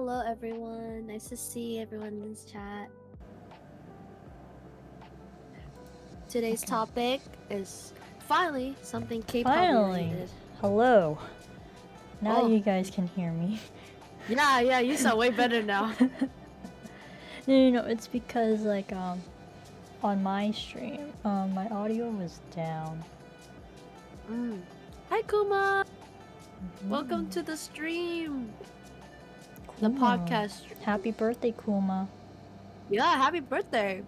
Hello, everyone. Nice to see everyone in this chat. Today's topic is finally something K-pop Finally! related. Hello! Now Oh. you guys can hear me. Yeah, you sound way better now. No, it's because like on my stream, my audio was down. Hi, Kuma. Welcome to the stream. The Kuma. podcast. Happy birthday, Kuma. Yeah, happy birthday.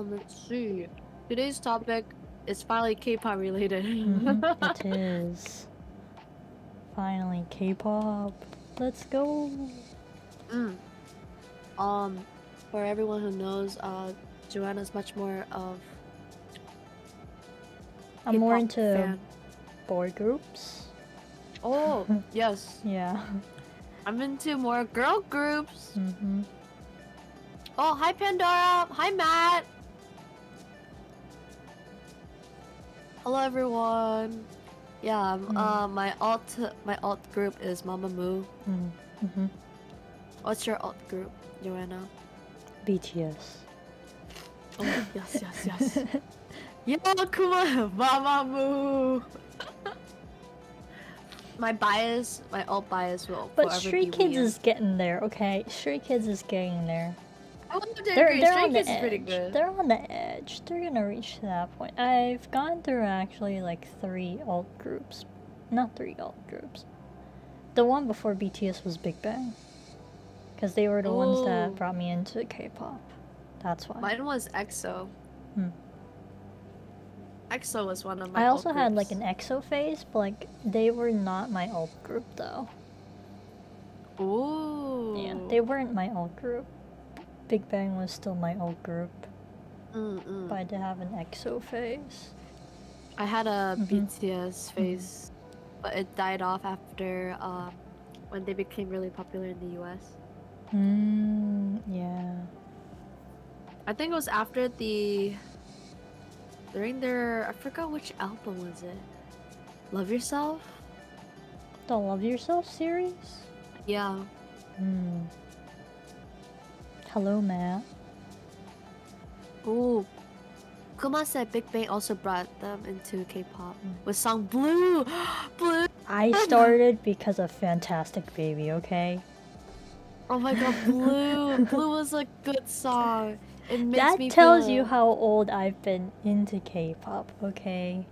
Let's see. Today's topic is finally K-pop related. It is. Finally, K-pop. Let's go. For everyone who knows, Joanna's much more of I'm more K-pop into fan. boy groups. Oh, yes. Yeah. I'm into more girl groups. Oh, hi Pandora. Hi Matt. Hello everyone. Yeah, my alt group is Mamamoo. What's your alt group, Joanna? BTS. Oh, yes. Yeah, Kuma, Mamamoo. My alt bias will But forever Stray be Kids Wii. is getting there, okay? Stray Kids is getting there. I would agree. They're Stray on the Kids is edge. pretty good. They're on the edge. They're gonna reach to that point. I've gone through actually like 3 alt groups. Not 3 alt groups. The one before BTS was Big Bang. Because they were the ones that brought me into K-pop. That's why. Mine was EXO. EXO was one of my I also alt had groups. like an EXO phase, but like they were not my alt group though. Ooh. Yeah, they weren't my alt group. Big Bang was still my alt group. But I did have an EXO phase. I had a BTS phase, but it died off after when they became really popular in the US. Yeah. I think it was after during their, I forgot which album was it. Love Yourself? The Love Yourself series? Yeah. Hello, Matt. Ooh. Kuma said Big Bang also brought them into K-pop with song Blue. Blue. I started because of Fantastic Baby, okay? Oh my god, Blue. Blue was a good song. It makes that me tells feel... you how old I've been into K-pop, okay?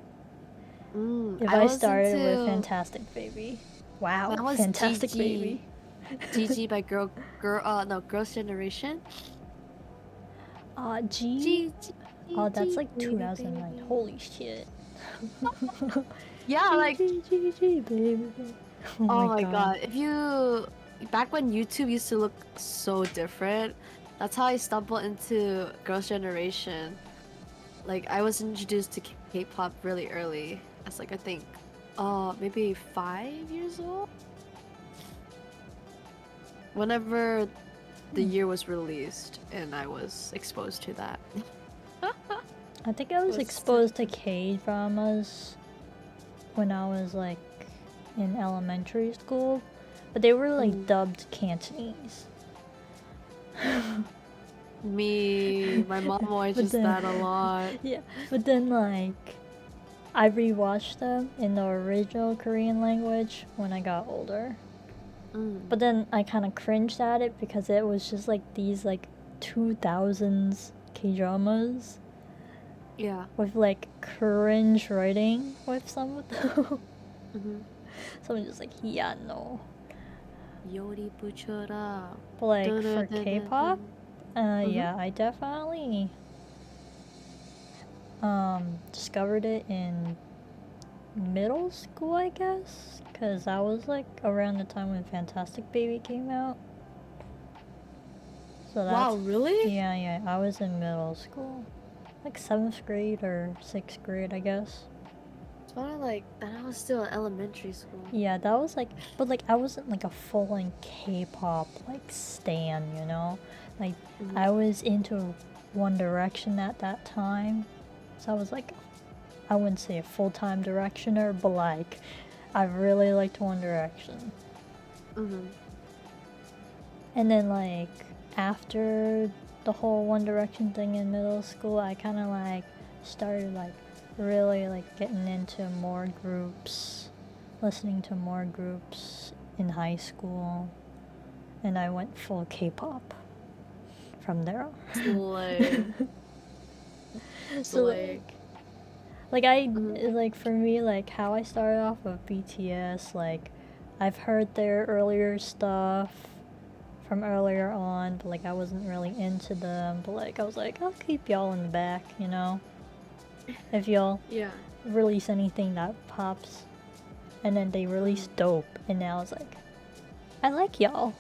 If I started with Fantastic Baby. Wow, that was Fantastic GG. Baby. GG by Girls' Generation. G? Oh, that's like 2009. Holy shit. Yeah, like... G, baby. Oh my god. If you... Back when YouTube used to look so different, that's how I stumbled into Girls' Generation. Like, I was introduced to K-pop really early. That's like, I think, maybe 5 years old? Whenever the year was released, and I was exposed to that. I think I was exposed to K-dramas when I was like in elementary school, but they were like dubbed Cantonese. My mom watches that a lot. Yeah, but then like I rewatched them in the original Korean language when I got older. But then I kind of cringed at it because it was just like these like 2000s K-dramas. Yeah. With like cringe writing with some of them. So I'm just like, yeah, no. But like for K-pop, yeah, I definitely discovered it in middle school, I guess, because that was like around the time when Fantastic Baby came out. So that's, wow, really? Yeah, I was in middle school, like 7th grade or 6th grade, I guess. It's kind of like that. I was still in elementary school. Yeah, that was like, but like I wasn't like a full-on K-pop like stan, you know. Like I was into One Direction at that time. So I was like, I wouldn't say a full-time Directioner, but like, I really liked One Direction. Mm-hmm. And then like, after the whole One Direction thing in middle school, I kind of like started like really like getting into more groups, listening to more groups in high school, and I went full K-pop from there. Slay. So Slay. like I Mm-hmm. like for me like how I started off with BTS, like I've heard their earlier stuff from earlier on, but like I wasn't really into them, but like I was like, I'll keep y'all in the back, you know, if y'all Yeah. release anything that pops. And then they released Dope, and now it's like, I like y'all.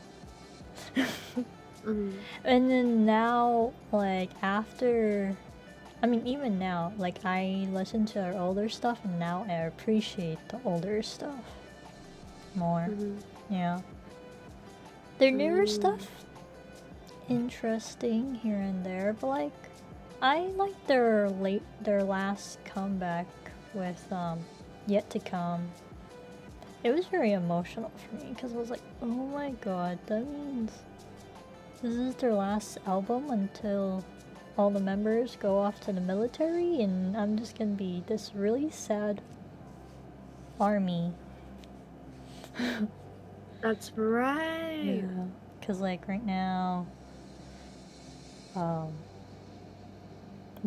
Mm-hmm. And then now, like, after, I mean, even now, like, I listen to our older stuff, and now I appreciate the older stuff more. Mm-hmm. Yeah. Their newer Mm. stuff, interesting here and there, but like, I like their last comeback with Yet to Come. It was very emotional for me because I was like, oh my god, that means this is their last album until all the members go off to the military, and I'm just gonna be this really sad army. That's right. Yeah, because like right now, um,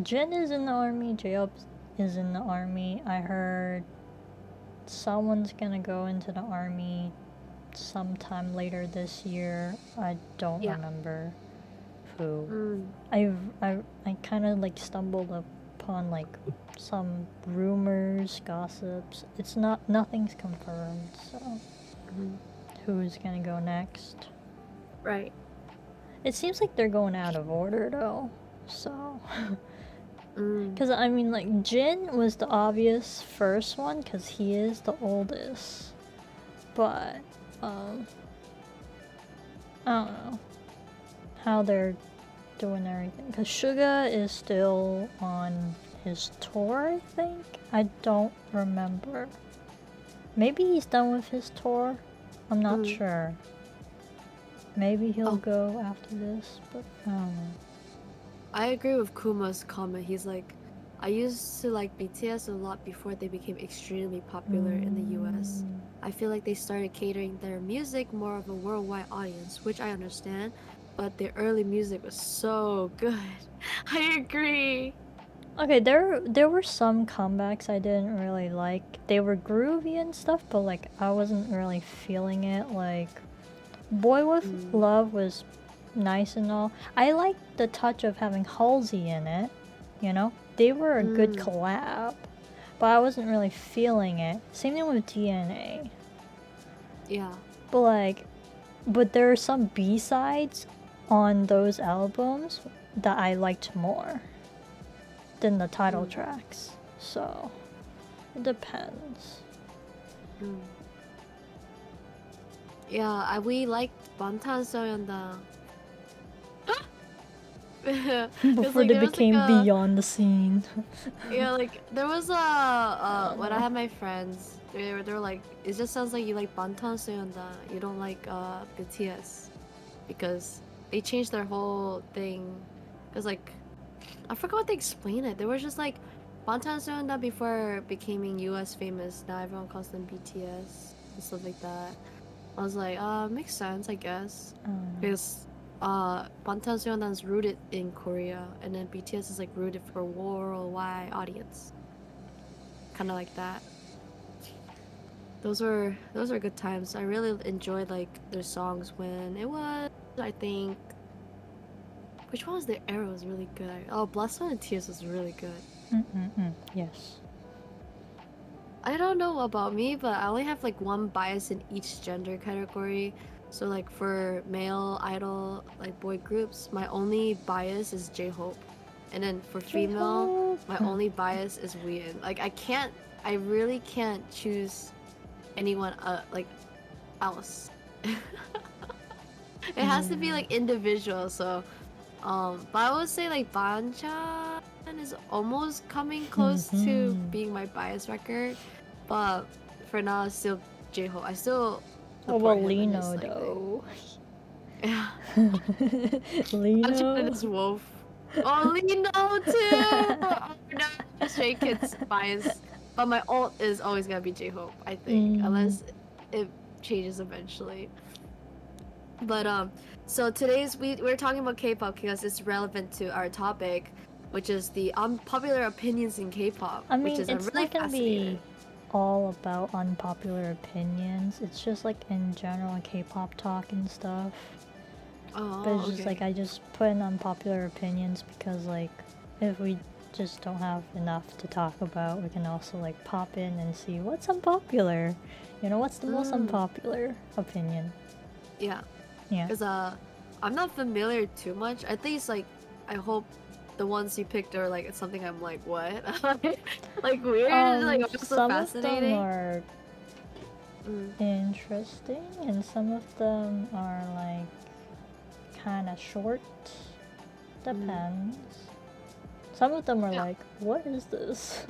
Jin is in the army, J-Up is in the army. I heard someone's gonna go into the army sometime later this year. I don't Yeah. remember who. Mm. I kind of like stumbled upon like some rumors, gossips. It's not nothing's confirmed. So Mm-hmm. who's gonna go next? Right. It seems like they're going out of order though. So Mm. because I mean like Jin was the obvious first one because he is the oldest, but I don't know how they're doing everything because Suga is still on his tour, I think. I don't remember. Maybe he's done with his tour. I'm not sure. Maybe he'll go after this, but I don't know. I agree with Kuma's comment. He's like, I used to like BTS a lot before they became extremely popular in the US. I feel like they started catering their music more of a worldwide audience, which I understand, but their early music was so good. I agree. Okay, there were some comebacks I didn't really like. They were groovy and stuff, but like I wasn't really feeling it. Like Boy with Love was nice and all. I liked the touch of having Halsey in it, you know? They were a good collab, but I wasn't really feeling it. Same thing with DNA. Yeah. But there are some B-sides on those albums that I liked more than the title tracks. So, it depends. Yeah, we liked 방탄소년단. Before like, they there was like became beyond the scene. yeah, like there was when I had my friends, they were like, it just sounds like you like 방탄소년단, you don't like BTS, because they changed their whole thing. Cause like I forgot what they explained it. They were just like 방탄소년단 before becoming US famous. Now everyone calls them BTS and stuff like that. I was like, makes sense, I guess, because 방탄소년단's rooted in Korea, and then BTS is like rooted for worldwide audience, kind of like that. Those were good times. I really enjoyed like their songs when it was. I think which one was the era was really good. Oh, Blood, Sweat and Tears was really good. Yes. I don't know about me, but I only have like one bias in each gender category. So like for male idol like boy groups, my only bias is J-Hope. And then for female, J-Hope. my only bias is Wheein. Like I really can't choose anyone like else. It has to be like individual, so But I would say like Banchan is almost coming close to being my bias record, but for now it's still J-Hope. I still Oh well, support him in his Lino like though. yeah. Banchan and Lino. his wolf. Oh, Lino too. Oh no, Stray Kids bias. But my ult is always gonna be J-Hope, I think, unless it changes eventually. But so today's we're talking about K-pop because it's relevant to our topic, which is the unpopular opinions in K-pop, I which mean, is I'm it's really not gonna fascinated. be all about unpopular opinions. It's just like in general K-pop talk and stuff. But Oh, it's just like okay. I just put in unpopular opinions because like if we just don't have enough to talk about, we can also like pop in and see what's unpopular. You know, what's the most unpopular opinion? Yeah, Yeah. because I'm not familiar too much. I think it's like I hope the ones you picked are like something I'm like what like weird, like also Some of them fascinating. are interesting, and some of them are like kind of short. Depends. Some of them are Yeah. like, what is this?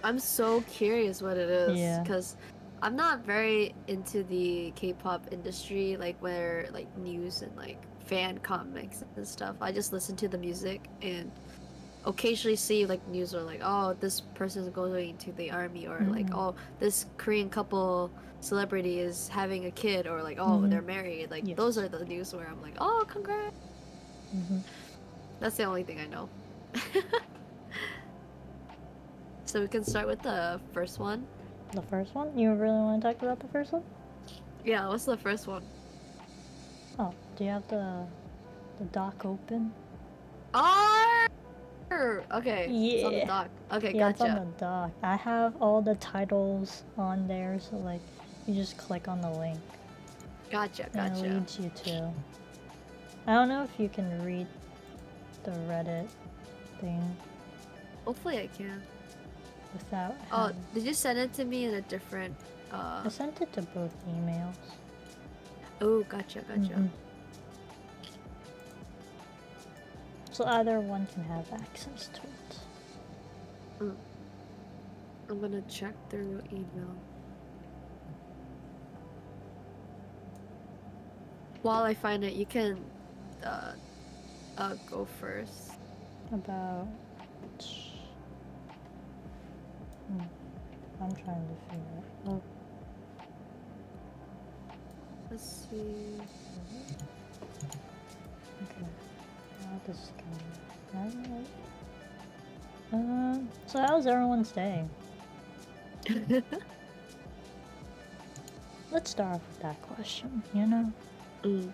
I'm so curious what it is Yeah. because I'm not very into the K-pop industry, like where like news and like fan comics and stuff. I just listen to the music and occasionally see like news or like, oh, this person is going to the army, or like, oh, this Korean couple celebrity is having a kid, or like, oh, they're married. Like Yes. those are the news where I'm like, oh, congrats. That's the only thing I know. So we can start with the first one. The first one? You really want to talk about the first one? Yeah, what's the first one? Oh, do you have the doc open? Ah, okay. It's on the Yeah. dock. Okay, Yeah, it's on gotcha. the doc. I have all the titles on there, so like you just click on the link Gotcha, and it gotcha. leads you to. I don't know if you can read the Reddit thing Hopefully I can. without. Oh, did you send it to me in a different I sent it to both emails. Oh, gotcha, gotcha. So either one can have access to it. I'm gonna check through your email. While I find it, you can go first. About. I'm trying to figure it. Oh. Let's see. Okay. Now this is going. Alright. So how's everyone's day? Let's start off with that question, you know? Because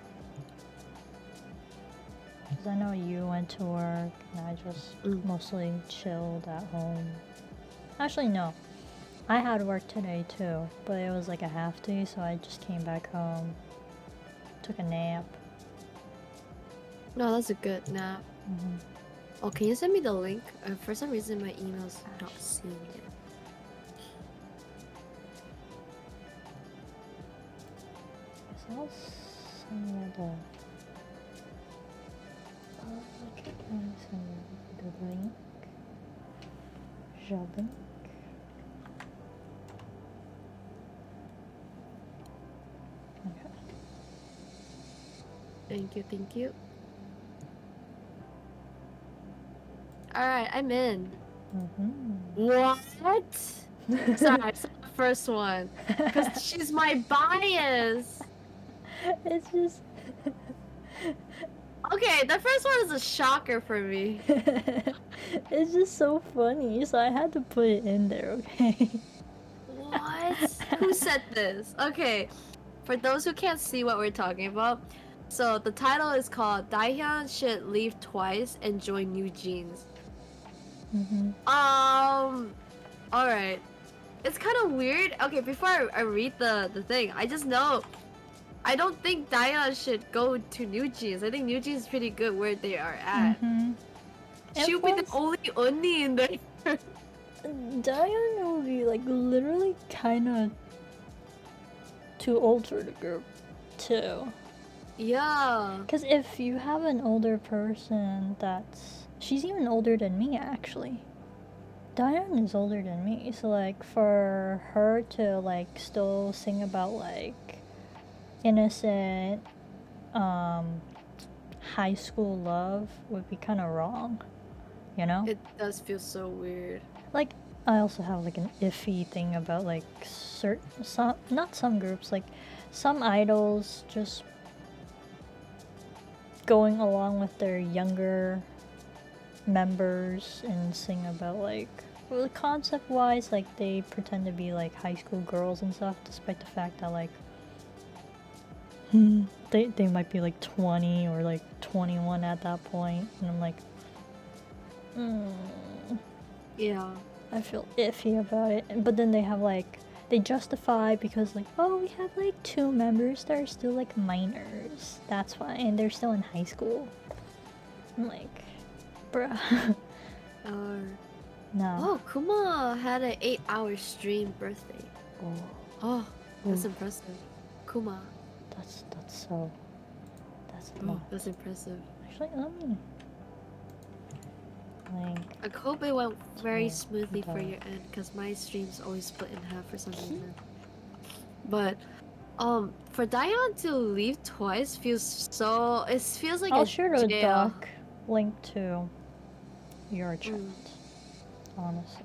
I know you went to work and I just mostly chilled at home. Actually, no. I had work today too, but it was like a half day, so I just came back home, took a nap. No, that's a good nap. Oh, can you send me the link? For some reason, my email's not seeing it. So I'll send you the. Okay, let me send you the link. Jobbing. Okay. Thank you, thank you. Alright, I'm in. What? Sorry, it's the first one. Because she's my bias. It's just. Okay, the first one is a shocker for me. It's just so funny, so I had to put it in there, okay? What? Who said this? Okay, for those who can't see what we're talking about, so the title is called Daehyun should leave twice and join New Jeans. Alright. It's kind of weird. Okay, before I read the thing, I just know I don't think Daehyun should go to New Jeans. I think New Jeans is pretty good where they are at. She'll be the only Unni in there. Daehyun will be like literally kind of too old for the group, too. Yeah. Because if you have an older person she's even older than me, actually. Diane is older than me, so like for her to like still sing about like innocent high school love would be kind of wrong, you know? It does feel so weird. Like I also have like an iffy thing about like not some groups, like some idols just going along with their younger members and sing about like, well, concept wise, like they pretend to be like high school girls and stuff, despite the fact that like they might be like 20 or like 21 at that point, and I'm like, Yeah. I feel iffy about it. But then they have like, they justify because like, oh, we have like 2 members that are still like minors, that's why, and they're still in high school. I'm like, bruh. Or No. oh, Kuma had an 8-hour stream birthday. Oh, that's impressive. Kuma. That's a Oh, lot. that's impressive. Actually, let me like. I hope it went very talk smoothly for about- your end, because my streams always split in half for some reason. But for Dion to leave twice feels so. It feels like I'll a share the jail. doc link to your chat. Honestly,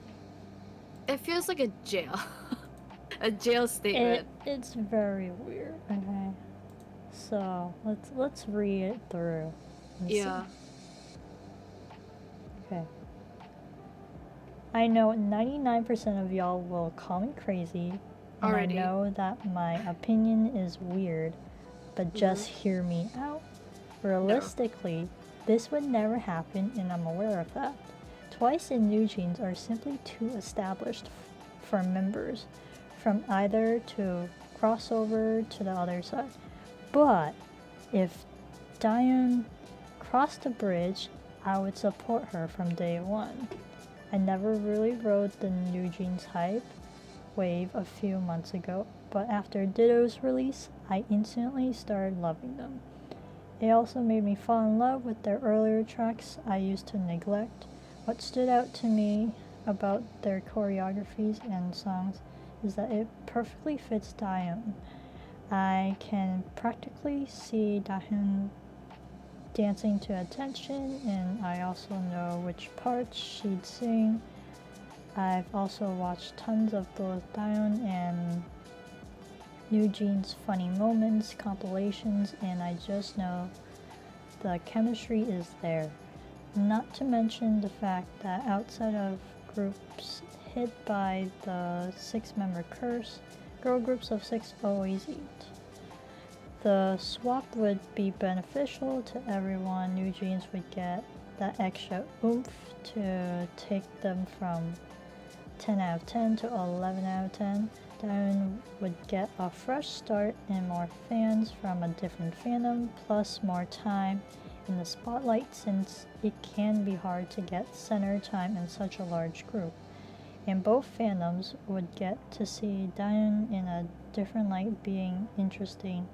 It feels like a jail. A jail statement. it's very weird. Okay, so let's read it through. And Yeah. see. Okay. I know 99% of y'all will call me crazy, and Already. I know that my opinion is weird, but just hear me out. Realistically, this would never happen, and I'm aware of that. Twice and New Jeans are simply too established for members from either to cross over to the other side. But if Diane crossed the bridge, I would support her from day one. I never really rode the New Jeans hype wave a few months ago, but after Ditto's release, I instantly started loving them. It also made me fall in love with their earlier tracks I used to neglect. What stood out to me about their choreographies and songs is that it perfectly fits Dahyun. I can practically see Dahyun dancing to attention, and I also know which parts she'd sing. I've also watched tons of both Dahyun and New Jeans funny moments, compilations, and I just know the chemistry is there. Not to mention the fact that outside of groups hit by the 6-member curse, girl groups of 6 always eat. The swap would be beneficial to everyone. New Jeans would get that extra oomph to take them from 10 out of 10 to 11 out of 10. Diamond would get a fresh start and more fans from a different fandom, plus more time in the spotlight since it can be hard to get center time in such a large group. And both fandoms would get to see Diamond in a different light, being interesting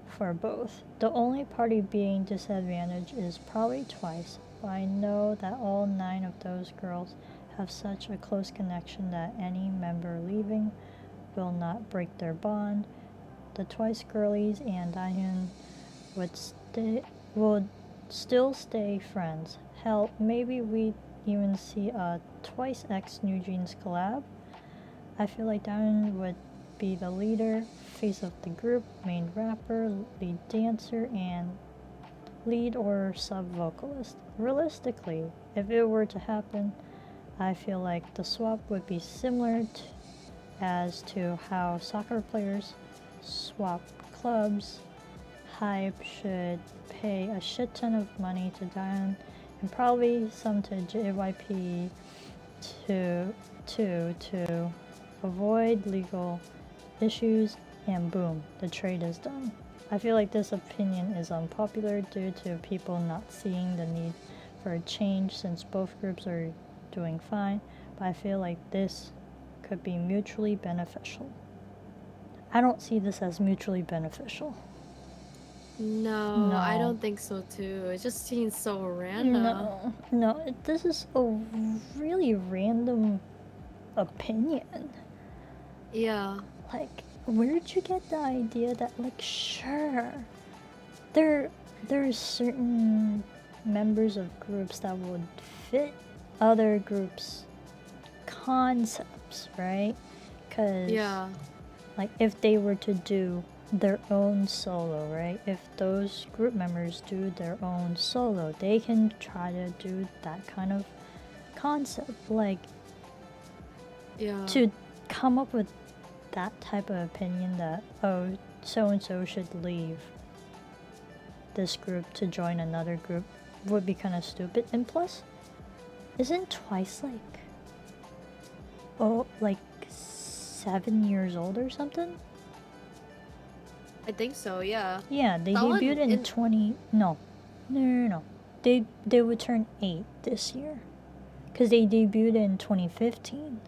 for both. The only party being disadvantaged is probably Twice, but I know that all 9 of those girls have such a close connection that any member leaving will not break their bond. The Twice girlies and Dahyun would still stay friends. Hell, maybe we'd even see a Twice X New Jeans collab. I feel like Dahyun would be the leader, face of the group, main rapper, lead dancer, and lead or sub vocalist. Realistically, if it were to happen, I feel like the swap would be similar as to how soccer players swap clubs. Hype should pay a shit ton of money to Diane and probably some to JYP to avoid legal issues, and boom, the trade is done. I feel like this opinion is unpopular due to people not seeing the need for a change since both groups are doing fine, but I feel like this could be mutually beneficial. I don't see this as mutually beneficial. No, I No. don't think so too. It just seems so random. No, this is a really random opinion. Yeah. Like, where'd you get the idea that, like, sure, there's certain members of groups that would fit other groups' concepts, right? Because, Yeah. like, if they were to do their own solo, right? If those group members do their own solo, they can try to do that kind of concept. Like, Yeah. to come up with that type of opinion that, oh, so and so should leave this group to join another group would be kind of stupid. And plus, isn't Twice like 7 years old or something? I think so, yeah. Yeah, they Someone debuted in in 20. No. They would turn 8 this year. Because they debuted in 2015.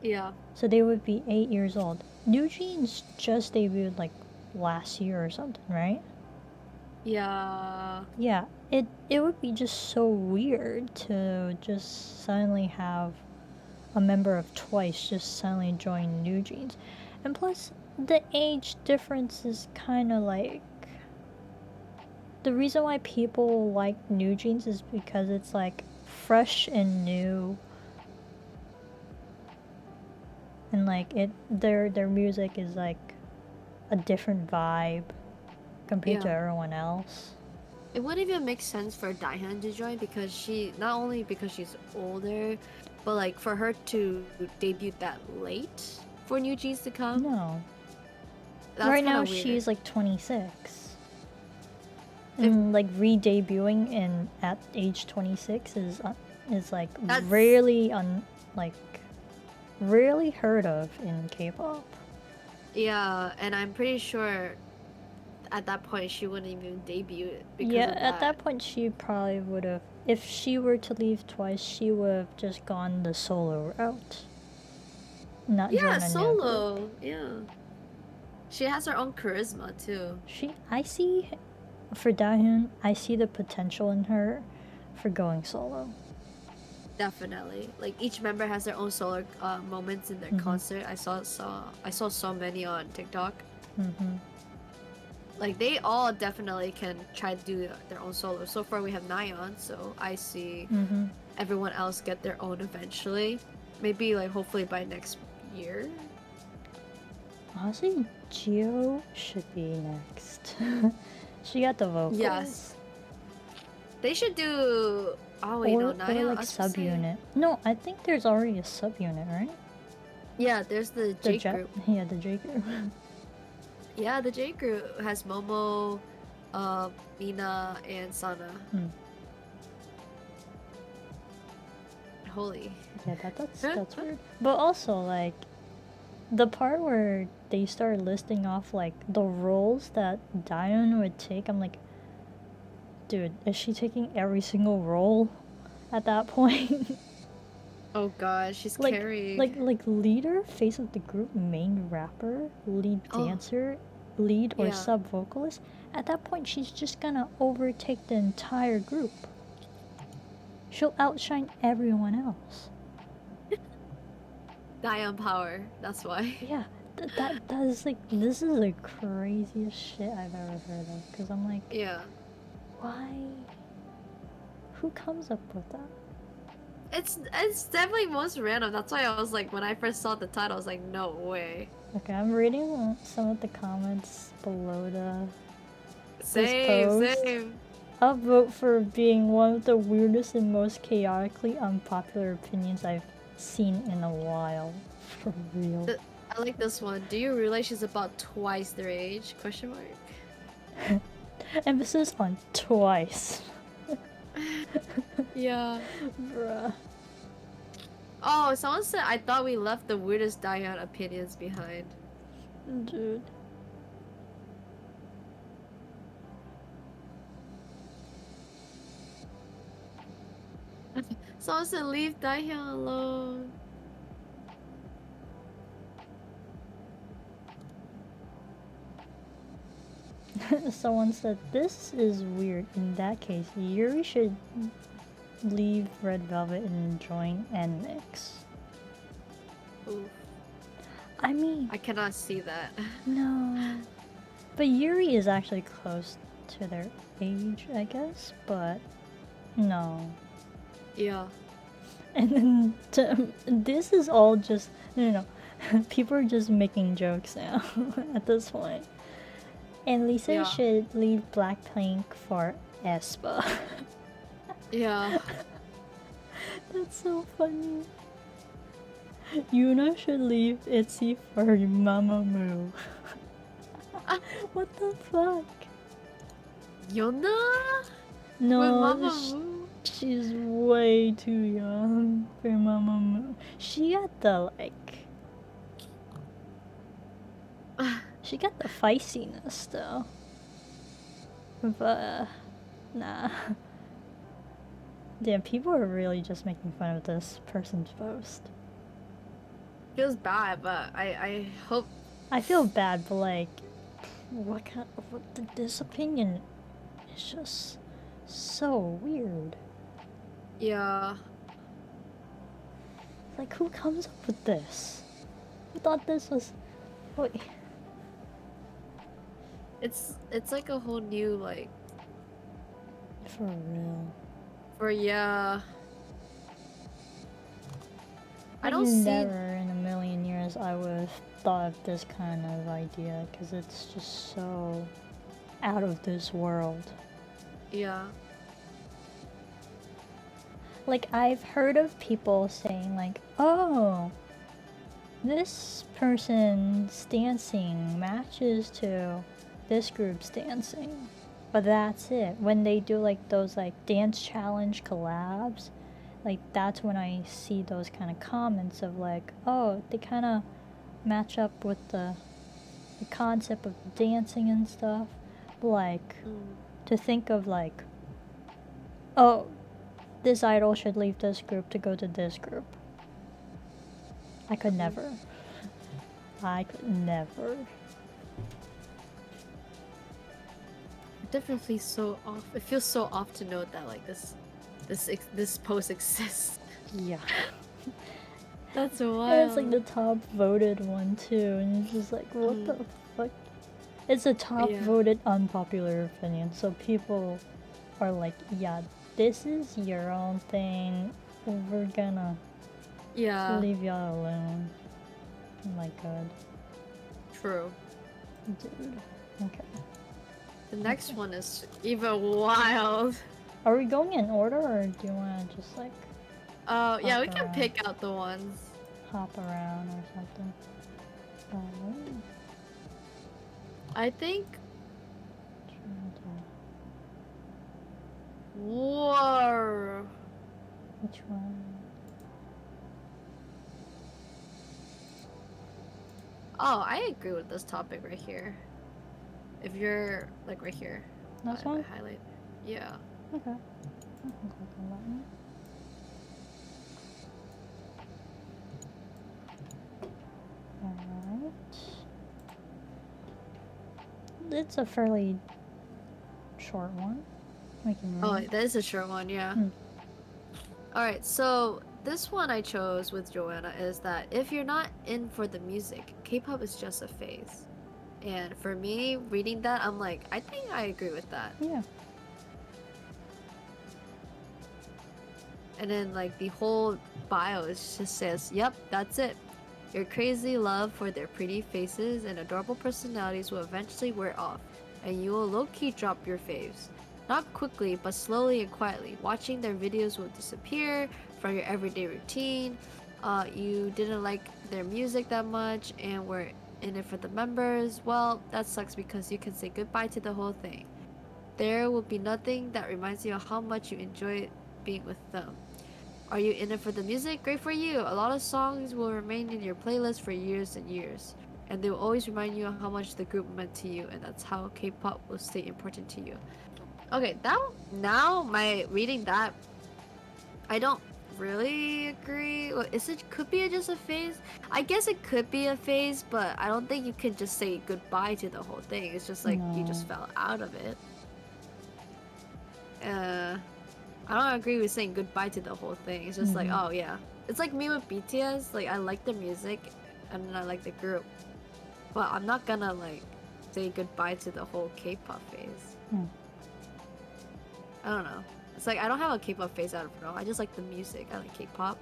Yeah. So they would be 8 years old. New Jeans just debuted like last year or something, right? Yeah. Yeah, it would be just so weird to just suddenly have a member of Twice just suddenly join New Jeans. And plus, the age difference is kind of like. The reason why people like New Jeans is because it's like fresh and new. And like their music is like a different vibe compared to Yeah. everyone else. It wouldn't even make sense for Daihan to join because not only because she's older, but like for her to debut that late for New Jeans to come. No. That's Right kind now of weird. she's like 26. And like re-debuting in at age 26 is like That's- rarely heard of in K-pop. Yeah, and I'm pretty sure at that point she wouldn't even debut it because of At that point she probably would have. If she were to leave Twice, she would have just gone the solo route. Not join a new group. solo. Yeah. She has her own charisma too. I see, for Dahyun, I see the potential in her for going solo. Definitely. Like each member has their own solo moments in their concert. I saw so many on TikTok. Like they all definitely can try to do their own solo. So far we have Nayeon, so I see everyone else get their own eventually. Maybe like hopefully by next year. Honestly, Gio should be next. She got the vocals. Yes. They should do. Oh wait, no, Nayeon. Or like subunit. No, I think there's already a subunit, right? Yeah, there's the J group. Yeah, the J group. Yeah, the J group has Momo, Mina, and Sana. Holy. Yeah, that's weird. But also, like, the part where they start listing off like the roles that Dion would take, I'm like, dude, is she taking every single role at that point? Oh god, she's like, carrying. like leader, face of the group, main rapper, lead dancer, lead or sub vocalist. At that point, she's just gonna overtake the entire group. She'll outshine everyone else. Dion power. That's why. Yeah, that is like, this is the craziest shit I've ever heard of. Cause I'm like, Yeah. why? Who comes up with that? It's definitely most random. That's why I was like, when I first saw the title, I was like, no way. Okay, I'm reading some of the comments below this post. Same. I'll vote for being one of the weirdest and most chaotically unpopular opinions I've seen in a while. For real. I like this one. Do you realize she's about twice their age? Question mark. Emphasis on twice. Yeah. Bruh. Oh, someone said I thought we left the weirdest Dion opinions behind. Dude. Someone said leave Daehyun alone. Someone said, this is weird. In that case, Yuri should leave Red Velvet and join NMIX. Ooh, I mean, I cannot see that. no. But Yuri is actually close to their age, I guess, but no. Yeah. And then this is all just, no. People are just making jokes now at this point. And Lisa Yeah. should leave Blackpink for aespa. Yeah. That's so funny. Yuna should leave ITZY for Mamamoo. What the fuck? Yona? No, With Mamamoo? she's way too young for Mamamoo. She got the she got the feistiness though. But nah. Damn, people are really just making fun of this person's post. Feels bad, but I hope. I feel bad, but this opinion is just so weird. Yeah. Like, who comes up with this? Who thought this was? Wait. It's like a whole new like. For real. Yeah. I Like, don't see. never in a million years I would have thought of this kind of idea because it's just so out of this world. Yeah. Like, I've heard of people saying like, oh, this person's dancing matches to this group's dancing. But that's it. When they do like those like dance challenge collabs, like that's when I see those kind of comments of like, oh, they kind of match up with the concept of dancing and stuff. Like, to think of like, oh, this idol should leave this group to go to this group. I could never. I could never. Definitely so off. It feels so off to note that like this post exists. Yeah. That's wild. And it's like the top voted one too, and it's just like, what the fuck? It's a top voted unpopular opinion, so people are like, yeah, this is your own thing. We're gonna leave y'all alone. Oh my god. True. Dude. Okay. The next one is even wild. Are we going in order, or do you want to just like... Oh, yeah, we can pick out the ones. Hop around or something. I think... Whoa! Which one? Oh, I agree with this topic right here. If you're like right here. This one? Highlight. Yeah. Okay. I can click on that one. Alright. It's a fairly short one. We can read. Oh, that is a short one, yeah. Alright, so this one I chose with Joanna is that if you're not in for the music, K-pop is just a phase. And for me, reading that, I'm like, I think I agree with that. Yeah. And then like the whole bio just says, yep, that's it. Your crazy love for their pretty faces and adorable personalities will eventually wear off, and you will low-key drop your faves. Not quickly, but slowly and quietly. Watching their videos will disappear from your everyday routine. You didn't like their music that much and were in it for the members. Well, that sucks because you can say goodbye to the whole thing. There will be nothing that reminds you of how much you enjoy being with them. Are you in it for the music? Great for you! A lot of songs will remain in your playlist for years and years. And they will always remind you of how much the group meant to you, and that's how K-pop will stay important to you. Okay, now my reading that, I don't really agree. Well, could be just a phase? I guess it could be a phase, but I don't think you can just say goodbye to the whole thing. It's just like you No. just fell out of it. I don't agree with saying goodbye to the whole thing. It's just like, oh yeah. It's like me with BTS, like I like the music and I like the group. But I'm not gonna like say goodbye to the whole K-pop phase. I don't know. It's like I don't have a K-pop phase out of it. I just like the music. I like K-pop.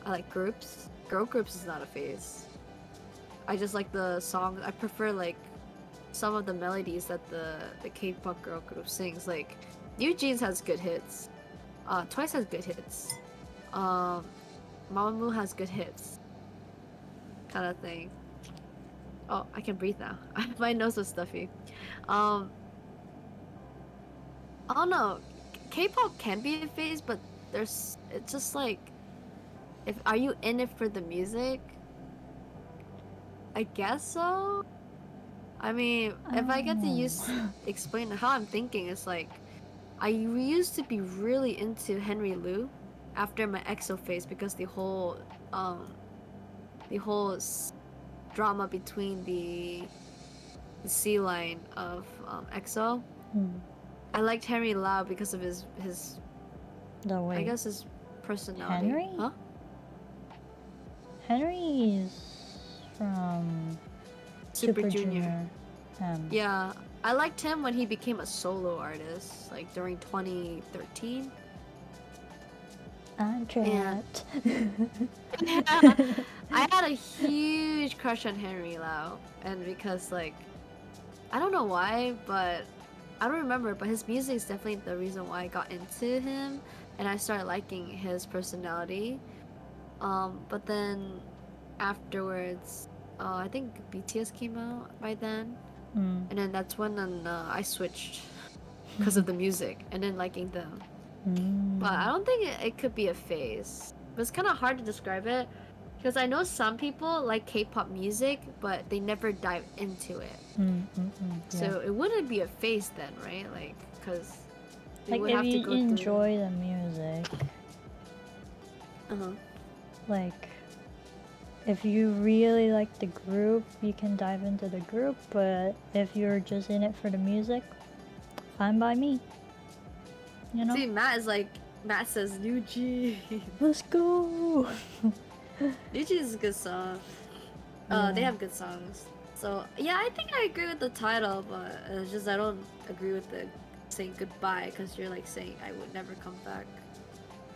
I like groups. Girl groups is not a phase. I just like the songs. I prefer like some of the melodies that the K-pop girl group sings. Like New Jeans has good hits. Twice has good hits. Mamamoo has good hits. Kind of thing. Oh, I can breathe now. My nose was stuffy. I don't know. K-pop can be a phase, but it's just like, if are you in it for the music? I guess so. I mean, if I get to explain how I'm thinking, it's like I used to be really into Henry Liu after my EXO phase because the whole drama between the C line of EXO. I liked Henry Lau because of his I guess his personality. Henry? Huh? Henry is from Super Junior. Um, Yeah, I liked him when he became a solo artist, like during 2013. I'm trapped. I had a huge crush on Henry Lau, and because like I don't know why, but I don't remember, but his music is definitely the reason why I got into him, and I started liking his personality. But then afterwards, I think BTS came out by then, and then that's when I switched because of the music and then liking them. But I don't think it could be a phase. But it's kind of hard to describe it because I know some people like K-pop music, but they never dive into it. So it wouldn't be a phase then, right? Like, because like would if have to you go enjoy the music, like if you really like the group, you can dive into the group. But if you're just in it for the music, fine by me. You know. See, Matt says New Jeans. Let's go. New Jeans is a good song. They have good songs. So yeah, I think I agree with the title, but it's just I don't agree with the saying goodbye because you're like saying I would never come back,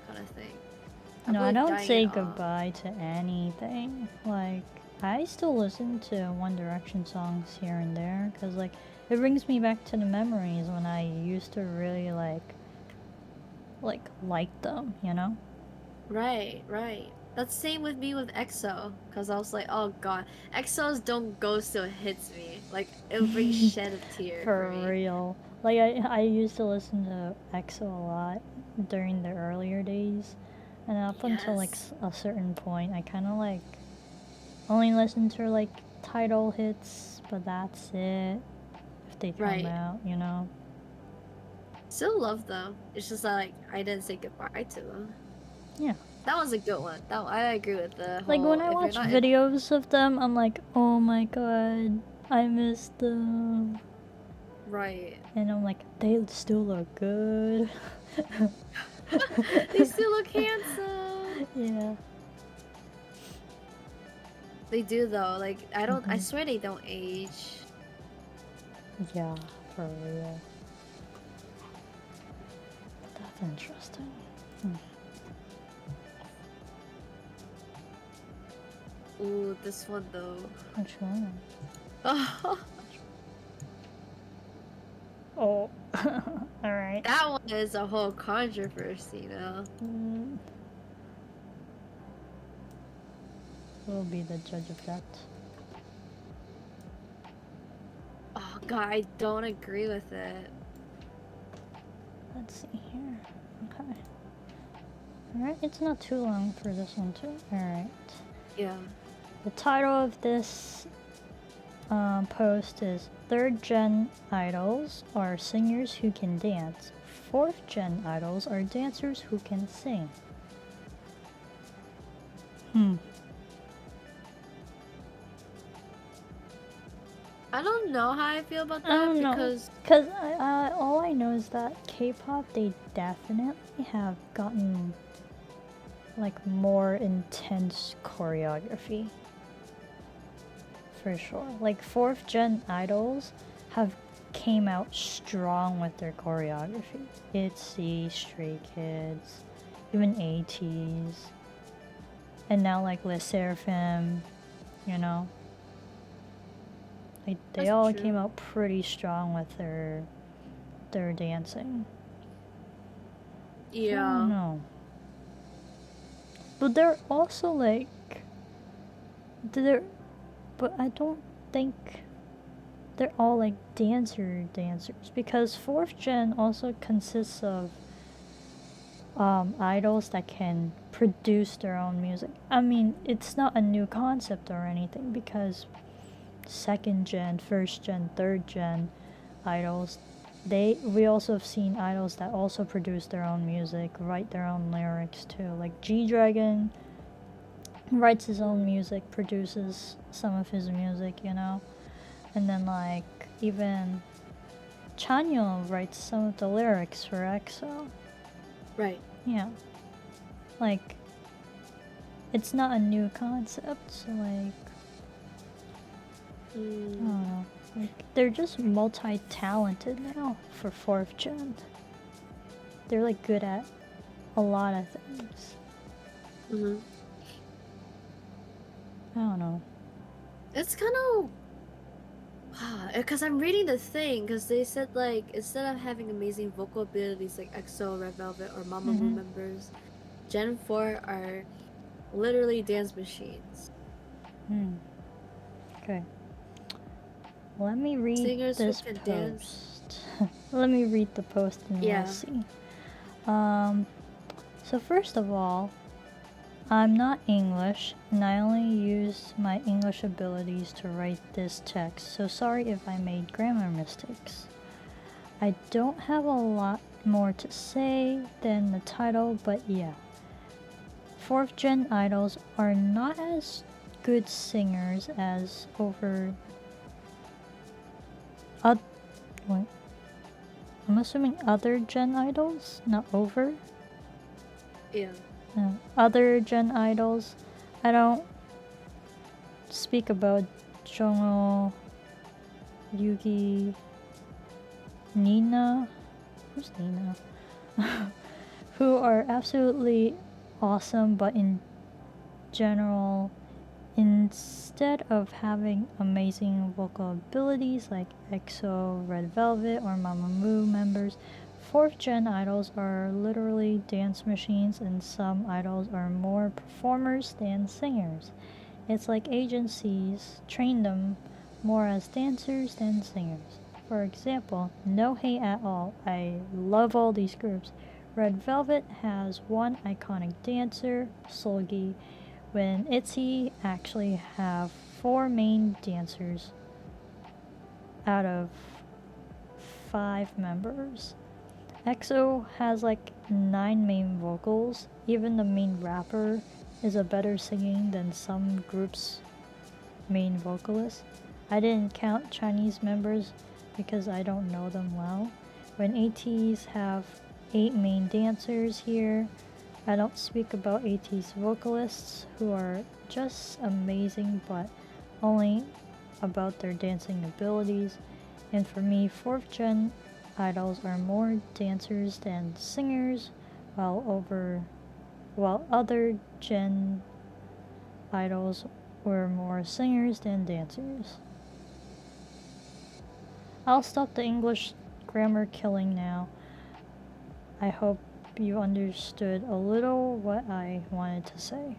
kind of thing. No, I don't say goodbye to anything. Like, I still listen to One Direction songs here and there because like it brings me back to the memories when I used to really like them, you know? Right. That's same with me with EXO, because I was like, oh god, EXO's Don't Go still hits me. Like, it would bring shed a tear for me. Real. Like, I used to listen to EXO a lot during the earlier days, and up until like a certain point, I kind of like only listened to like title hits, but that's it. If they come out, you know? Still love them. It's just like, I didn't say goodbye to them. Yeah. That was a good one. I agree with the whole... Like, when I watch videos of them, I'm like, oh my god, I miss them. Right. And I'm like, they still look good. They still look handsome. Yeah. They do though. Like, I swear they don't age. Yeah, for real. That's interesting. Ooh, this one though. Which one? Oh. Alright. That one is a whole controversy, though. We'll be the judge of that. Oh god, I don't agree with it. Let's see here. Okay. Alright, it's not too long for this one too. Alright. Yeah. The title of this post is 3rd Gen idols are singers who can dance. 4th Gen idols are dancers who can sing. Hmm. I don't know how I feel about I that don't know. because Because all I know is that K-pop, they definitely have gotten like more intense choreography. For sure. Like 4th gen idols have came out strong with their choreography. ITZY, Stray Kids, even ATEEZ, and now like Les Seraphim, you know. Like they that's all came true. out pretty strong with their dancing. So I don't Yeah. know. But they're also like they're but I don't think they're all like dancers because 4th gen also consists of idols that can produce their own music. I mean, it's not a new concept or anything because 2nd gen, 1st gen, 3rd gen idols, we also have seen idols that also produce their own music, write their own lyrics too. Like G Dragon writes his own music, produces some of his music, you know, and then like even Chanyeol writes some of the lyrics for EXO. Right. Yeah, like it's not a new concept, so like I don't know. Like they're just multi-talented now for 4th gen. They're like good at a lot of things. Mm-hmm. I don't know. It's kind of because I'm reading the thing because they said like instead of having amazing vocal abilities like EXO, Red Velvet, or Mamamoo Mm-hmm. members, Gen 4 are literally dance machines. Hmm. Okay. Let me read Singers who this can dance. post. Let me read the post and we'll Yeah. see. Um. So first of all, I'm not English, and I only used my English abilities to write this text, so sorry if I made grammar mistakes. I don't have a lot more to say than the title, but yeah. 4th gen idols are not as good singers as wait, I'm assuming other gen idols, not over. Yeah. Other gen idols. I don't speak about Jongho, Yugi, Nina. Who's Nina? Who are absolutely awesome, but in general, instead of having amazing vocal abilities like EXO, Red Velvet, or Mamamoo members, 4th gen idols are literally dance machines, and some idols are more performers than singers. It's like agencies train them more as dancers than singers. For example, No Hate at All. I love all these groups. Red Velvet has one iconic dancer, Solgi, when ITZY actually have 4 main dancers out of 5 members. EXO has like 9 main vocals. Even the main rapper is a better singing than some groups' main vocalist. I didn't count Chinese members because I don't know them well. When ATs have 8 main dancers here, I don't speak about AT's vocalists who are just amazing but only about their dancing abilities. And for me, 4th gen idols are more dancers than singers, while other gen idols were more singers than dancers. I'll stop the English grammar killing now. I hope you understood a little what I wanted to say.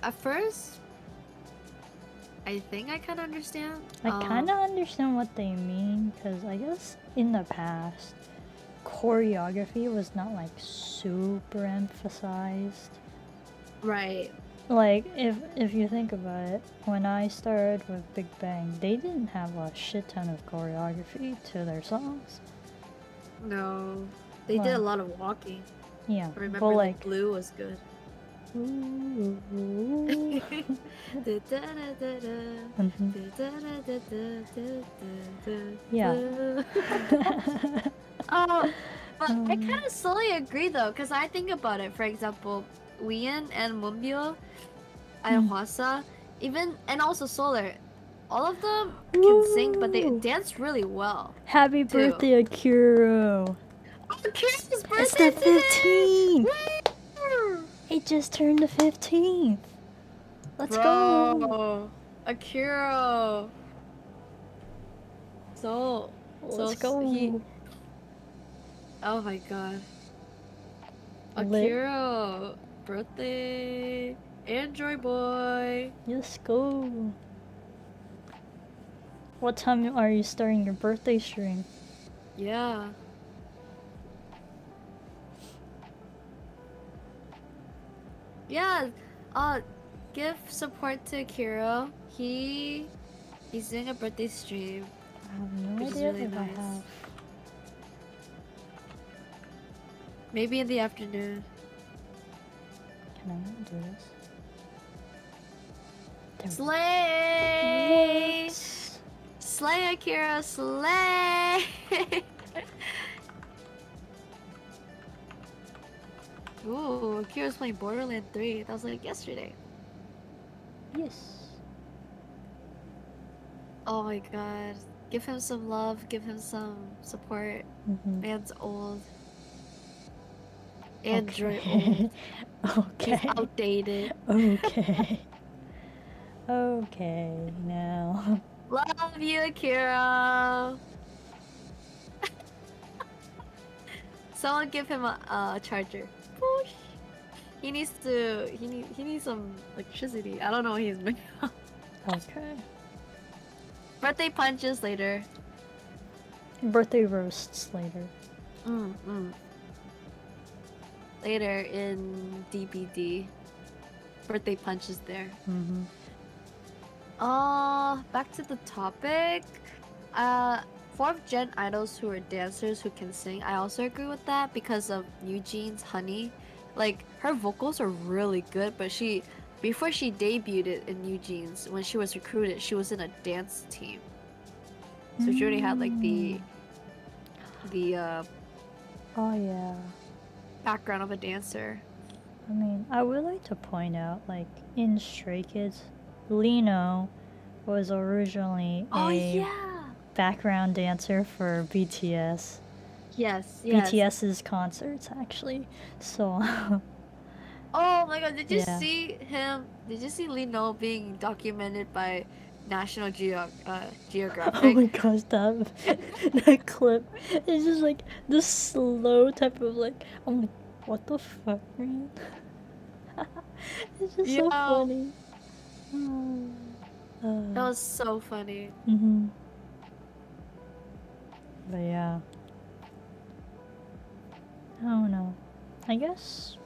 At first I think I kind of understand. I kind of understand what they mean because I guess in the past, choreography was not like super emphasized. Right. Like if you think about it, when I started with Big Bang, they didn't have a shit ton of choreography to their songs. No. They did a Well, lot of walking. yeah, I remember but like like. Blue was good. Ooh. Mhm. Yeah. Oh, but I kind Um, of slowly agree though, because I think about it. For example, Wien and Mumbyo and mm. Hwasa, even and also Solar, all of them can sing, but they Woo! dance really well Happy too. birthday, Akiro! Oh, Kira's It's birthday the today! 15th! Woo! It just turned the 15th! Let's go! Bro, Akira. So, Let's he. go! Oh my god. Lit. Akira, birthday, Android boy. Let's go! What time are you starting your birthday stream? Yeah. Yeah. Uh, give support to Akira. He's doing a birthday stream, I have no which is idea really if I nice. have. Maybe in the afternoon. Can I not do this? There Slay! What? Slay, Akira, slay! Ooh, Akira's playing Borderlands 3. That was like yesterday. Yes. Oh my god. Give him some love, give him some support. Mm-hmm. Man's old. Android old. Okay. He's Okay. outdated. Okay. Okay, now. Love you, Akira! Someone give him a charger. Push. He needs some electricity. I don't know what he's making. Okay. Birthday punches later. Birthday roasts later. Mm. Later in DBD. Birthday punches there. Mm-hmm. Back to the topic. 4th gen idols who are dancers who can sing. I also agree with that because of Eugene's Honey. Like her vocals are really good, but before she debuted in Eugene's, when she was recruited, she was in a dance team. So she already had like the Oh yeah. background of a dancer. I mean, I would like to point out, like, in Stray Kids, Lino was originally Oh a yeah. background dancer for BTS. Yes. BTS's concerts, actually. So, Oh my god, did you yeah. see him? Did you see Lino being documented by National Oh Geographic? my gosh, that clip is just like this slow type of like, I'm like, what the fuck, man? It's just so Yeah. funny. That was so funny. Mm-hmm. But yeah. I don't know. I guess.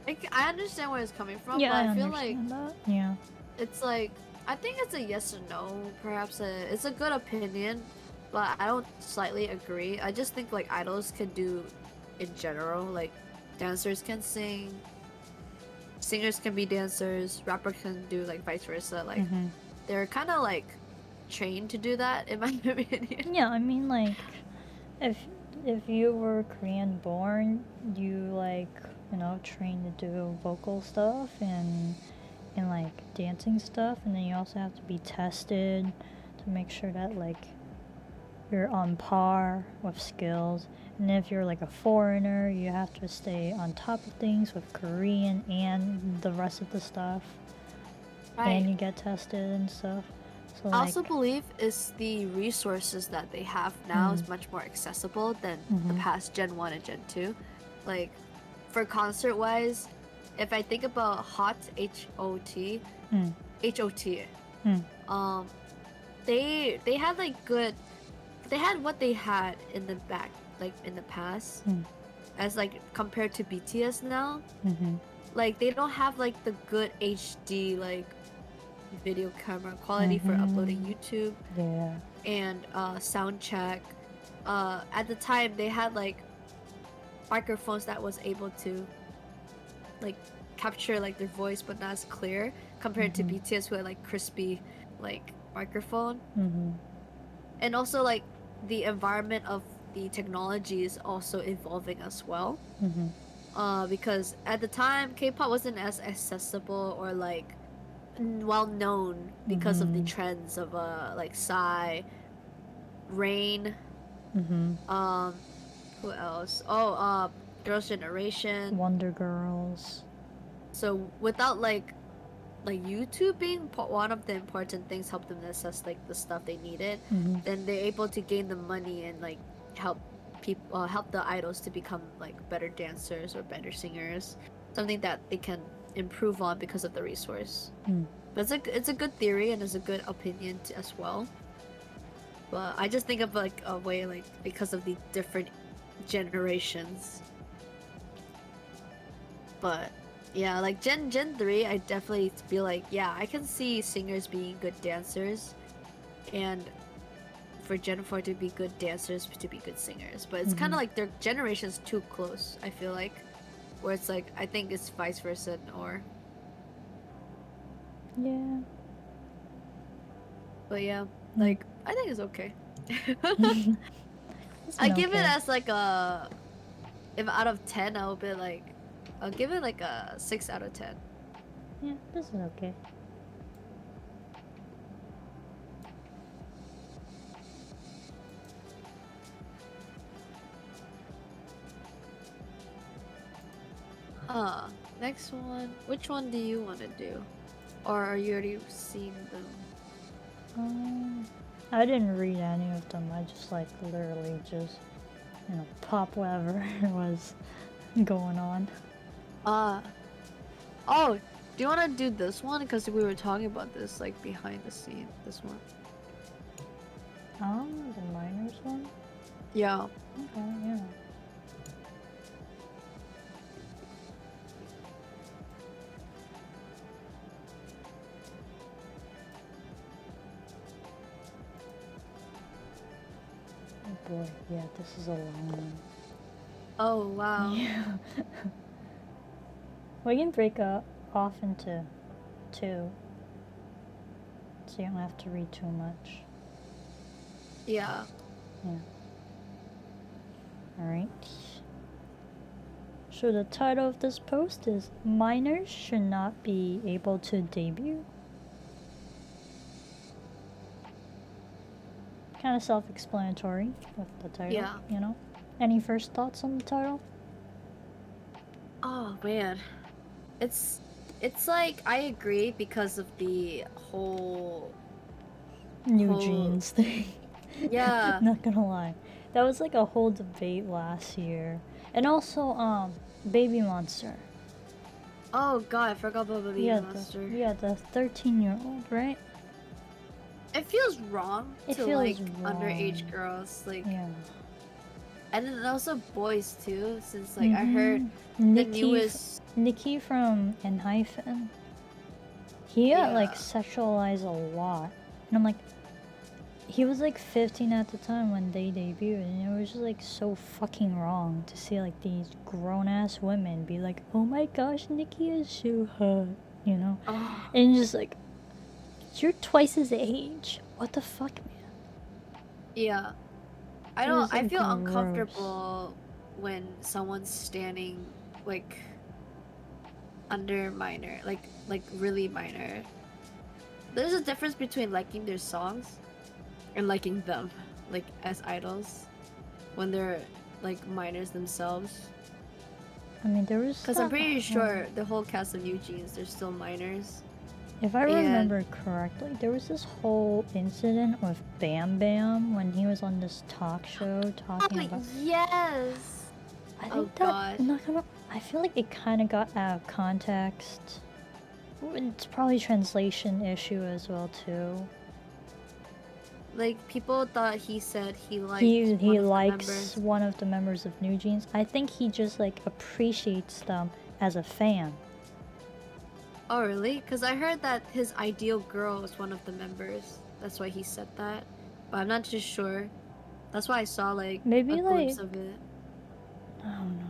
Like, I understand where it's coming from, Yeah, but I I feel like understand that. Yeah. it's like I think it's a yes or no. Perhaps it's a good opinion, but I don't slightly agree. I just think like idols can do in general, like dancers can sing, singers can be dancers, rappers can do like vice versa. Like Mm-hmm. they're kind of like trained to do that in my opinion. Yeah, I mean, like, if if you were Korean born, you like, train to do vocal stuff and like dancing stuff, and then you also have to be tested to make sure that like you're on par with skills. And if you're like a foreigner, you have to stay on top of things with Korean and the rest of the stuff. And you get tested and stuff. So I also believe is the resources that they have now is much more accessible than the past Gen 1 and Gen 2. Like, for concert wise, if I think about HOT, H-O-T, H-O-T, they had like good, they had what they had in the back, like in the past, as like compared to BTS now. Like, they don't have like the good HD, like video camera quality for uploading YouTube Yeah. and sound check. At the time, they had like microphones that was able to like capture like their voice but not as clear compared to BTS who had like crispy like microphone. And also like the environment of the technology is also evolving as well. Because at the time K-pop wasn't as accessible or like well known because of the trends of like Psy, Rain, who else? Oh, Girls' Generation, Wonder Girls. So without like YouTube being one of the important things, help them access like the stuff they needed, then they're able to gain the money and like help people help the idols to become like better dancers or better singers, something that they can improve on because of the resource. But it's a good theory and it's a good opinion as well. But I just think of like a way like because of the different generations. But yeah, like Gen 3, I definitely feel like, yeah, I can see singers being good dancers, and for Gen 4 to be good dancers to be good singers. But it's kind of like their generation's too close, I feel like, where it's like I think it's vice versa or. Yeah. But yeah, like I think it's okay. It's I been give it okay. as like if out of 10, I'll be like, I'll give it like a 6 out of 10. Yeah, this is okay. Next one. Which one do you want to do? Or are you already seen them? I didn't read any of them. I just like literally just, pop whatever was going on. Oh, do you want to do this one? Because we were talking about this like behind the scene. This one. The minors one? Yeah. Okay, yeah. Oh boy, yeah, this is a long one. Oh wow. Yeah. We can break off into 2, so you don't have to read too much. Yeah. Yeah. Alright. So the title of this post is Minors Should Not Be Able to Debut. Kind of self-explanatory with the title, Yeah. Any first thoughts on the title? Oh man. It's like I agree because of the whole New jeans thing. Yeah. Not gonna lie. That was like a whole debate last year. And also, Baby Monster. Oh god, I forgot about Baby Monster. The 13-year-old, right? It feels wrong It to feels like wrong. underage girls, like, Yeah. and then also boys too, since like I heard the newest Nikki from Enhypen. He got like sexualized a lot, and I'm like, he was like 15 at the time when they debuted, and it was just like so fucking wrong to see like these grown ass women be like, oh my gosh, Nikki is so hot, and just like, you're twice his age. What the fuck, man? Yeah. I It don't. was, I like, feel gross. uncomfortable when someone's standing like under minor, like really minor. There's a difference between liking their songs and liking them, like as idols, when they're like minors themselves. I mean, there was. Because I'm pretty sure the whole cast of New Jeans, they're still minors. If I remember correctly, there was this whole incident with Bam Bam when he was on this talk show talking about. Yes. I think I feel like it kind of got out of context. It's probably a translation issue as well too. Like people thought he said he liked. He likes one of the members of New Jeans. I think he just like appreciates them as a fan. Oh, really? Because I heard that his ideal girl is one of the members. That's why he said that. But I'm not too sure. That's why I saw like a Maybe glimpse like of it. I don't know.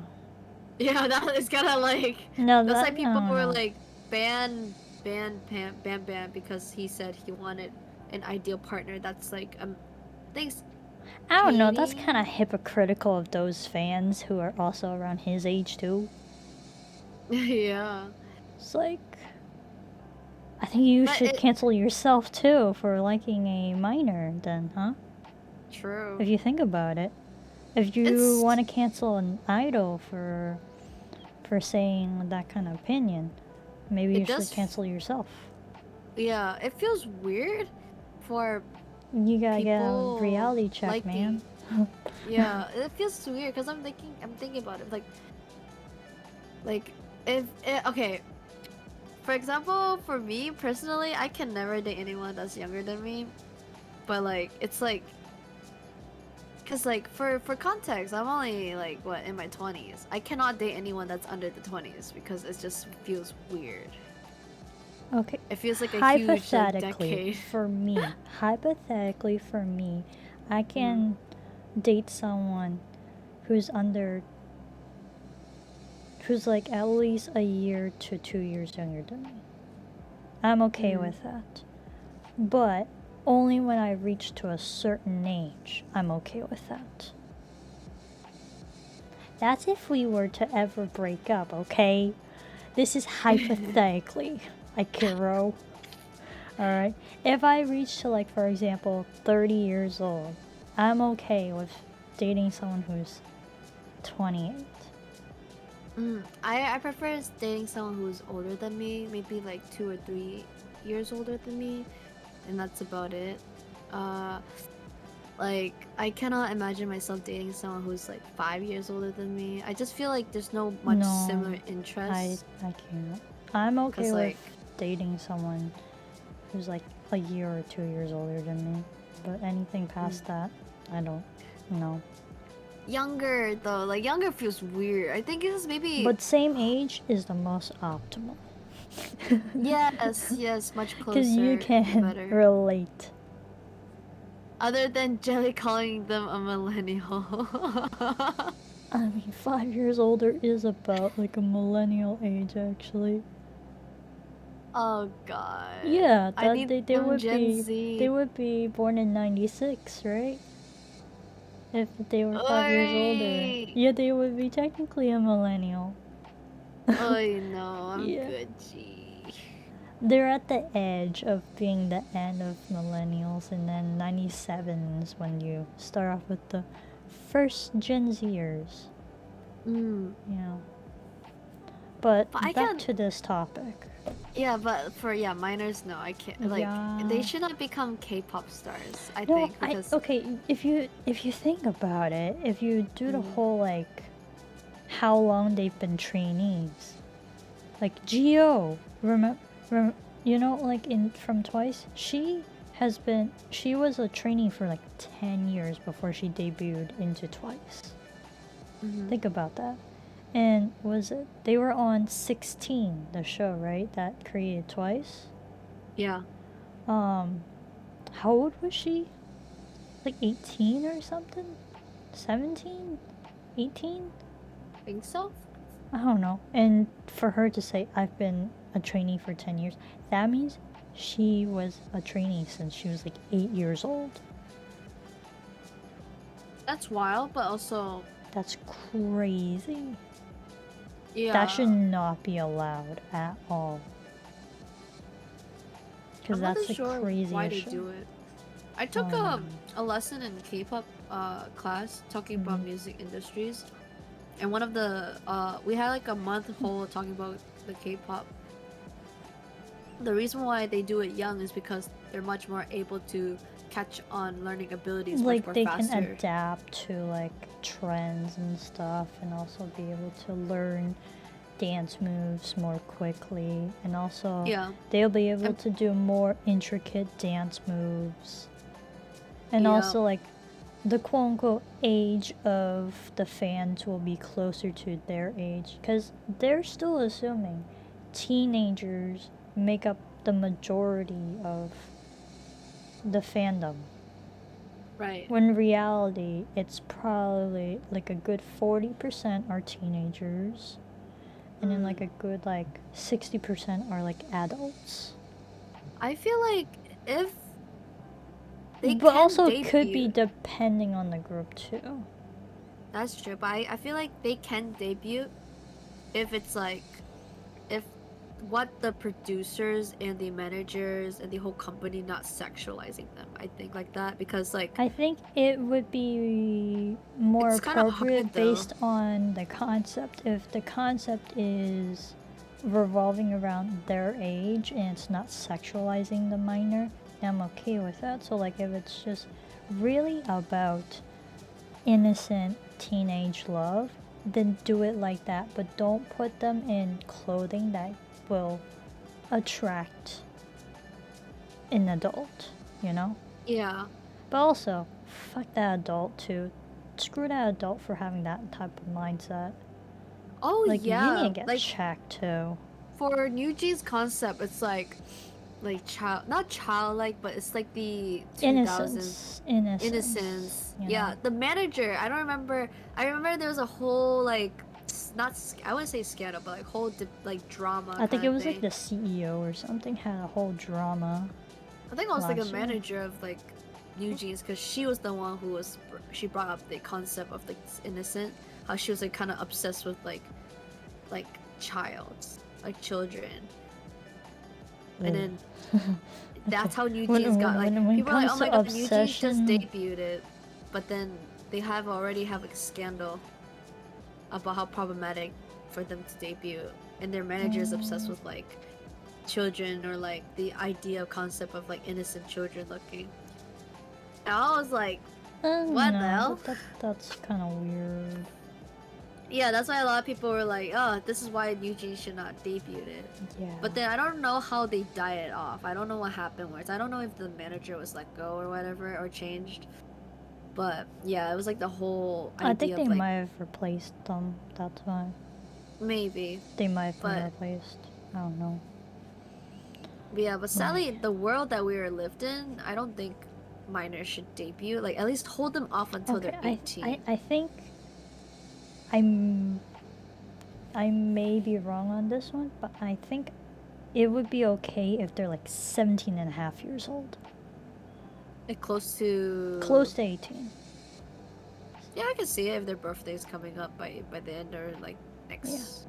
Yeah, that is kind of like No, that's that like I people don't were know. like Bam Bam because he said he wanted an ideal partner that's like thanks I don't know. That's kind of Katie. hypocritical of those fans who are also around his age too. Yeah, It's like I think you but should it cancel yourself too for liking a minor. Then, huh? true. If you think about it, if you It's want to cancel an idol for saying that kind of opinion, maybe you it should does. cancel yourself. Yeah, it feels weird for You gotta get a people reality check, man. liking. Yeah, it feels weird because I'm thinking about it like if okay. For example, for me personally, I can never date anyone that's younger than me. But like, it's like, cause like for context, I'm only like what in my 20s. I cannot date anyone that's under the 20s because it just feels weird. Okay, It feels like a huge like hypothetically decade. for me, hypothetically for me, I Mm. can date someone who's under, who's like at least a year to 2 years younger than me. I'm okay Mm. with that. But only when I reach to a certain age, I'm okay with that. That's if we were to ever break up, okay? This is hypothetically, Akiro. Alright? If I reach to, like, for example, 30 years old, I'm okay with dating someone who's 28. I prefer dating someone who's older than me, maybe like 2 or 3 years older than me, and that's about it. Uh, Like, I cannot imagine myself dating someone who's like 5 years older than me. I just feel like there's no much No, similar interests. I can't. I'm okay Cause with like, dating someone who's like a year or 2 years older than me. But anything past that, I don't know. younger though, like younger feels weird. I think it's maybe But same age is the most optimal. yes, much Because you closer would be can better. relate. Other than Jelly calling them a millennial. I mean, 5 years older is about like a millennial age, actually. Oh god. Yeah, I that need some Gen they Z. would be born in '96, right? If they were 5 years older. Oi! Yeah, they would be technically a millennial. Oi, no, I'm Yeah. good, G. They're at the edge of being the end of millennials, and then 97 is when you start off with the first Gen Zers. Mm. Yeah. But But I back can't. to this topic. Yeah, but for minors, no, I can't. Like, they Yeah. should not become K-pop stars. I No, think because okay, if you think about it, if you do the Mm. whole like how long they've been trainees. Like Gio, you know, like in from Twice, she was a trainee for like 10 years before she debuted into Twice. Mhm. Think about that. And was it they were on 16, the show, right? That created Twice. Yeah, How old was she? Like 18 or something? 17? 18? I think so. I don't know. And for her to say, I've been a trainee for 10 years, that means she was a trainee since she was like 8 years old. That's wild, but also That's crazy. yeah. That should not be allowed at all. Because I'm not that's too a sure crazy why they issue. do it. I took a lesson in K-pop class talking about music industries, and one of the we had like a month whole talking about the K-pop. The reason why they do it young is because they're much more able to catch on learning abilities much Like more they faster. can adapt to like trends and stuff, and also be able to learn dance moves more quickly, and also Yeah. they'll be able to do more intricate dance moves. And Yeah. also like the quote unquote age of the fans will be closer to their age, because they're still assuming teenagers make up the majority of the fandom. Right. When in reality, it's probably like a good 40% are teenagers, and then like a good like 60% are like adults. I feel like if they But can also it could be debut, depending on the group too. that's true. But I feel like they can debut if it's like if what the producers and the managers and the whole company not sexualizing them. I think like that because like I think it would be more it's kind of hard appropriate though. based on the concept. If the concept is revolving around their age and it's not sexualizing the minor, I'm okay with that. So, like, if it's just really about innocent teenage love, then do it like that. But don't put them in clothing that will attract an adult, you know? Yeah. But also, fuck that adult too. Screw that adult for having that type of mindset. Oh Like, you yeah. need to get Like checked too. for New Jeans concept, it's like child, not childlike, but it's like the 2000s Innocence. innocence. You Yeah, know. the manager. I don't remember. I remember there was a whole like I wouldn't say scandal, but like whole like drama I think kind it of was like thing. the CEO or something had a whole drama I think I was like a last year. manager of like New Jeans because she was the one who was she brought up the concept of like innocent. How she was like kind of obsessed with like children, and then that's how New Jeans got like when it people are like, oh comes my to god, New Jeans just obsession, debuted it, but then they already have a scandal about how problematic for them to debut, and their manager is obsessed with like children or like the idea concept of like innocent children looking. And I was like, what the no, hell? that's kind of weird. Yeah, that's why a lot of people were like, oh, this is why New Jeans should not debut it. Yeah. But then I don't know how they died it off. I don't know what happened where I don't know if the manager was let go or whatever or changed. But yeah, it was like the whole I think idea they of like might have replaced them. That's why maybe. they might have been But replaced. I don't know. yeah, but sadly the world that we are lived in, I don't think minors should debut. Like at least hold them off until Okay, they're 18. I think I'm I may be wrong on this one, but I think it would be okay if they're like 17 and a half years old. Like close to Close to 18. yeah, I can see it if their birthday's coming up by the end or like next. Yeah.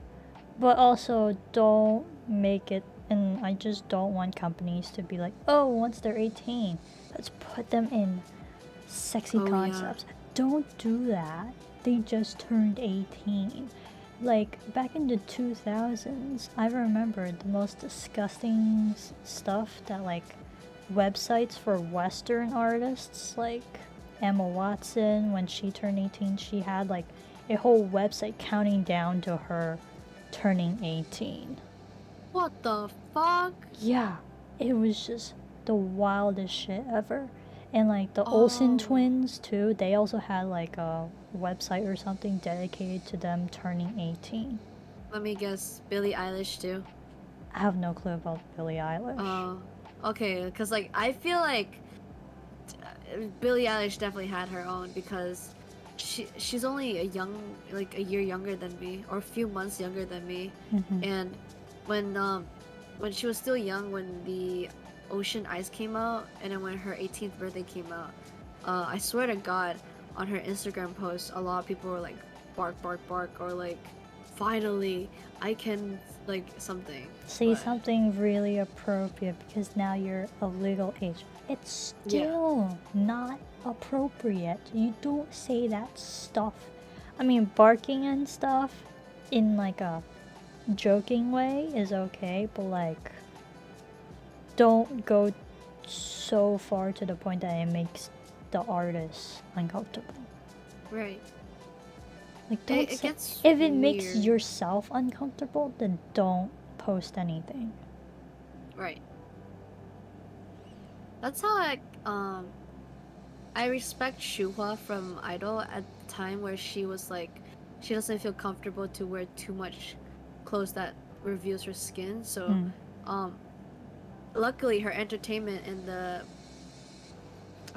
But also don't make it, and I just don't want companies to be like, oh, once they're 18, let's put them in sexy Oh, yeah. concepts. Don't do that. They just turned 18. Like back in the 2000s, I remember the most disgusting stuff that like websites for Western artists, like Emma Watson, when she turned 18, she had like a whole website counting down to her turning 18. What the fuck? Yeah, it was just the wildest shit ever. And like the Olsen twins too, they also had like a website or something dedicated to them turning 18. Let me guess, Billie Eilish too. I have no clue about Billie Eilish. Oh, okay. Because like I feel like Billie Eilish definitely had her own because she's only a year younger than me or a few months younger than me, and when she was still young, when the Ocean Ice came out, and then when her 18th birthday came out, I swear to God, on her Instagram post, a lot of people were like, bark, bark, bark, or like, finally, I can, like, something. Say something really appropriate because now you're of legal age. It's still not appropriate. You don't say that stuff. I mean, barking and stuff in like a joking way is okay, but like, don't go so far to the point that it makes the artist uncomfortable. Right. Like, don't it say, gets if it makes weird. yourself uncomfortable, then don't post anything. Right. That's how I respect Shuhwa from Idol at the time where she was like, she doesn't feel comfortable to wear too much clothes that reveals her skin. So, Mm. luckily her entertainment and I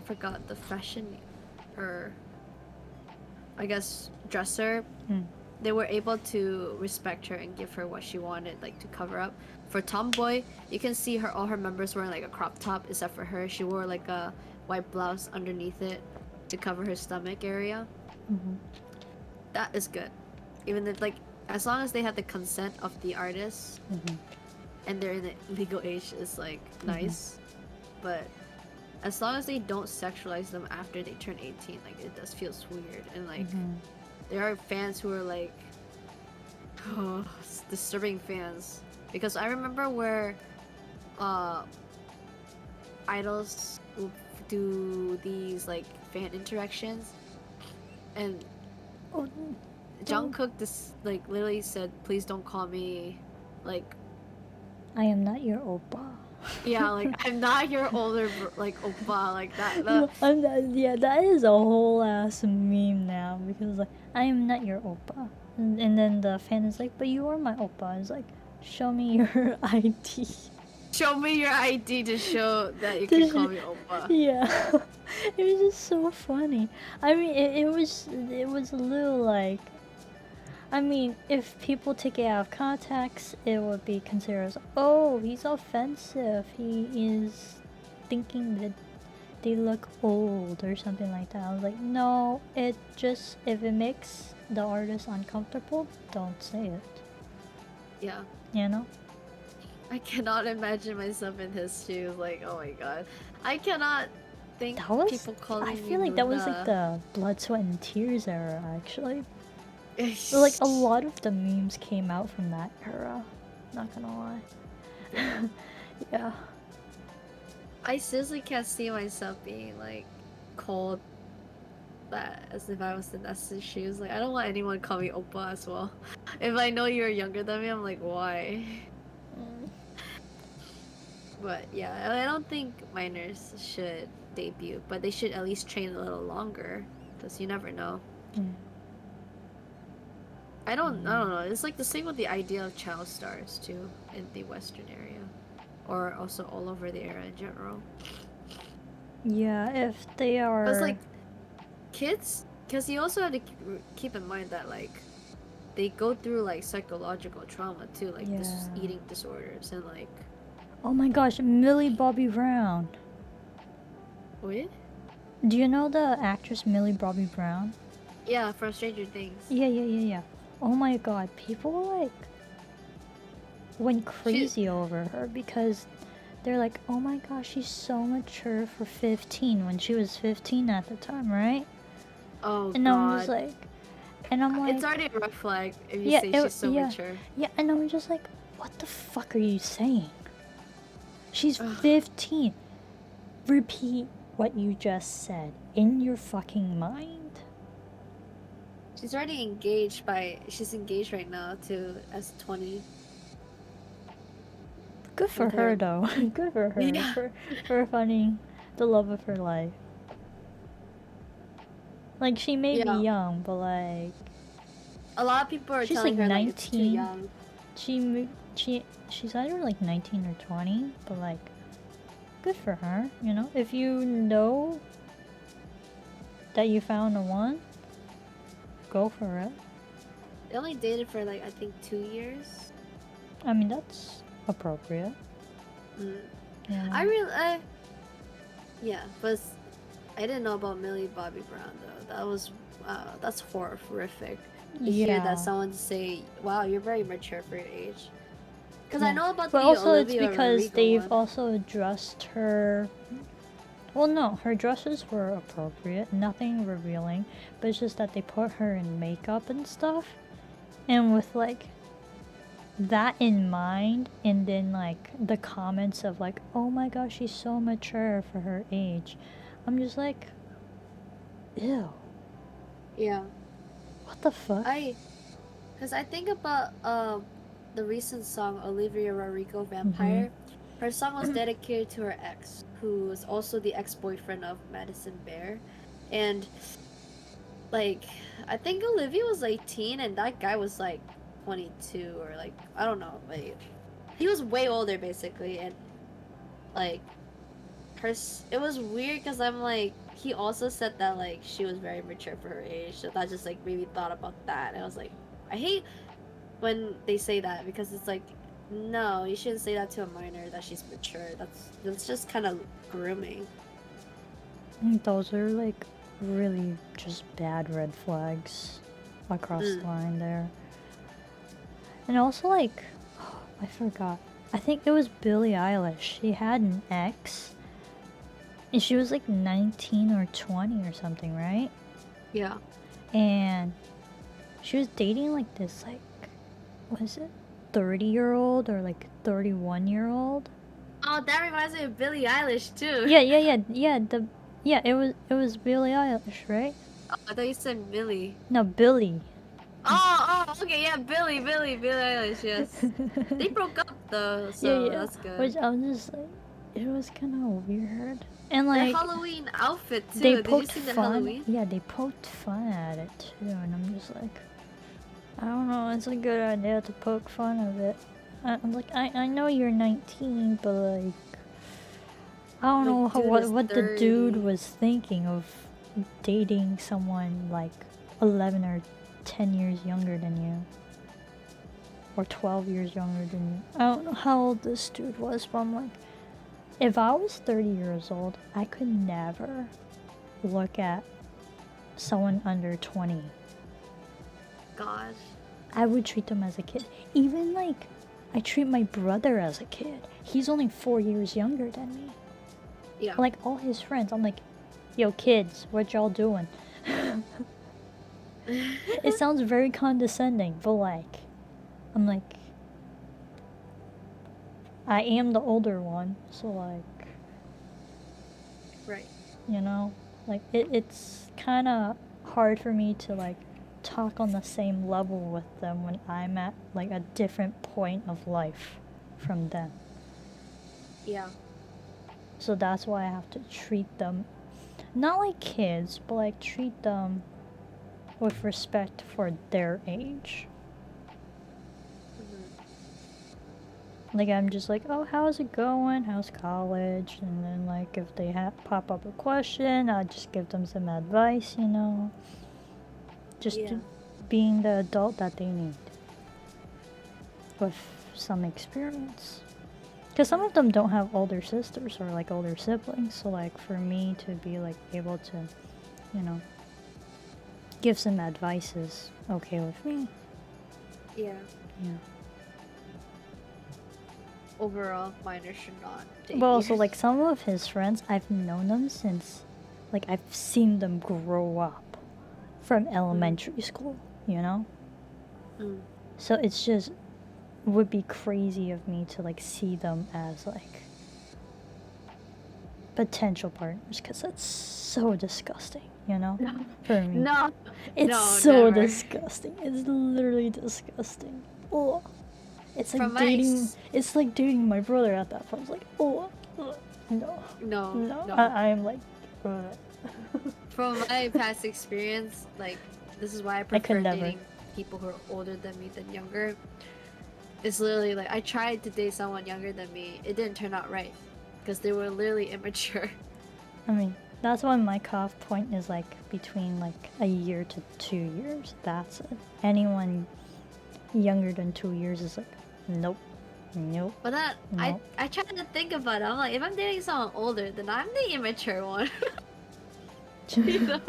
forgot the fashion, her, I guess, dresser, Mm. they were able to respect her and give her what she wanted, like to cover up. For Tomboy, you can see all her members wearing like a crop top, except for her. She wore like a white blouse underneath it to cover her stomach area. Mm-hmm. That is good. Even if, like, as long as they have the consent of the artist Mm-hmm. and they're in the legal age, is like nice. But as long as they don't sexualize them after they turn 18, like it does feels weird. And like there are fans who are like, oh, disturbing fans. Because I remember where idols will do these like fan interactions, and Oh, Jungkook like literally said, "Please don't call me like." I am not your oppa. Yeah, like I'm not your older like oppa, like that. No, I'm not, yeah, that is a whole ass meme now because like I am not your oppa, and then the fan is like, but you are my oppa. It's like, show me your ID. Show me your ID to show that you can call me oppa. Yeah, it was just so funny. I mean, it was a little like, I mean, if people take it out of context, it would be considered as, oh, he's offensive. He is thinking that they look old or something like that. I was like, no, it just, if it makes the artist uncomfortable, don't say it. Yeah. You know? I cannot imagine myself in his shoes. Like, oh my god, I cannot think That was, people calling I me feel like that was like Luna. the Blood, Sweat, and Tears era, actually. Like, a lot of the memes came out from that era. Not gonna lie. Yeah. I seriously can't see myself being like called that as if I was in Ness's shoes. Like, I don't want anyone to call me Oppa as well. If I know you're younger than me, I'm like, why? But yeah, I don't think minors should debut, but they should at least train a little longer, because you never know. I don't know. It's like the same with the idea of child stars too in the Western area, or also all over the area in general. Yeah, if they are. Because like kids, because you also have to keep in mind that like they go through like psychological trauma too, like this eating disorders and like. Oh my gosh, Millie Bobby Brown. What? Do you know the actress Millie Bobby Brown? Yeah, from Stranger Things. Yeah. Oh my god, people like went crazy over her because they're like, oh my gosh, she's so mature for 15 when she was 15 at the time, right? Oh and god. I'm just like, and I'm like, it's already a red flag if you say she's so mature. Yeah, and I'm just like, what the fuck are you saying? She's 15. Repeat what you just said in your fucking mind. She's already engaged she's engaged right now to S20. Good for her though. Good for her. Yeah. For finding the love of her life. Like, she may be young, but like, a lot of people are she's telling like her 19. like it's too young. She's either like 19 or 20, but like, good for her, you know? If you know that you found the one, go for it. They only dated for like I think 2 years. I mean, that's appropriate. Yeah. Yeah, but I didn't know about Millie Bobby Brown though. That was that's horrific. To hear that someone say, "Wow, you're very mature for your age." Because I know about but the also Olivia it's because Rodrigo they've one. also dressed her. Well, no, her dresses were appropriate, nothing revealing, but it's just that they put her in makeup and stuff, and with like that in mind, and then like the comments of like, oh my gosh, she's so mature for her age, I'm just like, ew. Yeah. What the fuck? Because I think about the recent song Olivia Rodrigo Vampire. Her song was dedicated to her ex, who was also the ex-boyfriend of Madison Bear. And like I think Olivia was 18 and that guy was like 22 or like I don't know, like he was way older basically, and like it was weird because I'm like he also said that like she was very mature for her age, so that just like made me thought about that, and I was like, I hate when they say that because it's like, no, you shouldn't say that to a minor that she's mature. That's just kind of grooming. I think those are like really just bad red flags across the line there. And also like, I forgot. I think it was Billie Eilish. She had an ex. And she was like 19 or 20 or something, right? Yeah. And she was dating like this, like, what is it? 30-year-old or like 31-year-old? Oh, that reminds me of Billie Eilish too. Yeah, it was Billie Eilish, right? Oh, I thought you said Millie. No, Billie. Okay, yeah, Billie Eilish, yes. They broke up though, so Yeah. that's good. Which I was just like, it was kind of weird. And Their like, Halloween outfit they too. Did you poked see the fun. Halloween? Yeah, they poked fun at it too, and I'm just like, I don't know. It's a good idea to poke fun of it. I'm like, I know you're 19, but like, I don't know what the dude was thinking of dating someone like 11 or 10 years younger than you. Or 12 years younger than you. I don't know how old this dude was, but I'm like, if I was 30 years old, I could never look at someone under 20. Gosh. I would treat them as a kid. Even like, I treat my brother as a kid. He's only 4 years younger than me. Yeah. Like, all his friends, I'm like, yo, kids, what y'all doing? It sounds very condescending, but like, I'm like, I am the older one, so like, Right. you know, like it's kind of hard for me to like talk on the same level with them when I'm at like a different point of life from them. Yeah. So that's why I have to treat them not like kids, but like treat them with respect for their age. Like, I'm just like, oh, how's it going? How's college? And then, like, if they pop up a question, I'll just give them some advice, you know? Just being the adult that they need. With some experience. Because some of them don't have older sisters or, like, older siblings. So, like, for me to be, like, able to, you know, give some advice is okay with me. Yeah. Yeah. Overall, minors should not date Well, you. so like some of his friends, I've known them since, like I've seen them grow up from elementary school, you know? So it's just, would be crazy of me to like see them as like potential partners, because that's so disgusting, you know? For me. No. It's so disgusting. It's literally disgusting. Oh. It's like it's like dating my brother at that point. It's like, oh, no. I'm like, From my past experience, like, this is why I prefer dating people who are older than me than younger. It's literally like, I tried to date someone younger than me. It didn't turn out right. Because they were literally immature. I mean, that's why my cutoff point is like between like a year to 2 years. That's it. Anyone younger than 2 years is like, nope. But that, nope. I tried to think about it. I'm like, if I'm dating someone older, then I'm the immature one. You know?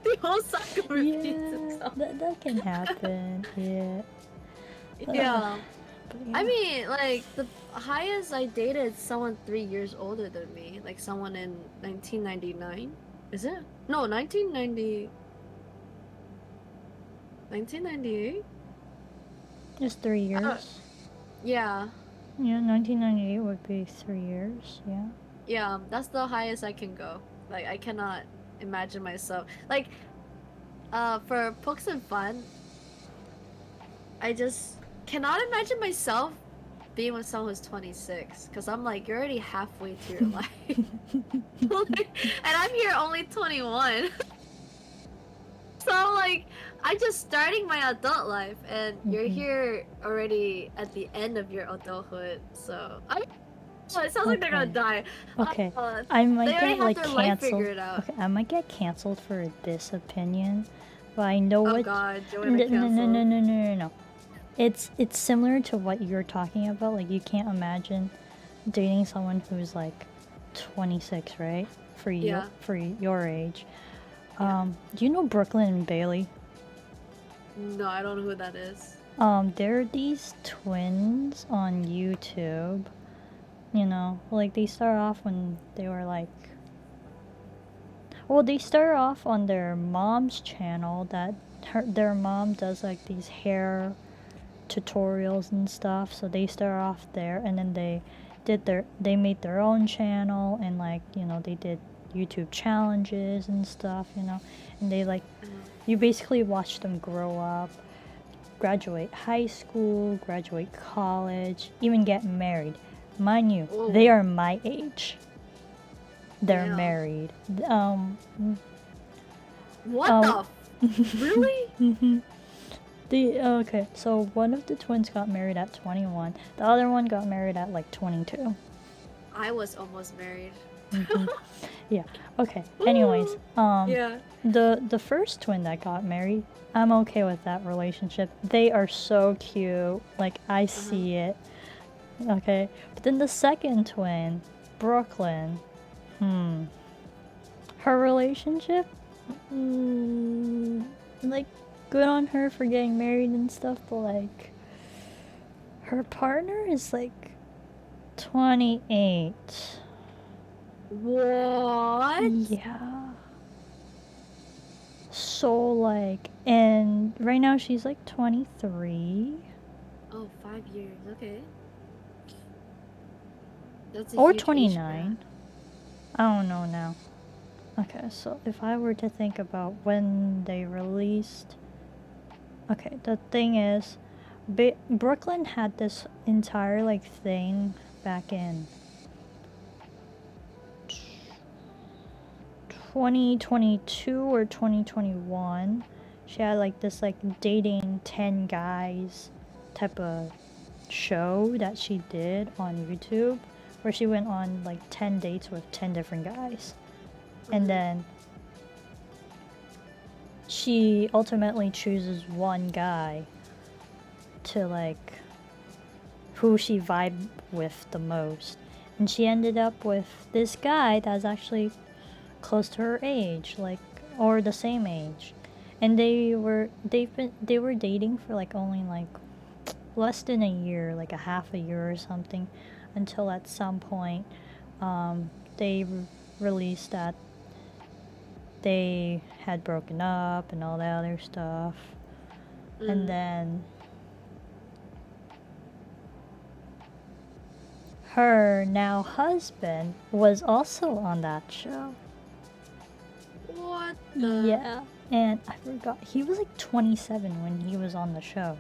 The whole cycle repeats itself. That can happen. Yeah. Yeah. I mean, like, the highest I dated someone 3 years older than me. Like, someone in 1999. Is it? No, 1990... 1998? Just 3 years. Yeah. Yeah, 1998 would be 3 years, yeah. Yeah, that's the highest I can go. Like, I cannot imagine myself. Like, for Pokes and Fun, I just cannot imagine myself being with someone who's 26. Because I'm like, you're already halfway through your life. Like, and I'm here only 21. So I'm like, like, I'm just starting my adult life, and you're here already at the end of your adulthood. So oh, it sounds like they're gonna Okay. die. Okay. They I might already get have like their life canceled. figured out. Okay, I might get canceled for this opinion, but I know Oh what. God, No, Joanna no, no, no, canceled. no, no, no, no. It's similar to what you're talking about. Like you can't imagine dating someone who's like 26, right? Yeah. For your age. Yeah. Do you know Brooklyn and Bailey? No, I don't know who that is. They're these twins on YouTube. You know, like they start off when they were like, well, they start off on their mom's channel that their mom does like these hair tutorials and stuff. So they start off there, and then they made their own channel, and like, you know, they did YouTube challenges and stuff, you know, and they like, you basically watch them grow up, graduate high school, graduate college, even get married. Mind you, Whoa. they are my age. They're Damn. married. What the? Really? Okay, so one of the twins got married at 21. The other one got married at like 22. I was almost married. Yeah. Okay. Anyways, Yeah. the first twin that got married, I'm okay with that relationship. They are so cute. Like I see it. Okay. But then the second twin, Brooklyn, her relationship, like, good on her for getting married and stuff, but like, her partner is like 28. What? Yeah. So like, and right now she's like 23 Oh, 5 years. Okay. That's a or huge age 29. I don't know now. Okay, so if I were to think about when they released, okay, the thing is, Brooklyn had this entire like thing back in 2022 or 2021. She had like this like dating 10 guys type of show that she did on YouTube, where she went on like 10 dates with 10 different guys. And then she ultimately chooses one guy to like who she vibed with the most. And she ended up with this guy that's actually close to her age, like, or the same age. And they were dating for like only like less than a year, like a half a year or something, until at some point they released that they had broken up and all that other stuff. And then her now husband was also on that show. What the? Yeah, and I forgot, he was like 27 when he was on the show.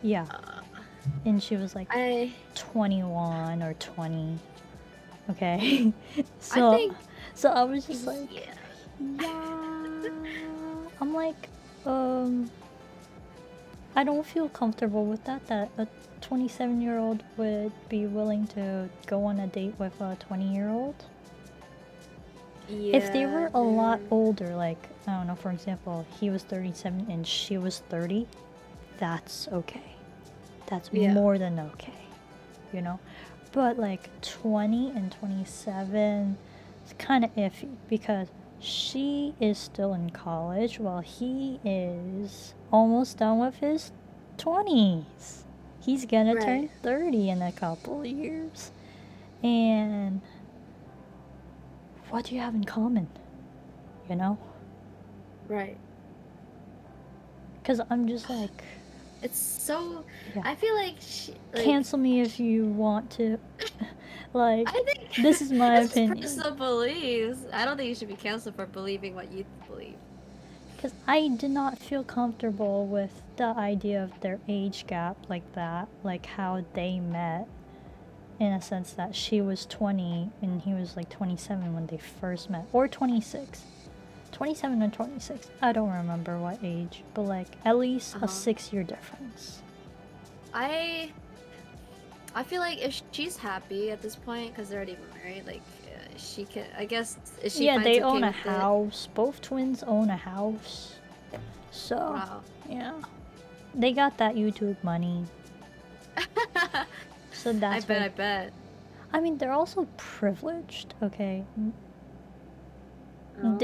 Yeah. And she was like 21 or 20. Okay. So I was just like, yeah. I'm like, I don't feel comfortable with that a 27-year-old would be willing to go on a date with a 20-year-old. Yeah, If they were a lot older, like, I don't know, for example, he was 37 and she was 30, that's okay. That's more than okay, you know? But like 20 and 27, it's kind of iffy because she is still in college while he is almost done with his 20s. He's gonna turn 30 in a couple of years. And what do you have in common? You know? Right. Because I'm just like, it's so. Yeah. I feel like, cancel me if you want to. Like, I think this is my opinion. Personal beliefs. I don't think you should be canceled for believing what you believe. Because I did not feel comfortable with the idea of their age gap like that, like how they met, in a sense that she was 20 and he was like 27 when they first met, or 26. 27 and 26. I don't remember what age, but like at least a 6-year difference. I feel like if she's happy at this point, because they're already married, like she can. I guess if she Yeah, finds they okay own a with house. Both twins own a house. So, Wow. yeah. They got that YouTube money. So that's I bet. I mean, they're also privileged, okay? Oh.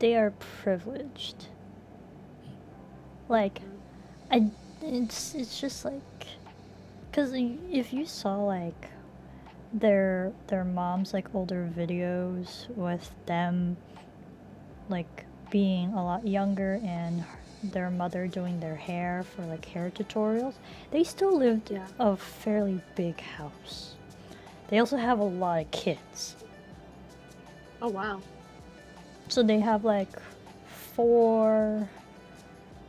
They are privileged. Like, it's just like, cause if you saw like their mom's like older videos with them like being a lot younger and their mother doing their hair for like hair tutorials, they still lived a fairly big house. They also have a lot of kids. Oh wow. So they have like 4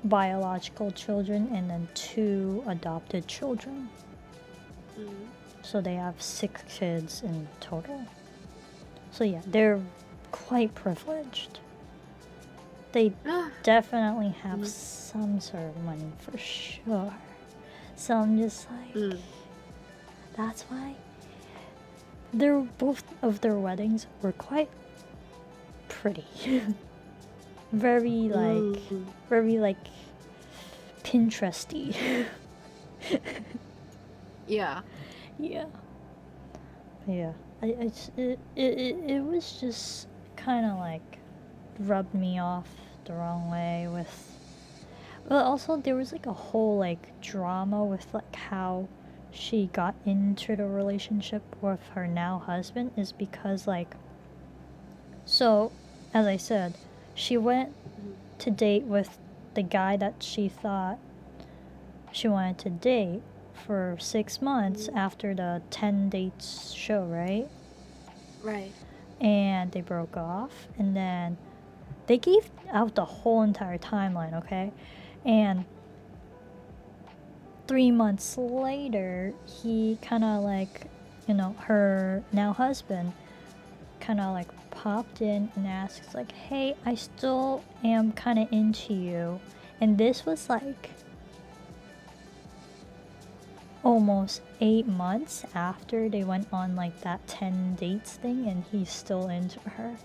biological children and then 2 adopted children. So they have 6 kids in total. So yeah, they're quite privileged. They definitely have some sort of money for sure. So I'm just like, that's why both of their weddings were quite pretty. very like Pinteresty. Yeah. Yeah. Yeah. It was just kind of like rubbed me off the wrong way with. But also there was like a whole like drama with like how she got into the relationship with her now husband is because like. So, as I said, she went to date with the guy that she thought she wanted to date for 6 months after the 10 dates show, right? Right. And they broke off, and then they gave out the whole entire timeline, okay? And 3 months later, he kind of like, her now husband kind of like popped in and asks like, hey, I still am kind of into you. And this was like almost 8 months after they went on like that 10 dates thing, and he's still into her.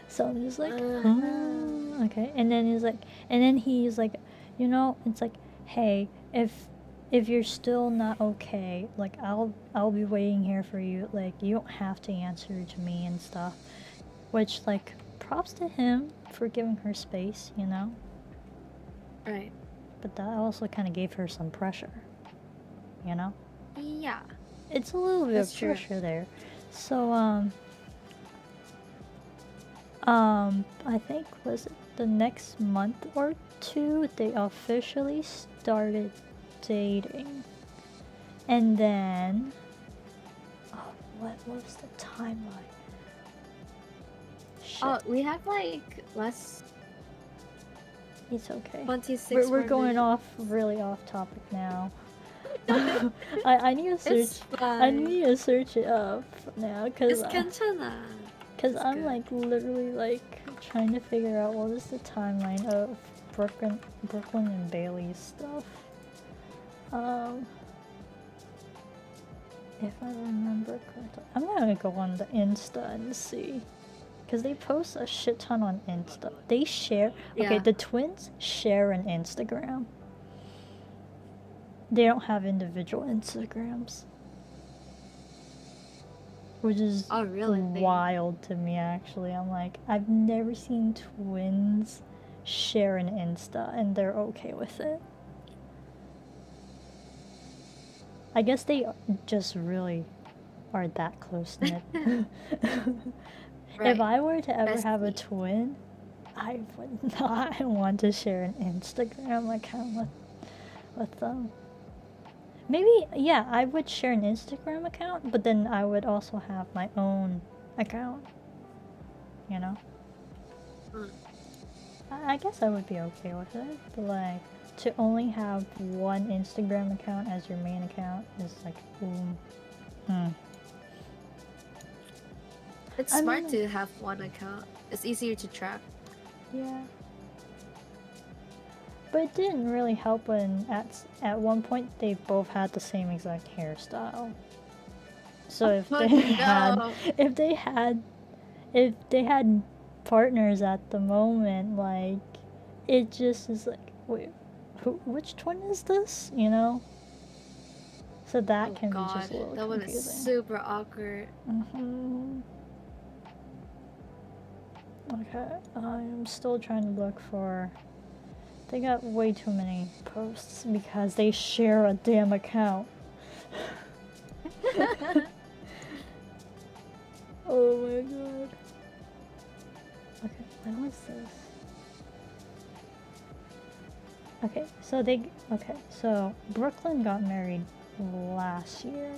So I'm just like, oh, okay. And then he's like, it's like, hey, if you're still not okay, like I'll be waiting here for you. Like you don't have to answer to me and stuff. Which like props to him for giving her space, Right. But that also kind of gave her some pressure, Yeah. It's a little bit That's of true. pressure there. So I think was it the next month or 2 they officially started dating. And then what was the timeline? Shit. Oh, we have like less. It's okay. 26. We're going off really off topic now. I need to search. I need to search it up now because I'm good. like literally like trying to figure out what is the timeline of Brooklyn and Bailey's stuff. If I remember correctly, I'm gonna go on the Insta and see, because they post a shit ton on Insta. They share. Okay, the twins share an Instagram. They don't have individual Instagrams, which is wild to me. Actually, I'm like, I've never seen twins share an Insta and they're okay with it. I guess they just really are that close knit. If I were to ever have a twin, I would not want to share an Instagram account with them. Maybe, yeah, I would share an Instagram account, but then I would also have my own account. I guess I would be okay with it, but like, to only have one Instagram account as your main account is like, It's I smart mean, to have one account. It's easier to track. yeah. But it didn't really help when at one point they both had the same exact hairstyle. So Oh no! if they had if they had partners at the moment, like it just is like, wait, which twin is this? You know. So that Oh can be just god, a little that one is confusing. super awkward. Okay, I'm still trying to look for. They got way too many posts because they share a damn account. Oh my god. Okay, when was this? Okay, so Brooklyn got married last year.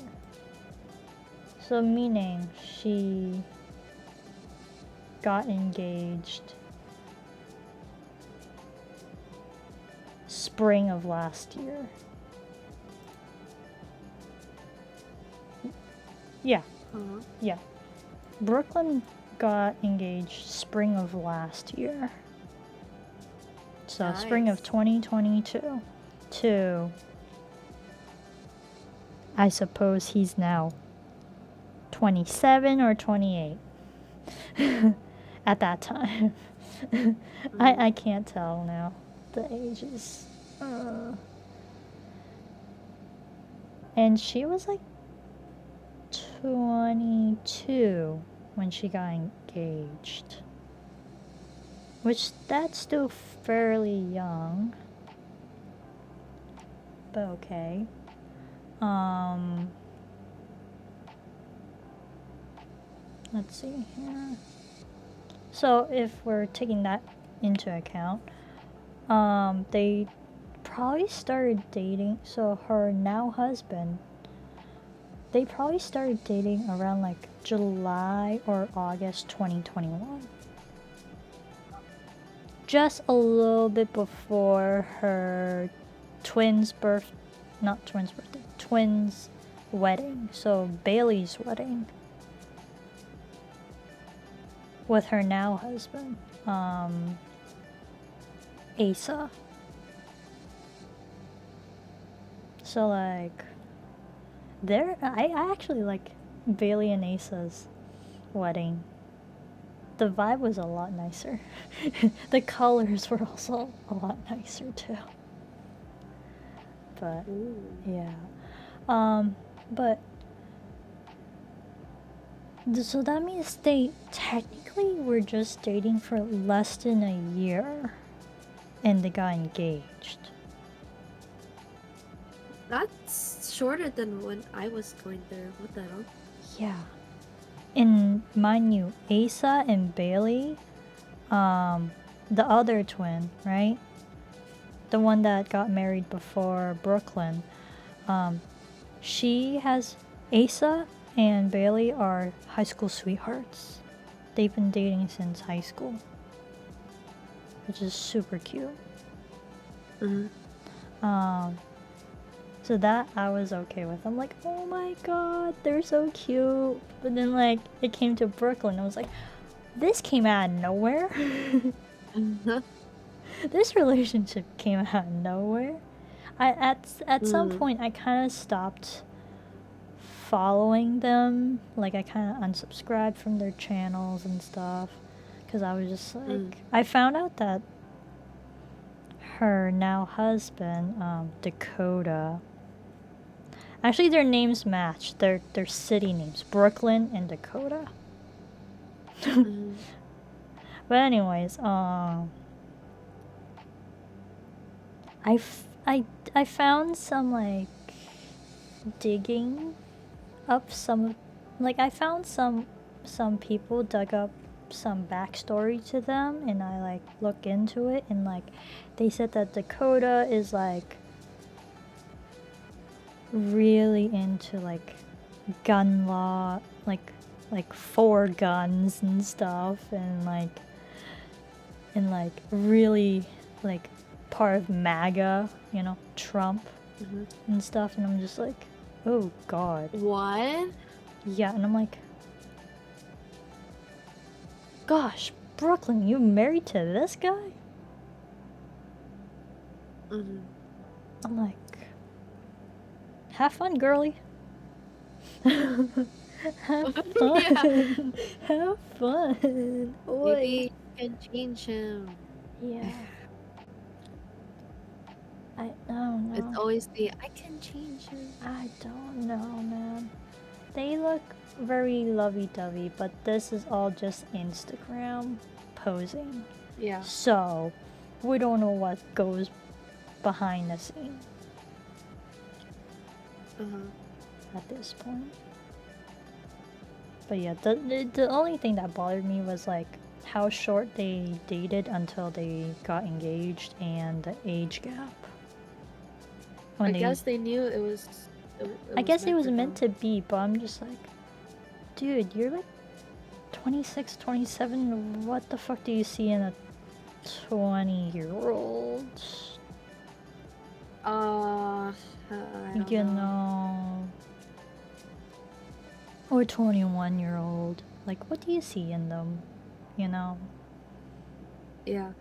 So meaning she got engaged spring of last year. Yeah. Yeah. Brooklyn got engaged spring of last year. So Nice. spring of 2022 to, I suppose he's now 27 or 28 at that time. I can't tell now the ages. And she was like 22 when she got engaged. Which, that's still fairly young. But okay. Let's see here. So if we're taking that into account, they probably started dating. So her now husband, they probably started dating around like July or August 2021. Just a little bit before her twins' wedding. So Bailey's wedding with her now husband, Asa. So like, I actually like Bailey and Asa's wedding. The vibe was a lot nicer. The colors were also a lot nicer too. But yeah, but so that means they technically were just dating for less than a year, and they got engaged. That's shorter than when I was going through. What the hell? Yeah. And mind you, Asa and Bailey, the other twin, right? The one that got married before Brooklyn. Asa and Bailey are high school sweethearts. They've been dating since high school, which is super cute. So that I was okay with. I'm like, oh my god, they're so cute. But then like it came to Brooklyn, I was like, this came out of nowhere. This relationship came out of nowhere. At some point I kind of stopped following them. Like I kind of unsubscribed from their channels and stuff because I was just like, I found out that her now husband, Dakota. Actually, their names match. Their city names, Brooklyn and Dakota. But anyways, I found some like digging up some, like I found some people dug up some backstory to them, and I like look into it, and like they said that Dakota is like really into like gun law, like 4 guns and stuff, and really like part of MAGA, you know, Trump and stuff, and I'm just like, oh god. What? Yeah, and I'm like, gosh, Brooklyn, you married to this guy? Mm-hmm. I'm like, have fun, girly. Have fun. Yeah. Have fun. Oi. Maybe you can change him. Yeah. I don't It's know. always the I can change him. I don't know, man. They look very lovey-dovey, but this is all just Instagram posing. Yeah. So, we don't know what goes behind the scene at this point. But yeah, the only thing that bothered me was like how short they dated until they got engaged and the age gap. I guess they knew it was. I guess it was meant to. to be, but I'm just like, dude, you're like 26, 27. What the fuck do you see in a 20-year-old? I don't You know. know. Or 21-year-old. Like, what do you see in them? You know? Yeah.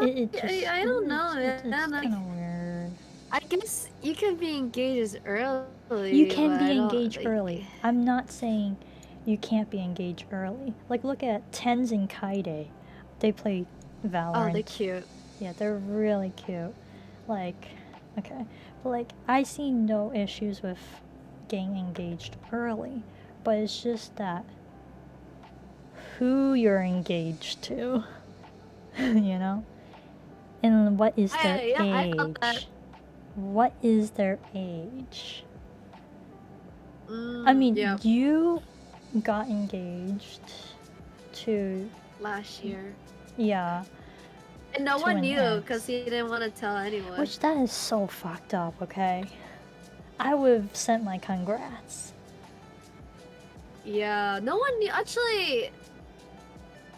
It just, I don't know, it's man. kind of weird. I guess you can be engaged early. You can but be I don't, engaged like, early. I'm not saying you can't be engaged early. Like, look at Tens and Kaide. They play Valorant. Oh, they're cute. Yeah, they're really cute. Like, okay. But, like, I see no issues with getting engaged early. But it's just that who you're engaged to, you know? And what is their I felt that. age? What is their age? Mm, I mean, yeah. you got engaged to. Last year. Yeah. And no to one an knew ex. because he didn't want to tell anyone. Which, that is so fucked up, okay? I would have sent my congrats. Yeah, no one knew. Actually,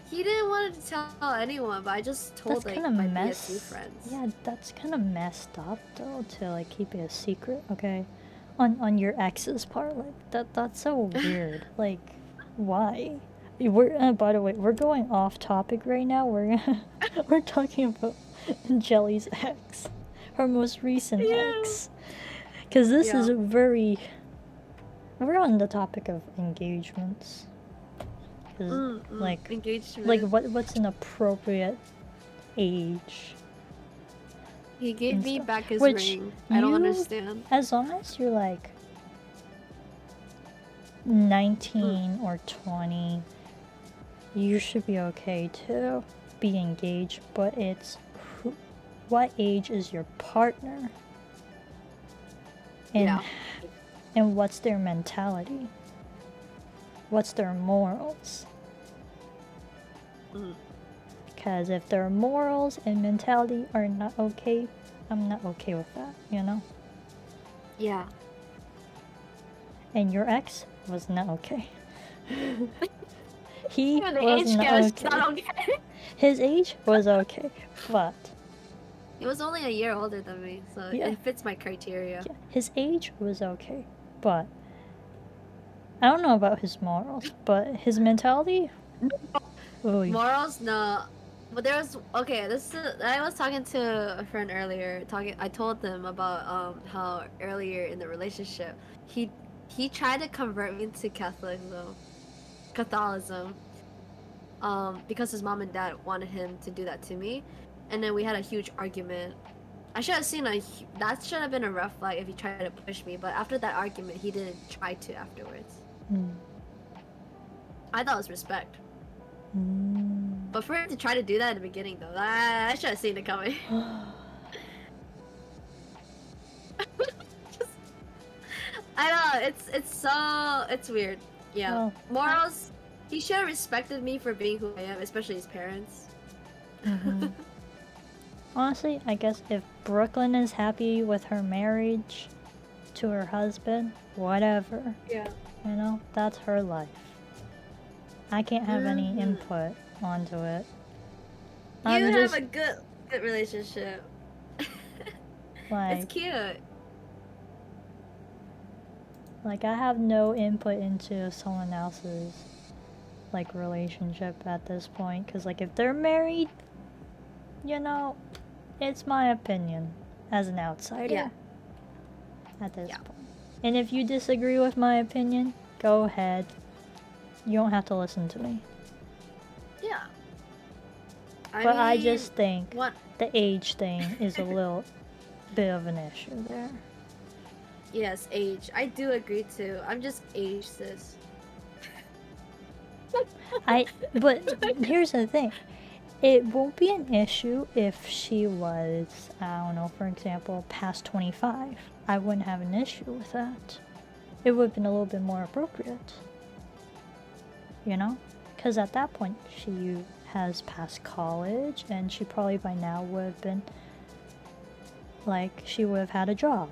he didn't want to tell anyone, but I just told That's like kind my of BSU friends. Yeah, that's kind of messed up though, to like keep it a secret, okay? On your ex's part, like that's so weird. Like, why? We're by the way, we're going off topic right now. We're talking about Jelly's ex, her most recent ex, because this is a very. We're on the topic of engagements. Like engagement. like what's an appropriate age? He gave me back his Which ring. I don't understand. As long as you're like 19 or 20, you should be okay to be engaged, but it's what age is your partner? And what's their mentality? What's their morals? Because if their morals and mentality are not okay, I'm not okay with that, you know? Yeah. And your ex was not okay. He Even the was age not gap okay. is not okay. His age was okay, but he was only a year older than me, so it fits my criteria. Yeah, his age was okay, but I don't know about his morals, but his mentality. Morals, no. But there was I was talking to a friend earlier. I told them about how earlier in the relationship he tried to convert me to Catholicism. Because his mom and dad wanted him to do that to me, and then we had a huge argument. I should have seen that should have been a rough flag if he tried to push me. But after that argument, he didn't try to afterwards. I thought it was respect. But for him to try to do that at the beginning, though, I should have seen it coming. I know, it's weird. Yeah. Well, morals, he should have respected me for being who I am, especially his parents. Honestly, I guess if Brooklyn is happy with her marriage to her husband, whatever. Yeah. You know, that's her life. I can't have any input onto it. You have a good relationship. It's cute. Like, I have no input into someone else's like relationship at this point, because like if they're married, you know, it's my opinion as an outsider. Yeah. At this Yeah. point. And if you disagree with my opinion, go ahead. You don't have to listen to me. Yeah. But I just think what? the age thing is a little bit of an issue there. Yes, age. I do agree too. I'm just age sis. But here's the thing. It won't be an issue if she was, I don't know, for example, past 25. I wouldn't have an issue with that. It would have been a little bit more appropriate. You know? Because at that point, she has passed college, and she probably by now would have been, like, she would have had a job.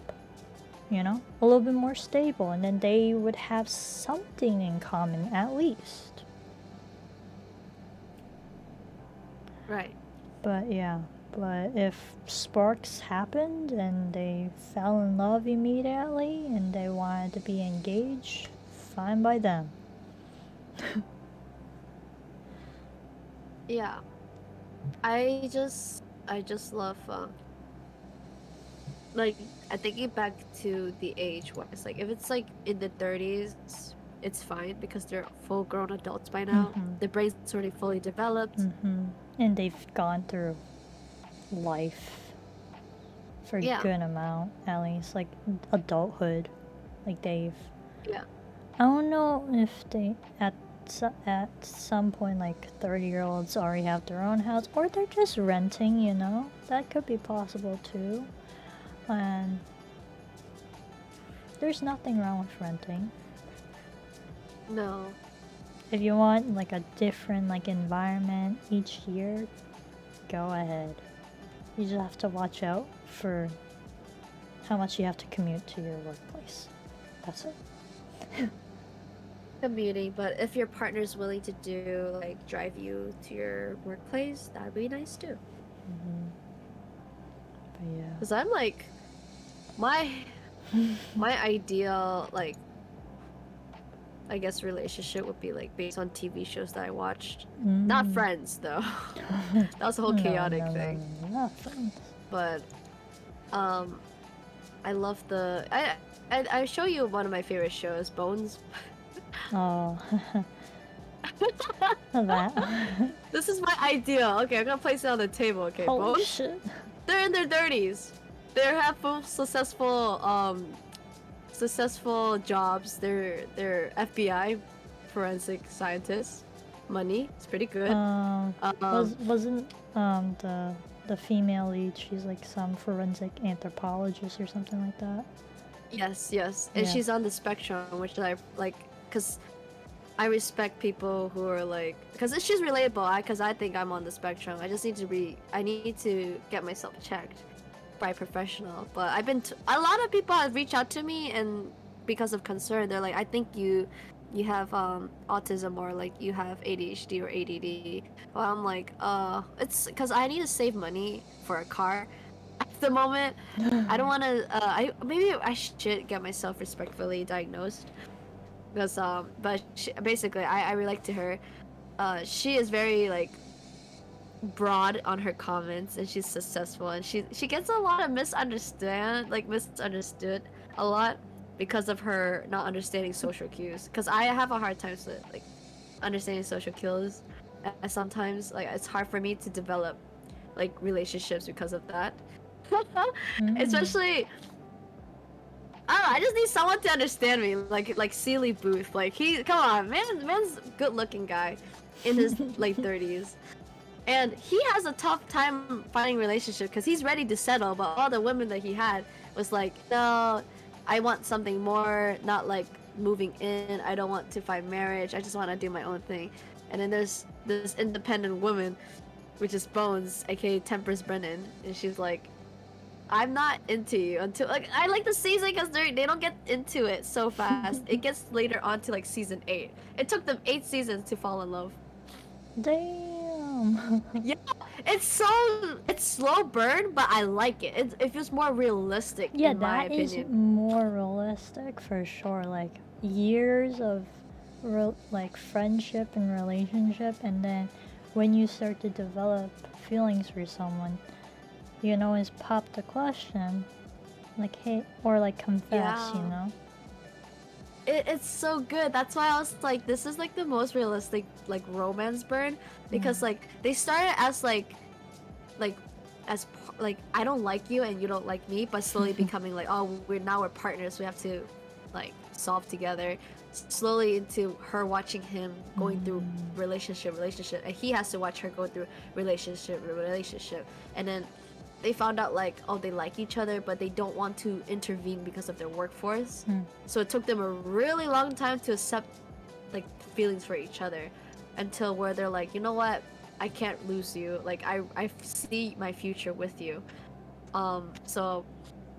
You know? A little bit more stable, and then they would have something in common at least. Right. But yeah, but if sparks happened and they fell in love immediately and they wanted to be engaged, fine by them. Yeah. I just love like I think it back to the age where it's like if it's like in the 30s, it's fine because they're full grown adults by now. The brain's already fully developed. And they've gone through life for a good amount, at least, like adulthood. Like they've. Yeah. I don't know if they at some point like 30-year-olds already have their own house or they're just renting. You know, that could be possible too. And there's nothing wrong with renting. No. If you want like a different like environment each year, go ahead. You just have to watch out for how much you have to commute to your workplace. That's it. Commuting, but if your partner's willing to do like drive you to your workplace, that'd be nice too. But yeah. Because I'm like my ideal like I guess relationship would be like based on TV shows that I watched. Not Friends though. That was a whole chaotic thing. No, not Friends. But I love the I show you one of my favorite shows, Bones. Oh. That. This is my ideal. Okay, I'm gonna place it on the table. Okay, Holy Bones. shit. They're in their 30s. They have full successful jobs. They're FBI forensic scientists. Money. It's pretty good. Wasn't the female lead, she's like some forensic anthropologist or something like that? Yes, and Yeah. she's on the spectrum, which I like, cause I respect people who are like, cause she's relatable. Cause I think I'm on the spectrum. I just need to I need to get myself checked by a professional. But I've been a lot of people have reached out to me, and because of concern, they're like, I think you have autism or like you have ADHD or ADD. But I'm like, it's because I need to save money for a car. At the moment, I don't want to. Maybe I should get myself respectfully diagnosed. Because but basically, I relate to her. She is very like broad on her comments, and she's successful, and she gets a lot of misunderstood a lot because of her not understanding social cues. Because I have a hard time with like understanding social cues. Sometimes like it's hard for me to develop like relationships because of that. Especially I don't know, I just need someone to understand me, like Sealy Booth. Like come on, man's good looking guy in his late 30s. And he has a tough time finding a relationship because he's ready to settle, but all the women that he had was like, no, I want something more, not like moving in. I don't want to find marriage. I just want to do my own thing. And then there's this independent woman, which is Bones, aka Temperance Brennan, and she's like, I'm not into you until like I like the season because they don't get into it so fast. It gets later on to like season 8. It took them 8 seasons to fall in love. Damn. Yeah, it's slow burn, but I like it. It feels more realistic. Yeah, in my that is opinion. more realistic for sure. Like years of like friendship and relationship, and then when you start to develop feelings for someone, you can always pop the question, like, hey, or like confess, you Yeah. know? It's so good. That's why I was like, this is like the most realistic like romance burn because like they started as like like I don't like you and you don't like me, but slowly becoming like, oh, we're partners. We have to like solve together. Slowly into her watching him going through relationship, and he has to watch her go through relationship, and then they found out like, oh, they like each other, but they don't want to intervene because of their workforce. So it took them a really long time to accept like feelings for each other, until where they're like, you know what, I can't lose you. Like I see my future with you. So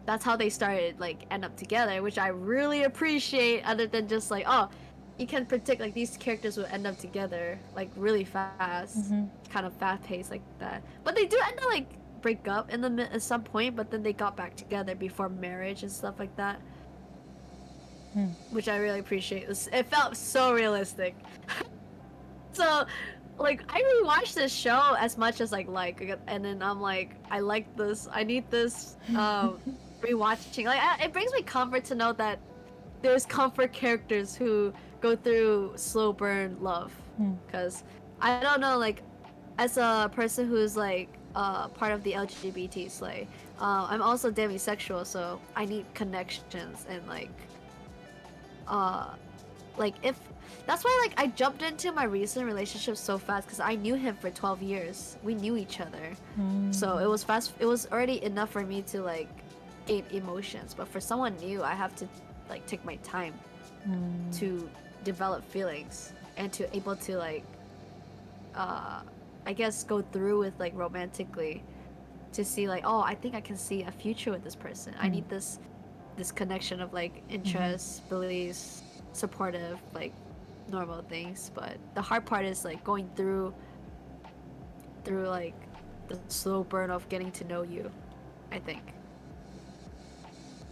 that's how they started like end up together, which I really appreciate. Other than just like, oh, you can predict like these characters will end up together like really fast, kind of fast paced like that. But they do end up like break up in the at some point, but then they got back together before marriage and stuff like that, which I really appreciate. It felt so realistic. So like I rewatched this show as much as and then I'm like, I like this, I need this rewatching. Like it brings me comfort to know that there's comfort characters who go through slow burn love. Because I don't know, like as a person who's like part of the LGBT slay, I'm also demisexual, so I need connections and uh like if that's why like I jumped into my recent relationship so fast because I knew him for 12 years. We knew each other. So it was fast, it was already enough for me to like gain emotions, but for someone new I have to like take my time to develop feelings and to able to like I guess go through with like romantically to see like, oh, I think I can see a future with this person. I need this connection of like interests, beliefs, supportive, like normal things. But the hard part is like going through like the slow burn of getting to know you, I think.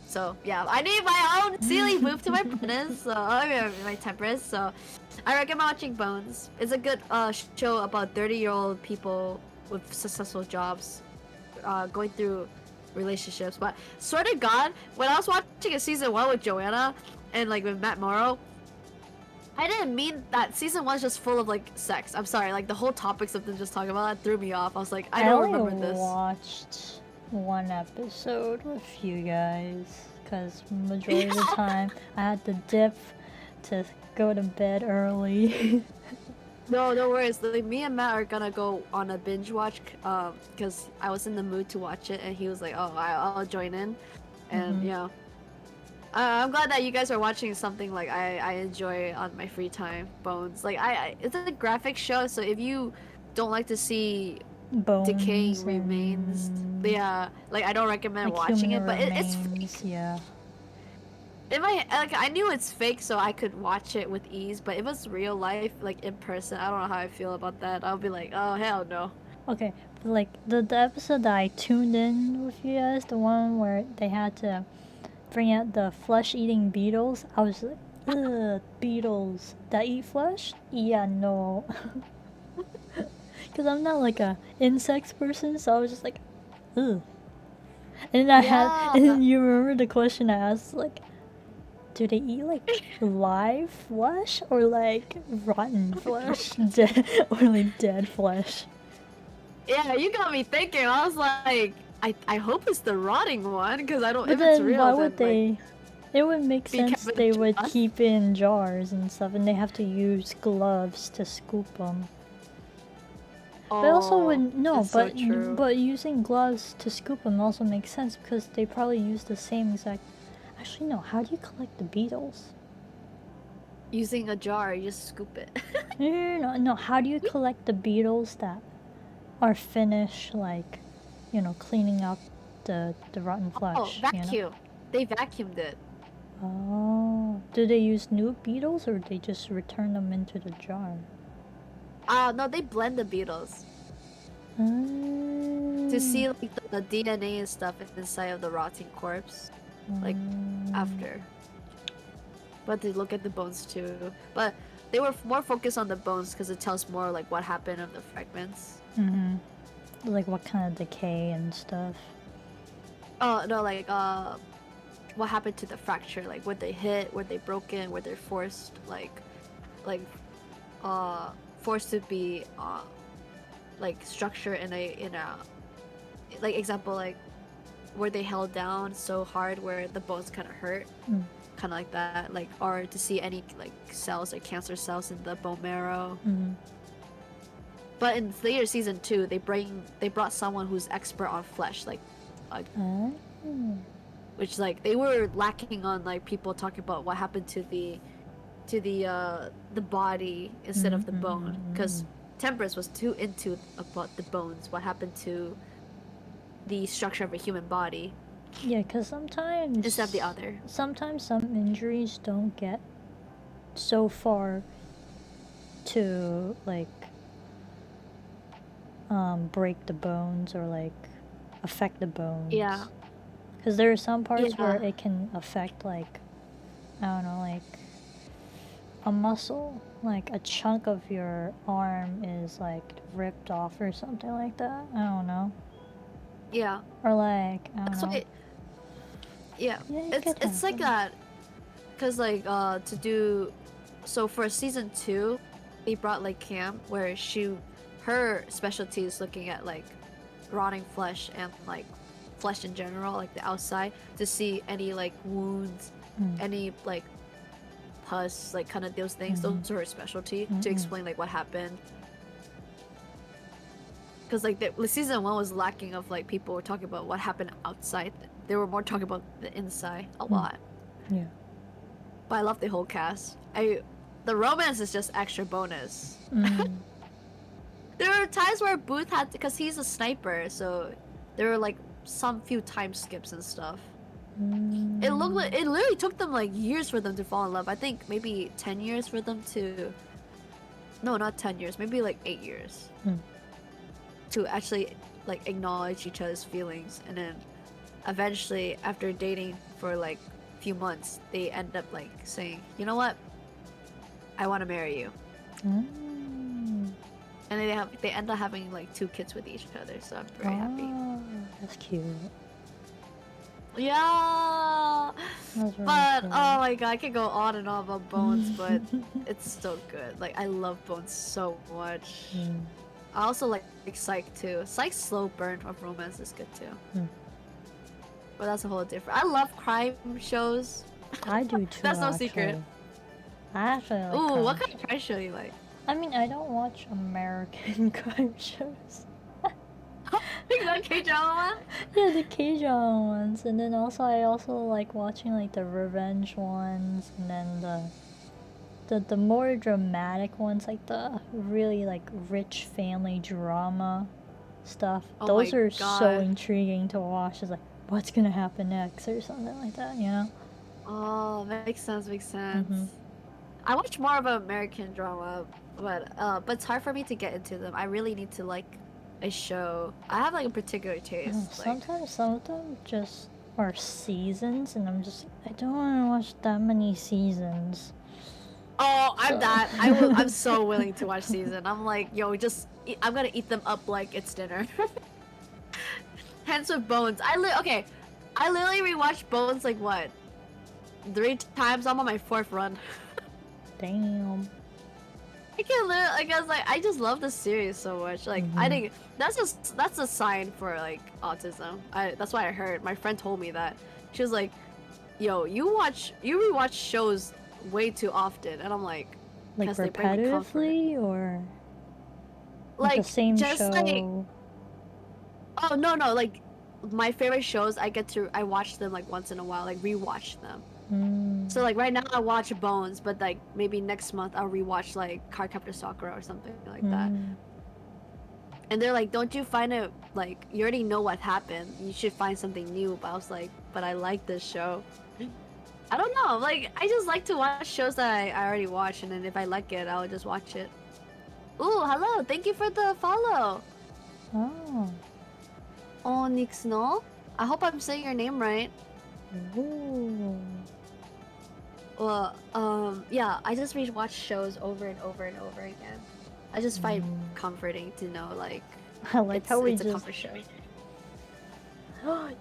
So yeah, I need my own silly move to my penis, so I mean, my temperance. So I recommend watching Bones. It's a good show about 30-year-old people with successful jobs, going through relationships. But swear to God, when I was watching a season 1 with Joanna and like with Matt Morrow, I didn't mean that season 1 is just full of like sex. I'm sorry, like the whole topics of them just talking about that threw me off. I was like, I I don't only remember this. watched one episode with you guys because majority of the time I had to dip to go to bed early. No, no worries. Like, me and Matt are gonna go on a binge watch, because I was in the mood to watch it, and he was like, "Oh, I'll join in," and yeah, I'm glad that you guys are watching something like I enjoy on my free time. Bones, like it's a graphic show, so if you don't like to see decaying Bones remains, and yeah, like I don't recommend like watching human it. But it's remains, fake. yeah. If I knew it's fake, so I could watch it with ease. But if it's real life, like in person, I don't know how I feel about that. I'll be like, oh hell no. Okay, but like the episode that I tuned in with you guys, the one where they had to bring out the flesh-eating beetles, I was like, ugh, beetles that eat flesh? Yeah, no. Because I'm not like a insects person, so I was just like, ugh. And Yeah. and then you remember the question I asked, like, do they eat like live flesh or like rotten flesh, or like dead flesh? Yeah, you got me thinking. I was like, I hope it's the rotting one, because I don't. But If it's then why real, would then like they? It would make be kept sense in they would jar. keep in jars and stuff, and they have to use gloves to scoop them. But also Oh, would no, that's so true. but using gloves to scoop them also makes sense because they probably use the same exact. Actually, no. How do you collect the beetles? Using a jar, you just scoop it. No. How do you collect the beetles that are finished, like, cleaning up the rotten Oh, flesh? vacuum. They vacuumed it. Oh, do they use new beetles or they just return them into the jar? No, they blend the beetles to Mm. see like the DNA and stuff inside of the rotting corpse, like after. But they look at the bones too. But they were more focused on the bones because it tells more like what happened of the fragments. Like what kind of decay and stuff. Oh no, like what happened to the fracture? Like were they hit? Were they broken? Were they forced? Like forced to be like structure in a like example, like were they held down so hard where the bones kind of hurt, kind of like that, like, or to see any like cells like cancer cells in the bone marrow. But in later season 2 they brought someone who's expert on flesh, like which like they were lacking on like people talking about what happened to the body instead of the bone, because Temperance was too into about the bones, what happened to the structure of a human body. Yeah, because sometimes instead of the other. Sometimes some injuries don't get so far to like break the bones or like affect the bones. Yeah. Because there are some parts where it can affect like, I don't know, like a muscle, like a chunk of your arm is like ripped off or something like that. I don't know. Yeah. Or like, I don't know. Yeah, it's like that, because like to do, so for season 2 they brought like Cam, where her specialty is looking at like rotting flesh and like flesh in general, like the outside, to see any like wounds, any like pus, like kind of those things. Those are her specialty, to explain like what happened. Because like the season 1 was lacking of like people were talking about what happened outside. They were more talking about the inside a lot. Yeah. But I love the whole cast. The romance is just extra bonus. There were times where Booth had, because he's a sniper, so there were like some few time skips and stuff. It looked like it literally took them like years for them to fall in love. I think maybe 10 years for them to. No, not 10 years. Maybe like 8 years. To actually like acknowledge each other's feelings, and then eventually after dating for like a few months they end up like saying, you know what, I want to marry you. And they end up having like 2 kids with each other, so I'm very happy. That's cute. Yeah. That's really but cute. oh my god, I could go on and on about Bones, but it's so good. Like I love Bones so much. I also like Psych too. Psych's slow burn of romance is good too. But that's a whole different. I love crime shows. I do too. That's no secret. I actually like. Ooh, what kind of crime show you like? I mean, I don't watch American crime shows. The K-drama one? Yeah, the K-drama ones, and then I also like watching like the revenge ones, and then the more dramatic ones, like the really like rich family drama stuff. Those are so intriguing to watch. It's like, what's gonna happen next or something like that, you know? Oh, makes sense. I watch more of American drama, but it's hard for me to get into them. I really need to like a show. I have like a particular taste. Sometimes some of them just are seasons, and I'm just, I don't want to watch that many seasons. Oh, I'm that. I'm so willing to watch season. I'm like, yo, I'm gonna eat them up like it's dinner. Hence with Bones. I literally rewatched Bones like what? 3 times. I'm on my 4th run. Damn. I just love the series so much. Like I think that's a sign for like autism. That's why I heard. My friend told me that. She was like, yo, you rewatch shows way too often, and I'm like repetitively, or like the same just show? Like, oh no, like my favorite shows, I watch them like once in a while, like rewatch them. So like right now I watch Bones, but like maybe next month I'll rewatch like Cardcaptor Sakura or something like that. And they're like, don't you find it like you already know what happened? You should find something new. But I was like, but I like this show. I don't know. Like I just like to watch shows that I already watched, and then if I like it, I'll just watch it. Ooh, hello! Thank you for the follow. Oh. Onyxno. I hope I'm saying your name right. Ooh. Yeah, I just rewatch shows over and over and over again. I just find comforting to know like I like how we it's a just. comfort show.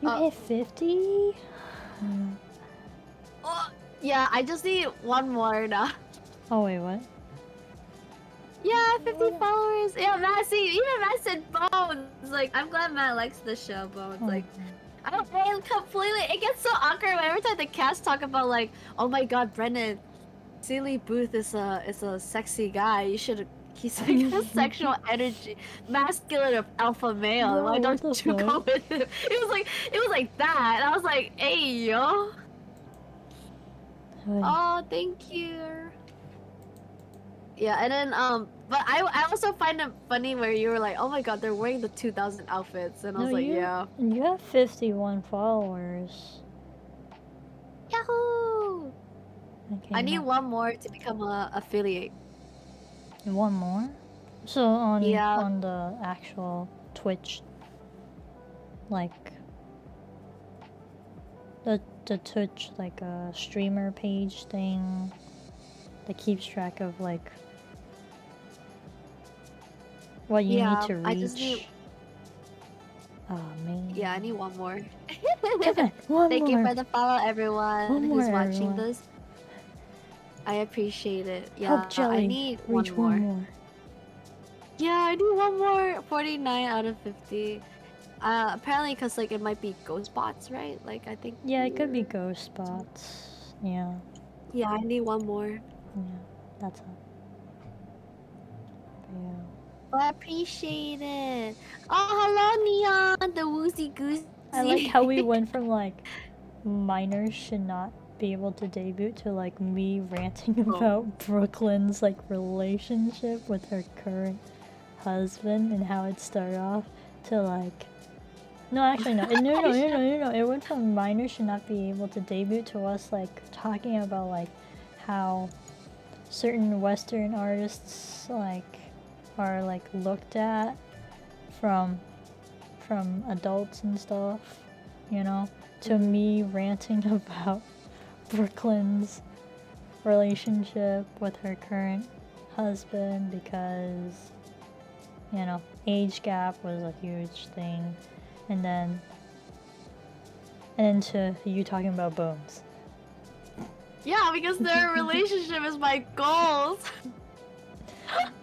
You hit 50? Oh, yeah, I just need one more now. Oh, wait, what? Yeah, 50 What? followers. Yeah, Matt, see, even Matt said Bones. Like, I'm glad Matt likes the show, Bones. Like, I don't completely. It gets so awkward when every time the cast talk about like, oh my God, Brennan, Sealy Booth is a sexy guy. You should. He's like a sexual energy, masculine of alpha male. Bro, Why what don't the you go fuck? with him? It was like that. And I was like, hey yo. Oh, thank you. Yeah, and then but I also find it funny where you were like, oh my God, they're wearing the 2000 outfits, and I was like, yeah. You have 51 followers. Yahoo! Okay, I need one more to become a affiliate. one more? So on Yeah. on the actual Twitch, like the Twitch like a streamer page thing that keeps track of like what you need to reach. I just need. Oh man. Yeah, I need one more. Come on, one Thank more. you for the follow, everyone One who's more, watching everyone. this. I appreciate it. Yeah, Help Jelly I need reach one more. Yeah, I need one more. 49 out of 50. Apparently, because like it might be ghost bots, right? Like I think. Yeah, it could be ghost bots. Yeah. Yeah, I need one more. Yeah, that's all. Yeah. Oh, I appreciate it. Oh, hello, Neon, the woozy goosey. I like how we went from like minors should not be able to debut to like me ranting about Brooklyn's like relationship with her current husband and how it started off to like no, actually no. It went from minors should not be able to debut to us like talking about like how certain Western artists like are like looked at from adults and stuff, you know, to me ranting about Brooklyn's relationship with her current husband because, you know, age gap was a huge thing, and then to you talking about Bones. Yeah, because their relationship is my goals.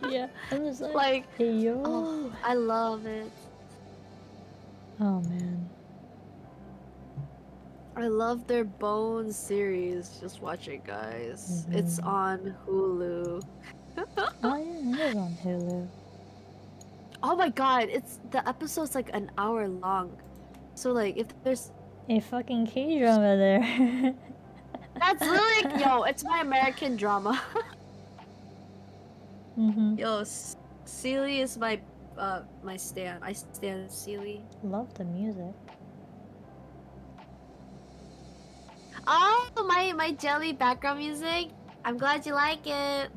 Yeah, I'm just like hey yo. Oh, I love it. Oh man. I love their Bones series. Just watch it, guys. It's on Hulu. Oh yeah, it is on Hulu. Oh my God, it's the episode's like an hour long. So like, if there's a fucking K-drama there. That's literally yo. It's my American drama. Yo, Sealy is my my stan. I stan Sealy. Love the music. Oh, my jelly background music. I'm glad you like it.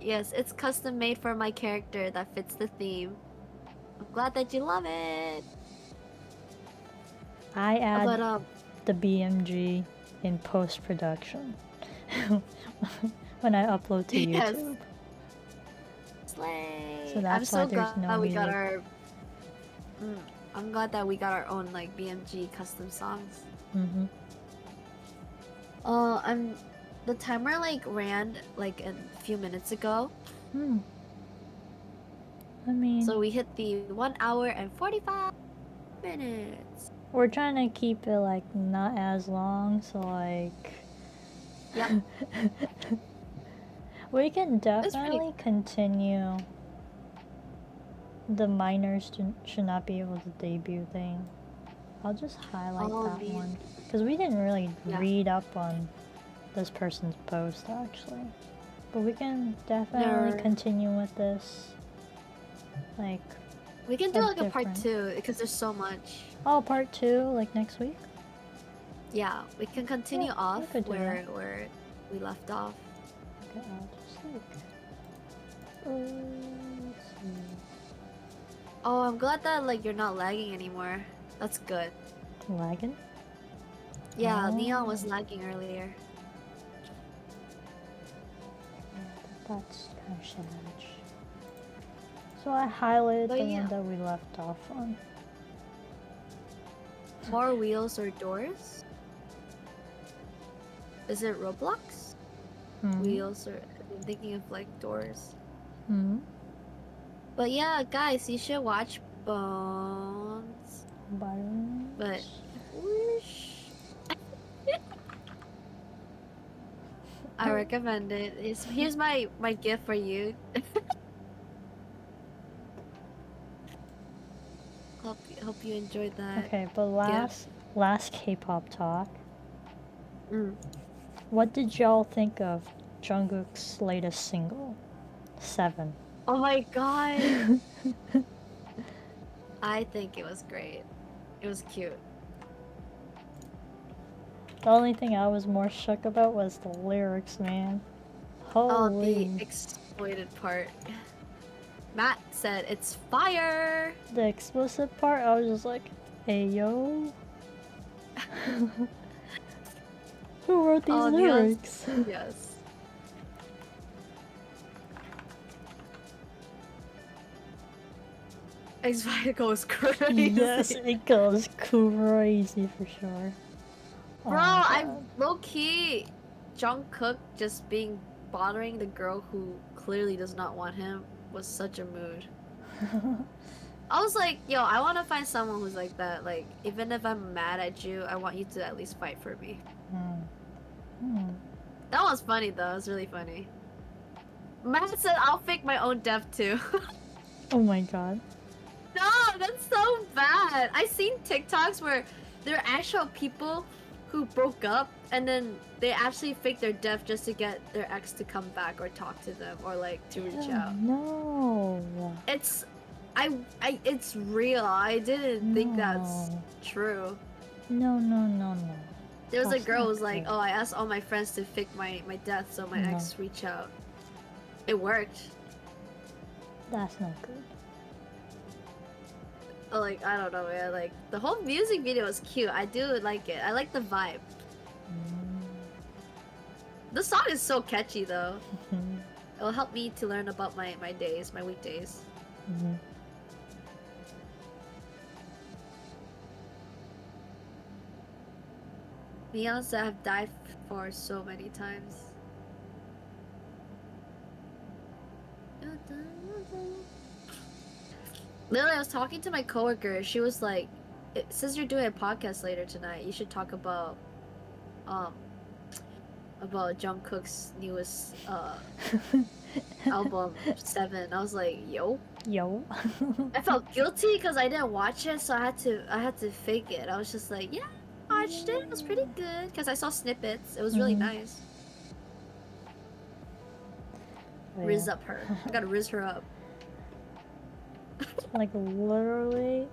Yes, it's custom made for my character that fits the theme. I'm glad that you love it. I add the BMG in post-production when I upload to YouTube. Slay. So that's why there's no we music. got our. I'm glad that we got our own like BMG custom songs. The timer like ran like a few minutes ago. I mean, so we hit the 1 hour and 45 minutes. We're trying to keep it like not as long, so like. Yep. We can definitely continue the minors should not be able to debut thing. I'll just highlight that one because we didn't really read up on this person's post actually, but we can definitely continue with this. Like we can do like a part 2 because there's so much. Oh, part 2 like next week. Yeah, we can continue off where we left off. Okay, I'll just like. Let's see. Oh, I'm glad that like you're not lagging anymore. That's good. Lagging? Yeah, Neon Oh, was lagging earlier. that's kind of sad. So I highlighted But the yeah, one that we left off on. more wheels or doors? Is it Roblox? Hmm. Wheels or I'm thinking of like doors. Hmm. But yeah, guys, you should watch Bones. But Buttons. whoosh. I recommend it. Here's my gift for you. Hope you enjoyed that Okay, but gift. last K-pop talk. Mm. What did y'all think of Jungkook's latest single, 7? Oh my god. I think it was great. It was cute. The only thing I was more shook about was the lyrics, man. Oh, the Holy. exploited part. Matt said it's fire. The explicit part, I was just like, hey yo. Who wrote these Oh, Neon's lyrics? yes. X-Fire goes Yes, crazy. it goes crazy for sure. Bro, Oh my I'm god. low-key Jungkook just being bothering the girl who clearly does not want him was such a mood. I was like, yo, I want to find someone who's like that. Like, even if I'm mad at you, I want you to at least fight for me. That was funny though. It was really funny. Matt said I'll fake my own death too. Oh my god. No, that's so bad. I seen TikToks where there are actual people who broke up and then they actually fake their death just to get their ex to come back or talk to them or like to reach out. No. It's it's real. I didn't think that's No. true. No, no, no, no. There was a That's girl not who was like, good. "Oh, I asked all my friends to fake my death so my No. ex reach out." It worked. That's not good. Like, I don't know, man. Like, the whole music video is cute. I do like it. I like the vibe. The song is so catchy, though. It'll help me to learn about my days, my weekdays. Beyonce have died for so many times. Literally, I was talking to my coworker. She was like, "Since you're doing a podcast later tonight, you should talk um, about Jungkook's newest album 7." I was like, "Yo." Yo. I felt guilty because I didn't watch it, so I had to fake it. I was just like, "Yeah, I watched it. It was pretty good." Because I saw snippets. It was really nice. Oh, Riz yeah. up her. I gotta riz her up. Like literally,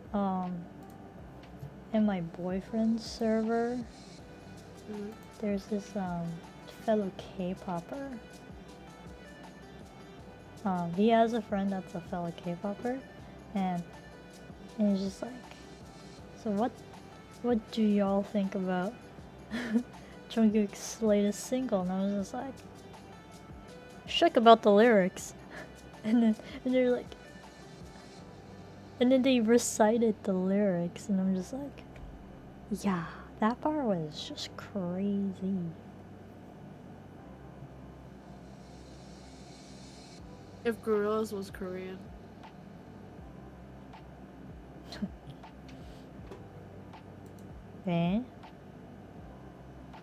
in my boyfriend's server, there's this fellow K-popper. He has a friend that's a fellow K-popper, and he's just like, so what do y'all think about Jungkook's latest single? And I was just like, shook about the lyrics, and they're like, and then they recited the lyrics, and I'm just like, yeah, that part was just crazy. If Gorillas was Korean. Eh?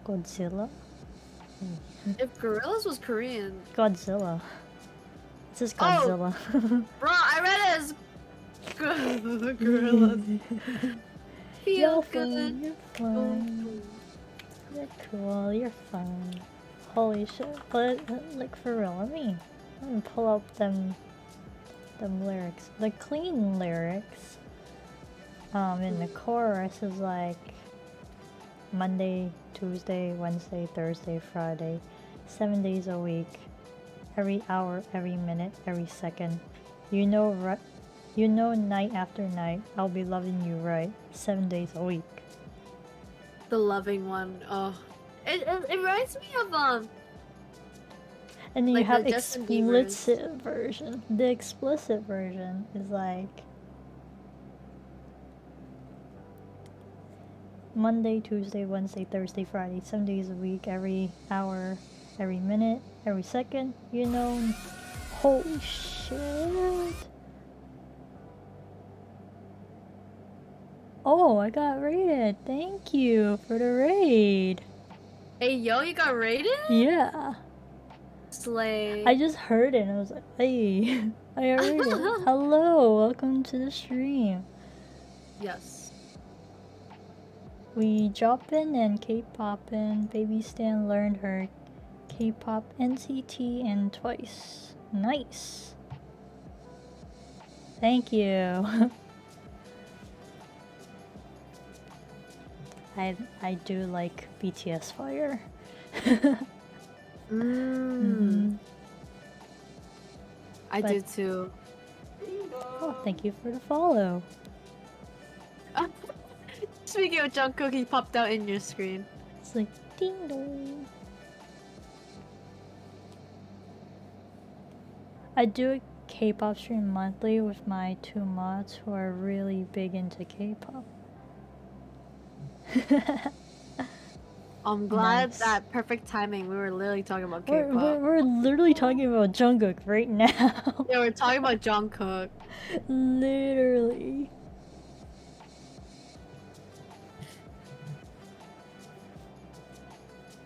Godzilla? If Gorillas was Korean. Godzilla. It's just Oh! Godzilla. Bro, I read it as Gorillas. Feel good. You're fun. You're cool. You're fun. Holy shit! But like for real, let me pull up them lyrics. The clean lyrics. In the chorus is like Monday, Tuesday, Wednesday, Thursday, Friday, 7 days a week, every hour, every minute, every second. You know, night after night, I'll be loving you right, 7 days a week. The loving one. Oh, it reminds me of And then you like the have Justin Bieber's. explicit version. The explicit version is like Monday, Tuesday, Wednesday, Thursday, Friday, 7 days a week, every hour, every minute, every second, you know. Holy shit. Oh, I got raided. Thank you for the raid. Hey yo, you got raided? Yeah. Slay. I just heard it and I was like, hey, I got raided. Hello, welcome to the stream. Yes. We Joppin and Kpoppin. Baby Stan learned her Kpop NCT and twice. Nice. Thank you. I do like BTS Fire. I But- do too. Oh, thank you for the follow. Speaking of Jungkook, he popped out in your screen. It's like ding dong. I do a K-pop stream monthly with my 2 mods who are really big into K-pop. I'm glad Nice. that perfect timing. We were literally talking about We're, K-pop. we're literally talking about Jungkook right now. Yeah, we're talking about Jungkook. Literally.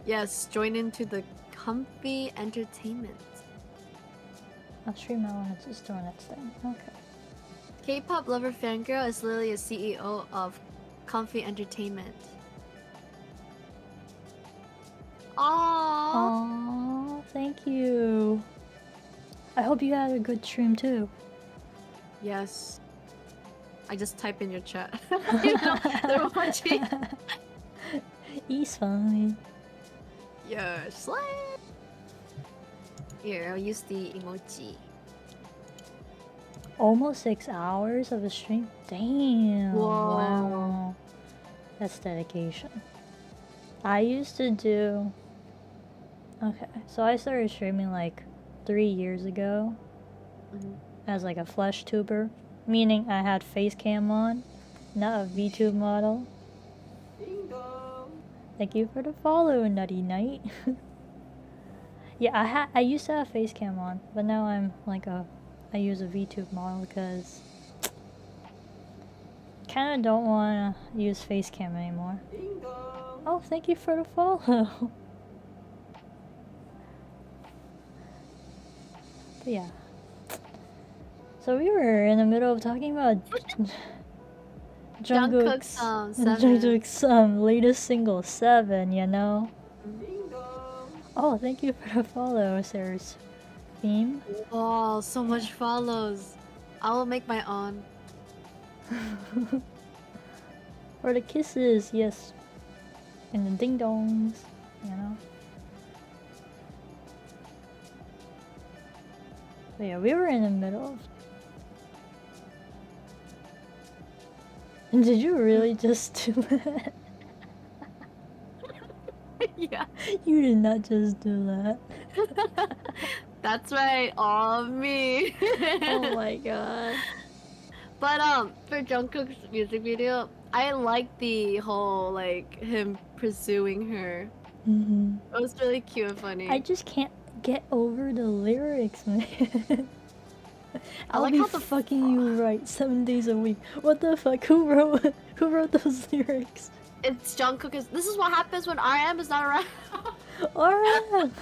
Yes, join into the comfy entertainment. I'll stream that when it's doing its thing. Okay. K-pop lover fangirl is literally a CEO of Comfy Entertainment. Aww. Aww, thank you. I hope you had a good stream too. Yes. I just type in your chat. You know, they're watching. He's fine. Yes. Here, I'll use the emoji. Almost 6 hours of a stream? Damn. Whoa. Wow. That's dedication. I used to do... Okay, so I started streaming like 3 years ago as like a flesh tuber, meaning I had face cam on, not a VTube model. Thank you for the follow, Nutty Knight. Yeah, I used to have face cam on, but now I'm like I use a VTube model because kind of don't want to use face cam anymore. Oh, thank you for the follow. But yeah. So we were in the middle of talking about Jungkook's 7. Jungkook's latest single 7, you know. Oh, thank you for the follow, Sarah's theme. Wow, so much follows. I will make my own. For the kisses, yes. And the ding dongs, you know. But yeah, we were in the middle of... Did you really just do that? Yeah. You did not just do that. That's right, all me. Oh my god. But for Jungkook's music video, I like the whole like him pursuing her. Mm-hmm. It was really cute and funny. I just can't get over the lyrics, man. I'll like be how the fucking you right 7 days a week. What the fuck? Who wrote those lyrics? It's Jungkook. This is what happens when RM is not around. RM.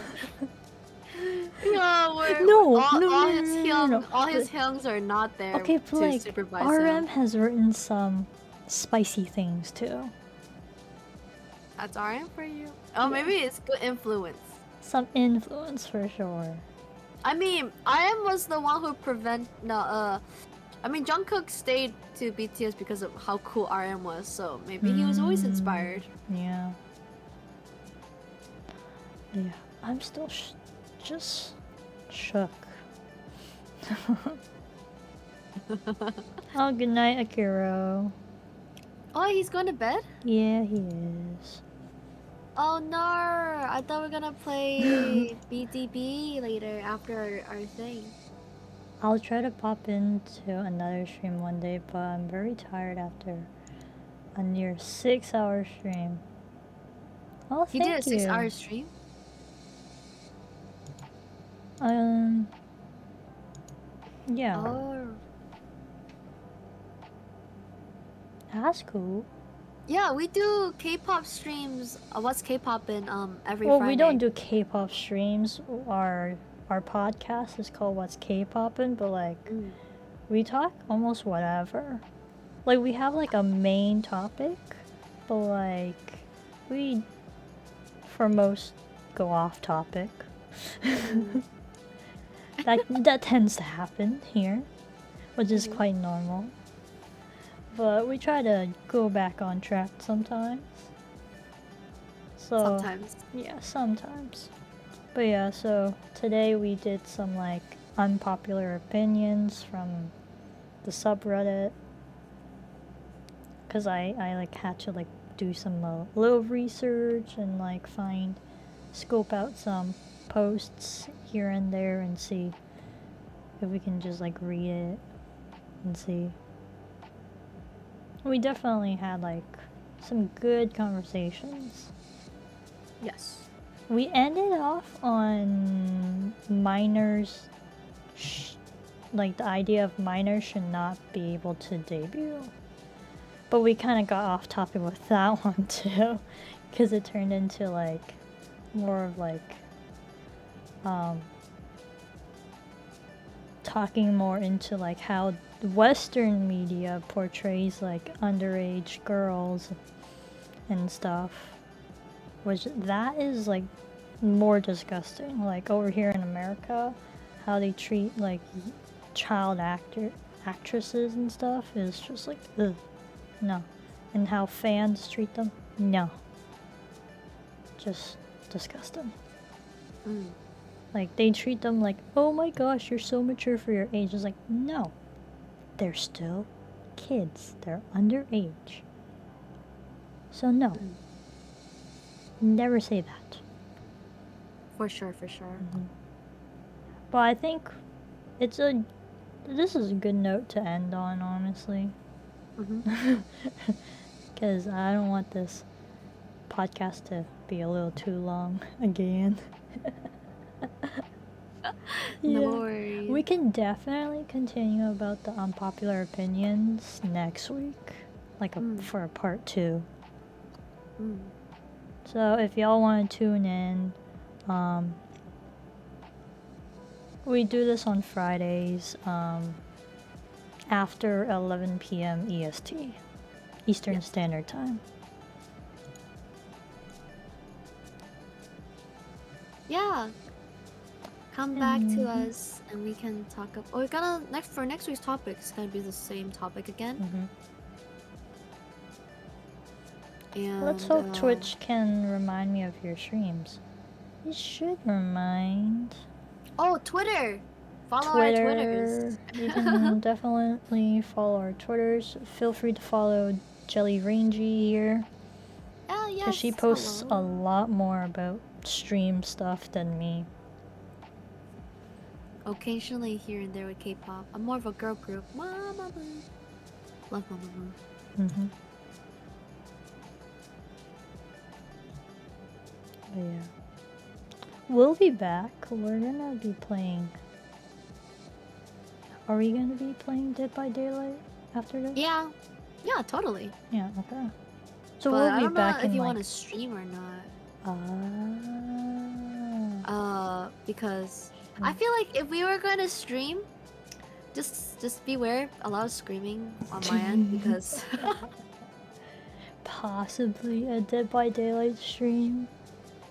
No, all his hyungs are not there Okay, to but like supervise RM him. has written some spicy things too. That's RM for you. Oh, maybe it's good influence. Some influence for sure. I mean, RM was the one who I mean, Jungkook stayed to BTS because of how cool RM was, so maybe he was always inspired. Yeah. Yeah. I'm still just shook. Oh, good night, Akiro. Oh, he's going to bed? Yeah, he is. Oh no! I thought we were gonna play BDB later after our thing. I'll try to pop into another stream one day, but I'm very tired after a near 6-hour stream. Oh, He did a thank you. 6-hour stream? Yeah. Oh. That's cool. Yeah, we do K-pop streams. What's K-pop in every Well, Friday. we don't do K-pop streams. Our podcast is called What's K-Poppin', but like we talk almost whatever. Like we have like a main topic, but like we for most go off topic. that tends to happen here, which is quite normal. But we try to go back on track sometimes. So Sometimes. yeah, sometimes. But yeah, so today we did some like unpopular opinions from the subreddit. Cause I like had to like do some little research and like scope out some posts here and there and see if we can just like read it and see. We definitely had like some good conversations. Yes. We ended off on minors, like the idea of minors should not be able to debut. But we kind of got off topic with that one too, because it turned into like more of like talking more into like how Western media portrays like underage girls and stuff, which that is like more disgusting. Like over here in America, how they treat like child actresses and stuff is just like ugh, no. And how fans treat them, no. Just disgusting. Like they treat them like, oh my gosh, you're so mature for your age. It's like, no, they're still kids. They're underage. So no, never say that. For sure. But I think this is a good note to end on, honestly. Because I don't want this podcast to be a little too long again. No worries. We can definitely continue about the unpopular opinions next week, like for a part 2. So if y'all want to tune in, we do this on Fridays after 11 p.m. EST, Eastern Standard Time. Yeah. Come back to us and we can talk about. Oh, for next week's topic, it's gonna be the same topic again. And let's hope Twitch can remind me of your streams. It should remind. Oh, Twitter! Follow our Twitters. You can definitely follow our Twitters. Feel free to follow Jelly Rangy here. Oh, yes. Because she posts a lot more about stream stuff than me. Occasionally here and there with K-pop. I'm more of a girl group. Mama Boo. Love Mama Boo. But yeah. We'll be back. We're gonna be playing. Are we gonna be playing Dead by Daylight after this? Yeah. Yeah, totally. Yeah, okay. So but we'll I be don't back know in if you like... want to stream or not. Because I feel like if we were going to stream, just beware a lot of screaming on my end because possibly a Dead by Daylight stream.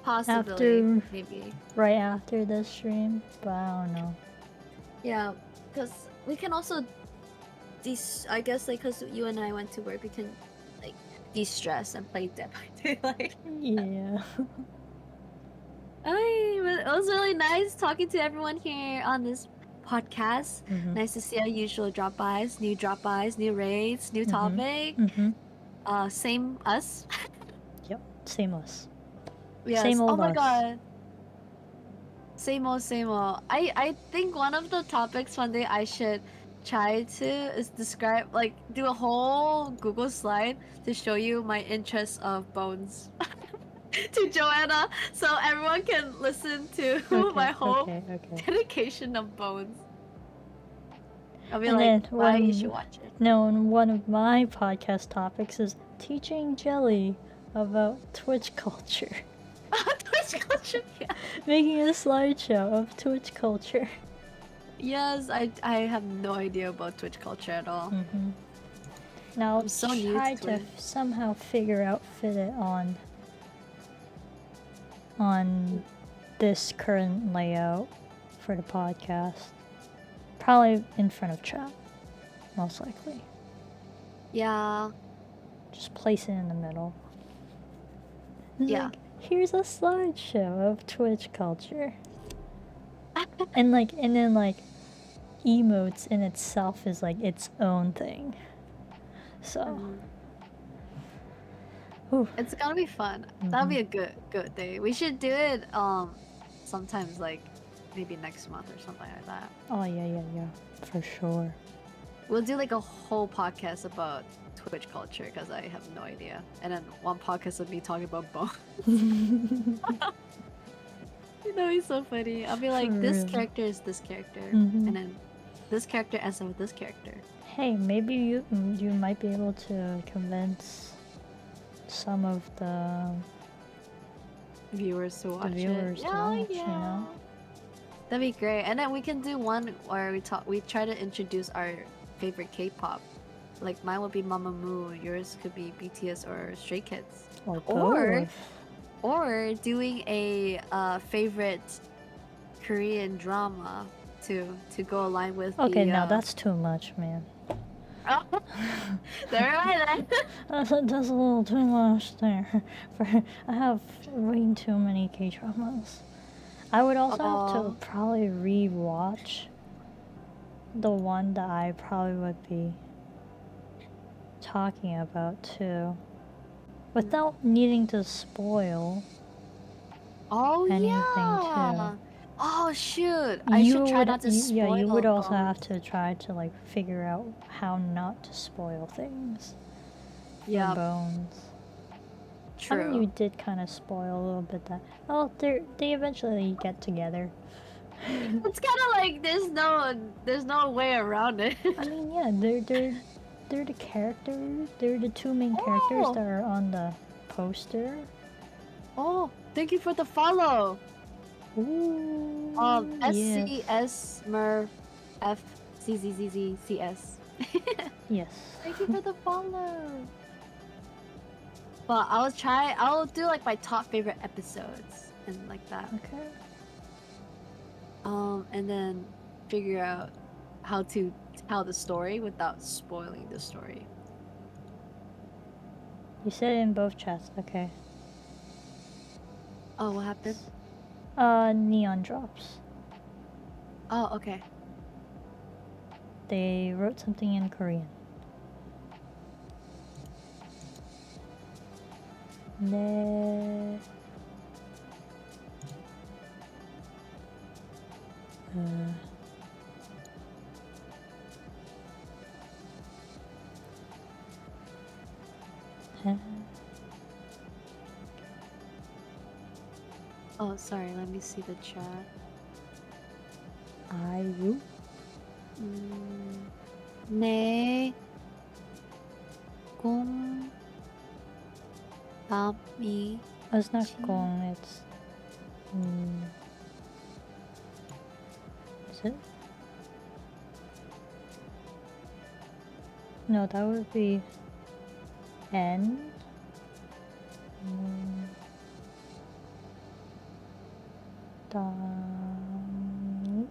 Possibly, maybe. Right after this stream, but I don't know. Yeah, because we can also I guess like because you and I went to work, we can like de-stress and play Dead by Daylight. Yeah. It was really nice talking to everyone here on this podcast. Nice to see our usual drop-bys, new raids, new topic. Same us. Yep, same us. Yes. Same Oh old my us. god. Same old, same old. I think one of the topics one day I should try to is describe, like, do a whole Google slide to show you my interest of bones to Joanna, so everyone can listen to my Okay, whole okay, okay. dedication of bones. I'll be And like, then why you should watch it. one of my podcast topics is teaching Jelly about Twitch culture. Twitch culture, yeah. Making a slideshow of Twitch culture. Yes, I have no idea about Twitch culture at all. Mm-hmm. Now I'm so new try to to Twitch. somehow fit it on this current layout for the podcast. Probably in front of chat, most likely. Yeah. Just place it in the middle. Yeah. Like, here's a slideshow of Twitch culture. and then emotes in itself is like its own thing. So It's gonna be fun. That'll be a good day. We should do it sometimes, like maybe next month or something like that. Oh yeah, for sure. We'll do like a whole podcast about Twitch culture because I have no idea. And then one podcast of me talking about bones. That'd be so funny. I'll be like, For this real. character is this character, Mhm. and then this character ends up with this character. Hey, maybe you might be able to convince some of the Viewers to watch viewers it. to watch, you know? That'd be great. And then we can do one where we try to introduce our favorite K-pop. Like mine would be Mamamoo, yours could be BTS or Stray Kids. Or Or both. or doing a favorite Korean drama to go align with Okay, the now that's too much, man. There right That's a little too much there. I have way too many K-dramas. I would also have to probably re-watch the one that I probably would be talking about too, without needing to spoil anything too. Oh shoot! I should try not to spoil. Yeah, you would also bones. have to try to like figure out how not to spoil things. Yeah. Bones. True. I mean, you did kind of spoil a little bit that. Oh, they eventually get together. It's kind of like there's no way around it. I mean, yeah, they're the characters. They're the two main characters that are on the poster. Oh, thank you for the follow. Ooh. SCS Smurf FCZZZCS. Yes. Thank you for the follow. But I'll do like my top favorite episodes and like that. Okay. And then figure out how to tell the story without spoiling the story. You said it in both chats, okay. Oh, what happened? Neon drops. Oh, okay. They wrote something in Korean. Ne. Oh, sorry. Let me see the chat. 아유. 네. 공. 담이. Oh, it's not gong, it's... Is it? No, that would be... N? Dami?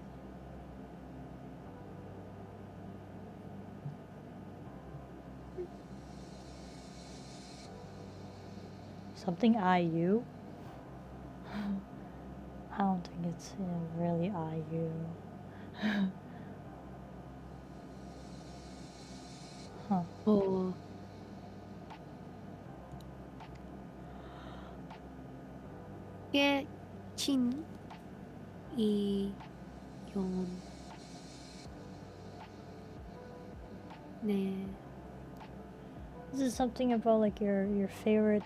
Something IU? I don't think it's really IU. Oh. 한국의 친 이용 네 This is something about like your favorite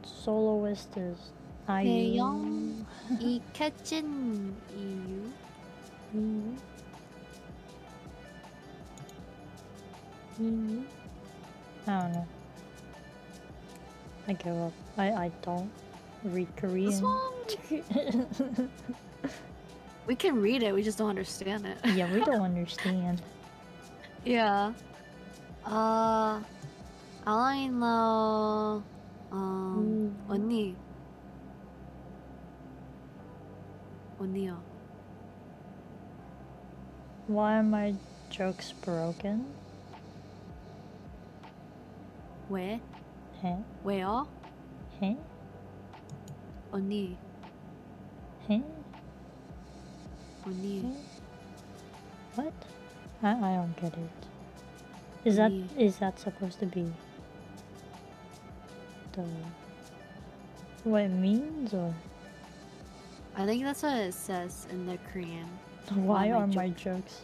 soloist is 대영 IU. 이 캐친 이유 I don't know. I give up. I don't read This Korean. one we can read it, we just don't understand it. Yeah, we don't understand. Yeah. 아라인러 언니요. Why are my jokes broken? 왜? Huh? 왜요? Huh? 언니. Huh? 언니. What? I don't get it. Is that supposed to be the what it means, or I think that's what it says in the Korean. why are my jokes?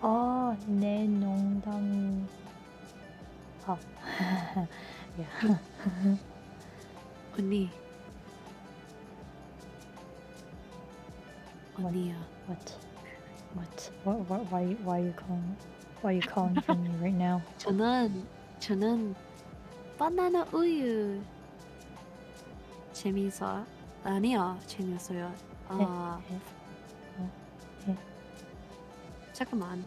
Oh, 내 농담이. Oh, yeah. 언니. 언니야. What? Why are you calling? Why are you calling for me right now? 저는 바나나 우유 재밌어. 아니요, 재밌어요. 잠깐만.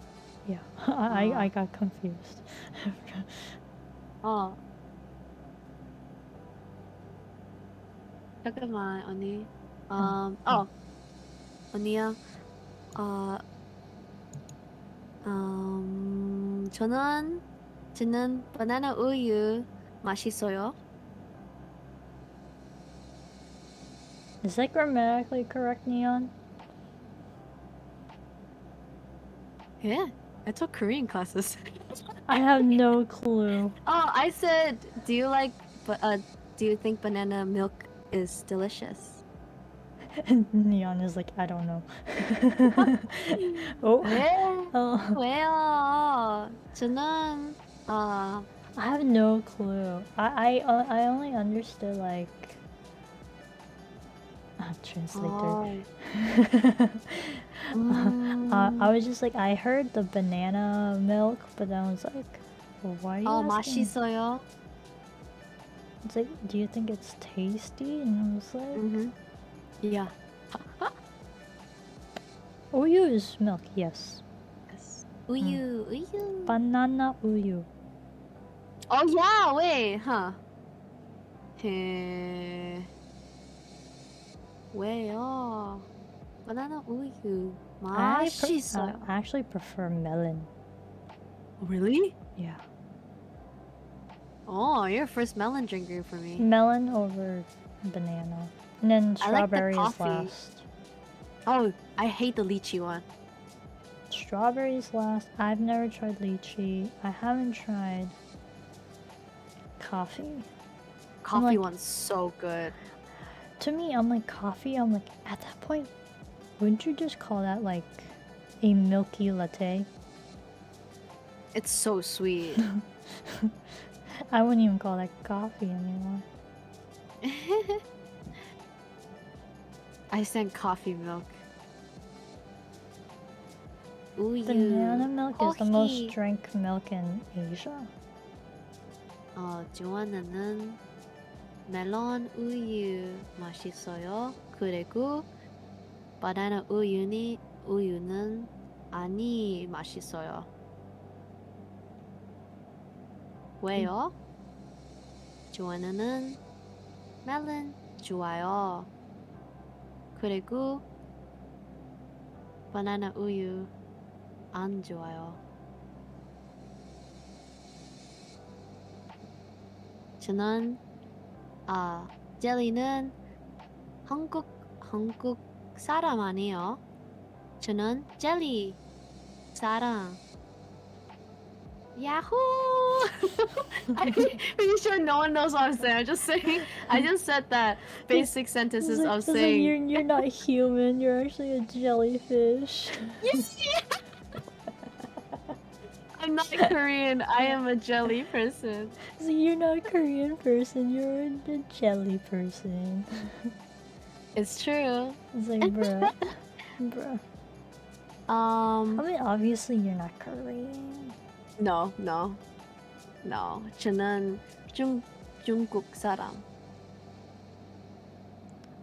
Yeah, I got confused. 잠깐만, 언니. 언니야. 저는 바나나 우유 맛있어요. Is that grammatically correct, Neon? Yeah, I took Korean classes. I have no clue. Oh, I said, do you think banana milk is delicious? Neon is like, I don't know. Oh. 왜요? 저는 I have no clue. I only understood like translator. I was just like, I heard the banana milk, but I was like, well, why are you asking? 맛있어요. It's like, do you think it's tasty? And I was like, Yeah. Uyu is milk, yes. 우유. Banana uyu. Oh yeah, wait, huh? 왜요? 바나나 우유 맛있어요. I actually prefer melon. Really? Yeah. Oh, you're first melon drinker for me. Melon over banana. And then strawberry is last. Oh, I hate the lychee one. Strawberries last. I've never tried lychee. I haven't tried coffee. Coffee one's so good. To me, I'm like, coffee, I'm like, at that point, wouldn't you just call that like a milky latte? It's so sweet. I wouldn't even call that coffee anymore. I stand coffee milk. 우유. Banana milk is the most drank milk in Asia. 좋아하는 멜론 우유 맛있어요. 그리고 바나나 우유는 아니 맛있어요. 왜요? 좋아하는 멜론 좋아요. 그리고 바나나 우유 안 좋아요. 저는 젤리는 한국 사람 아니에요. 저는 젤리 사람. Yahoo! I'm pretty sure no one knows what I'm saying. I'm just saying. I just said that basic sentences of It's like saying. you're not human. You're actually a jellyfish. Yeah. I'm not Korean. I am a jelly person. So you're not a Korean person. You're a jelly person. It's true. It's like, bruh, bruh. I mean, obviously you're not Korean. No, no, no. 저는 중국 사람.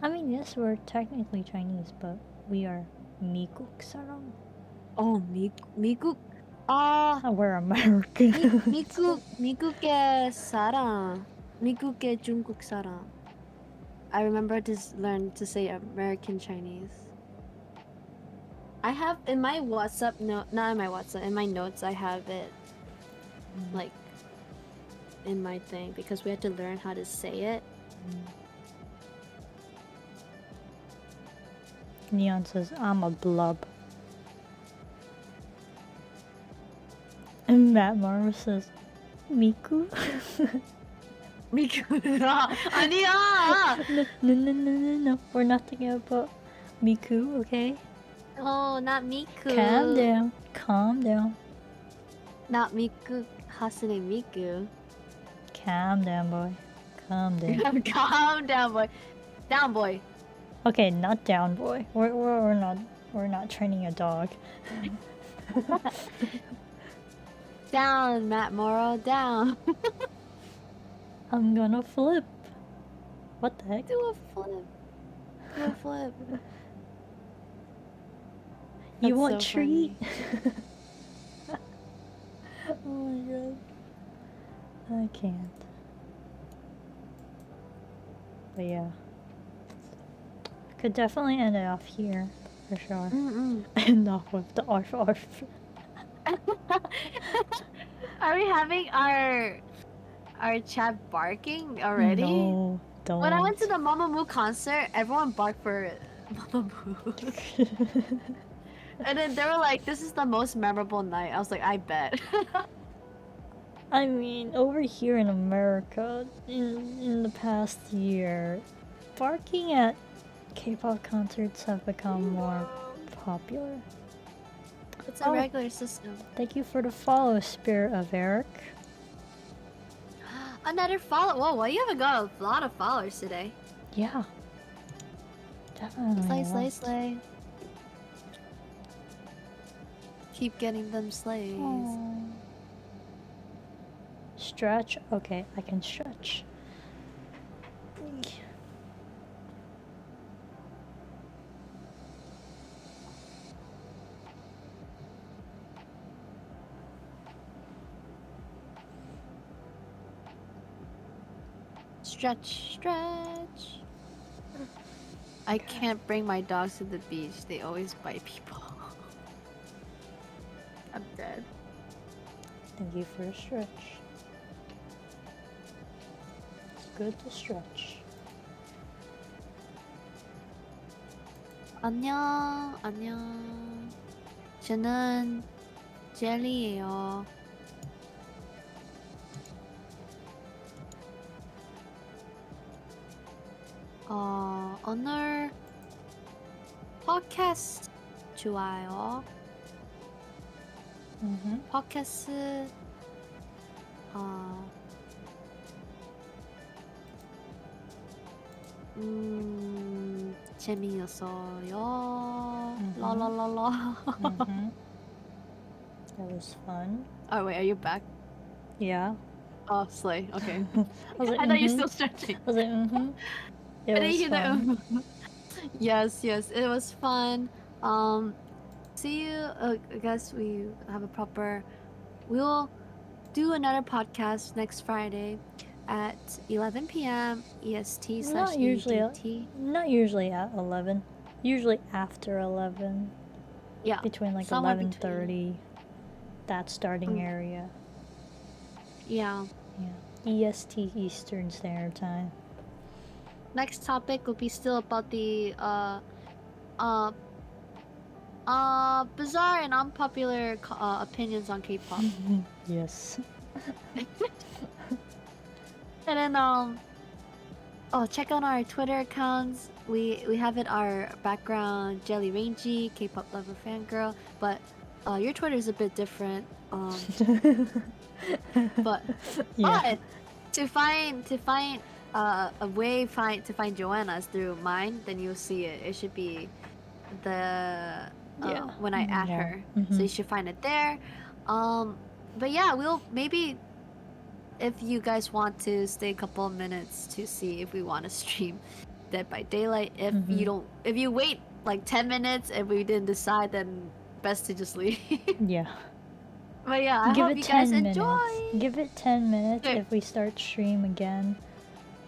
I mean, yes, we're technically Chinese, but we are 미국 사람. Oh, 미국. 아, We're American. 미국의 사람. 미국의 중국 사람. I remember to learn to say American Chinese. I have in my WhatsApp note, not in my WhatsApp, in my notes, I have it like in my thing because we had to learn how to say it. Neon says, I'm a blub. And Matt Marva says, Miku? 미국. 아니야. No. We're not thinking about Miku, okay? Oh, not Miku. Calm down. Not Miku. Hasune Miku. Calm down, boy. Calm down. Calm down, boy. Down, boy. Okay, not down, boy. We're not training a dog. Down, Matt Morrow. Down. I'm gonna flip. What the heck? Do a flip. Do a flip. You That's want so treat? funny. Oh my god. I can't. But yeah. Could definitely end it off here, for sure. End off with the arf arf. Are we having our chat barking already? No, don't. When I went to the Mamamoo concert, everyone barked for Mamamoo. And then they were like, this is the most memorable night. I was like, I bet. I mean, over here in America, in the past year, barking at K-pop concerts have become more popular. It's a regular system. Thank you for the follow, Spirit of Eric. Another follow. Whoa, well, you haven't got a lot of followers today. Yeah. Definitely. Slay, slay, slay. Keep getting them slays. Aww. Stretch? Okay, I can stretch. Stretch, stretch. I can't bring my dogs to the beach. They always bite people. I'm dead. Thank you for the stretch. It's good to stretch. 안녕, 안녕. 저는 젤리예요. 오늘 팟캐스트 좋아요. 팟캐스트 재미있어요. 라라라라. That was fun. Oh wait, are you back? Yeah. Oh, slay. Okay. I was like, I thought you're still stretching. I was like, It I didn't was hear fun. that. Yes, it was fun. See you. I guess we have a proper. We'll do another podcast next Friday at 11 p.m. EST / Not usually. EDT. Not usually at 11. Usually after 11. Yeah. Between like somewhere 11:30. That starting area. Yeah. Yeah. EST Eastern Standard Time. Next topic will be still about the bizarre and unpopular opinions on K-pop. Yes. And then oh, check on our Twitter accounts. We have it our background Jelly Rangy, K-pop lover fangirl, but your Twitter is a bit different. But Yeah. but to find a way to find Joanna's through mine, then you'll see it. It should be the Yeah. when I add Yeah. her, so you should find it there. But yeah, we'll maybe if you guys want to stay a couple of minutes to see if we want to stream Dead by Daylight. If you don't, if you wait like 10 minutes and we didn't decide, then best to just leave. Yeah. But yeah, I Give hope it you guys 10 enjoy. minutes. Give it 10 minutes. Okay. If we start stream again,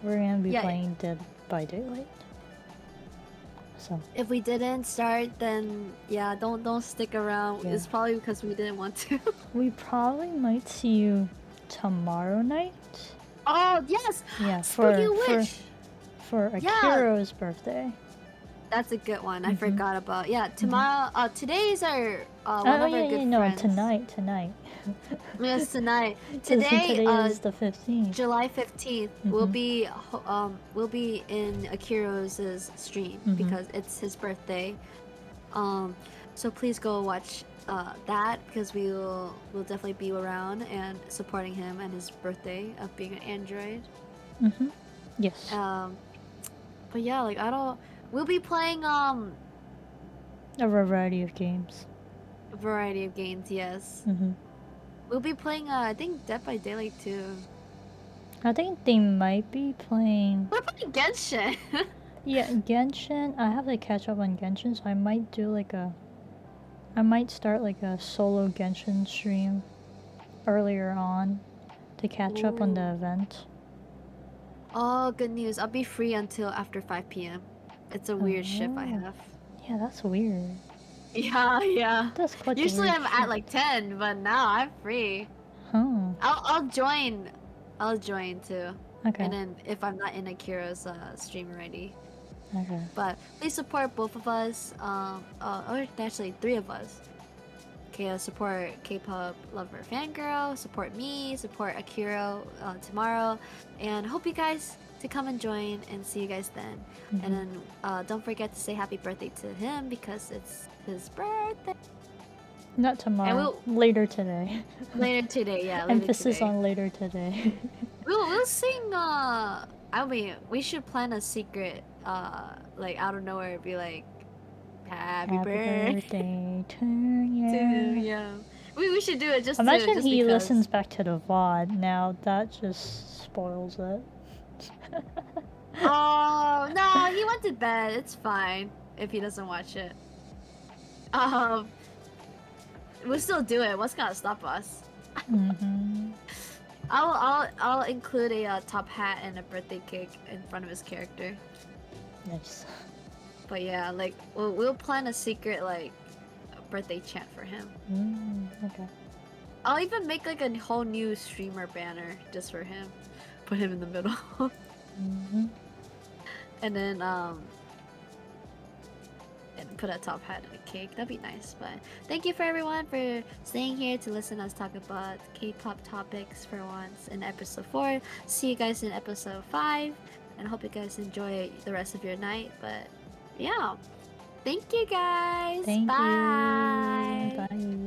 we're gonna be Yeah. playing Dead by Daylight. So If we didn't start, then yeah, don't stick around. Yeah. It's probably because we didn't want to. we probably might see you tomorrow night. Oh yes, Yeah, Spooky Witch. for Akiro's birthday. That's a good one. I forgot about. Yeah, tomorrow. Today is our one Oh of our yeah, good no, friends. tonight. Yes, tonight. Today Today, is the 15th. July 15th, we'll be in Akiro's stream because it's his birthday. So please go watch that because we'll definitely be around and supporting him and his birthday of being an android. Yes. But yeah, like we'll be playing A variety of games. a variety of games. Yes, we'll be playing I think Dead by Daylight too. I think they might be playing. We're playing Genshin. Yeah, Genshin. I have to catch up on Genshin, so I might do I might start like a solo Genshin stream earlier on to catch up on the event. Oh, good news. I'll be free until after 5 p.m. It's a weird shift I have. Yeah, that's weird. Yeah. That's quite. Usually weird I'm at like 10, but now I'm free. Huh. I'll join. I'll join too. Okay. And then if I'm not in Akira's stream already. Okay. But please support both of us. Or actually 3 of us. Okay, support K-pop lover fangirl, support me, support Akira tomorrow, and hope you guys to come and join and see you guys then. And then don't forget to say happy birthday to him because it's his birthday. Not tomorrow. Later today. Later today, yeah. Later Emphasis today. on later today. We'll sing. I mean, we should plan a secret. Like out of nowhere, be like, happy birthday to you. Yeah. We should do it just. Imagine just he because. listens back to the VOD. Now that just spoils it. Oh no, he went to bed. It's fine if he doesn't watch it. We'll still do it. What's gonna stop us? I'll include a top hat and a birthday cake in front of his character. Nice. But yeah, like we'll plan a secret like birthday chant for him. Okay. I'll even make like a whole new streamer banner just for him. Put him in the middle. And then and put a top hat and a cake. That'd be nice. But thank you for everyone for staying here to listen us talk about K-pop topics for once in episode 4. See you guys in episode 5, and hope you guys enjoy the rest of your night. But yeah, thank you guys. Thank Bye. you. Bye.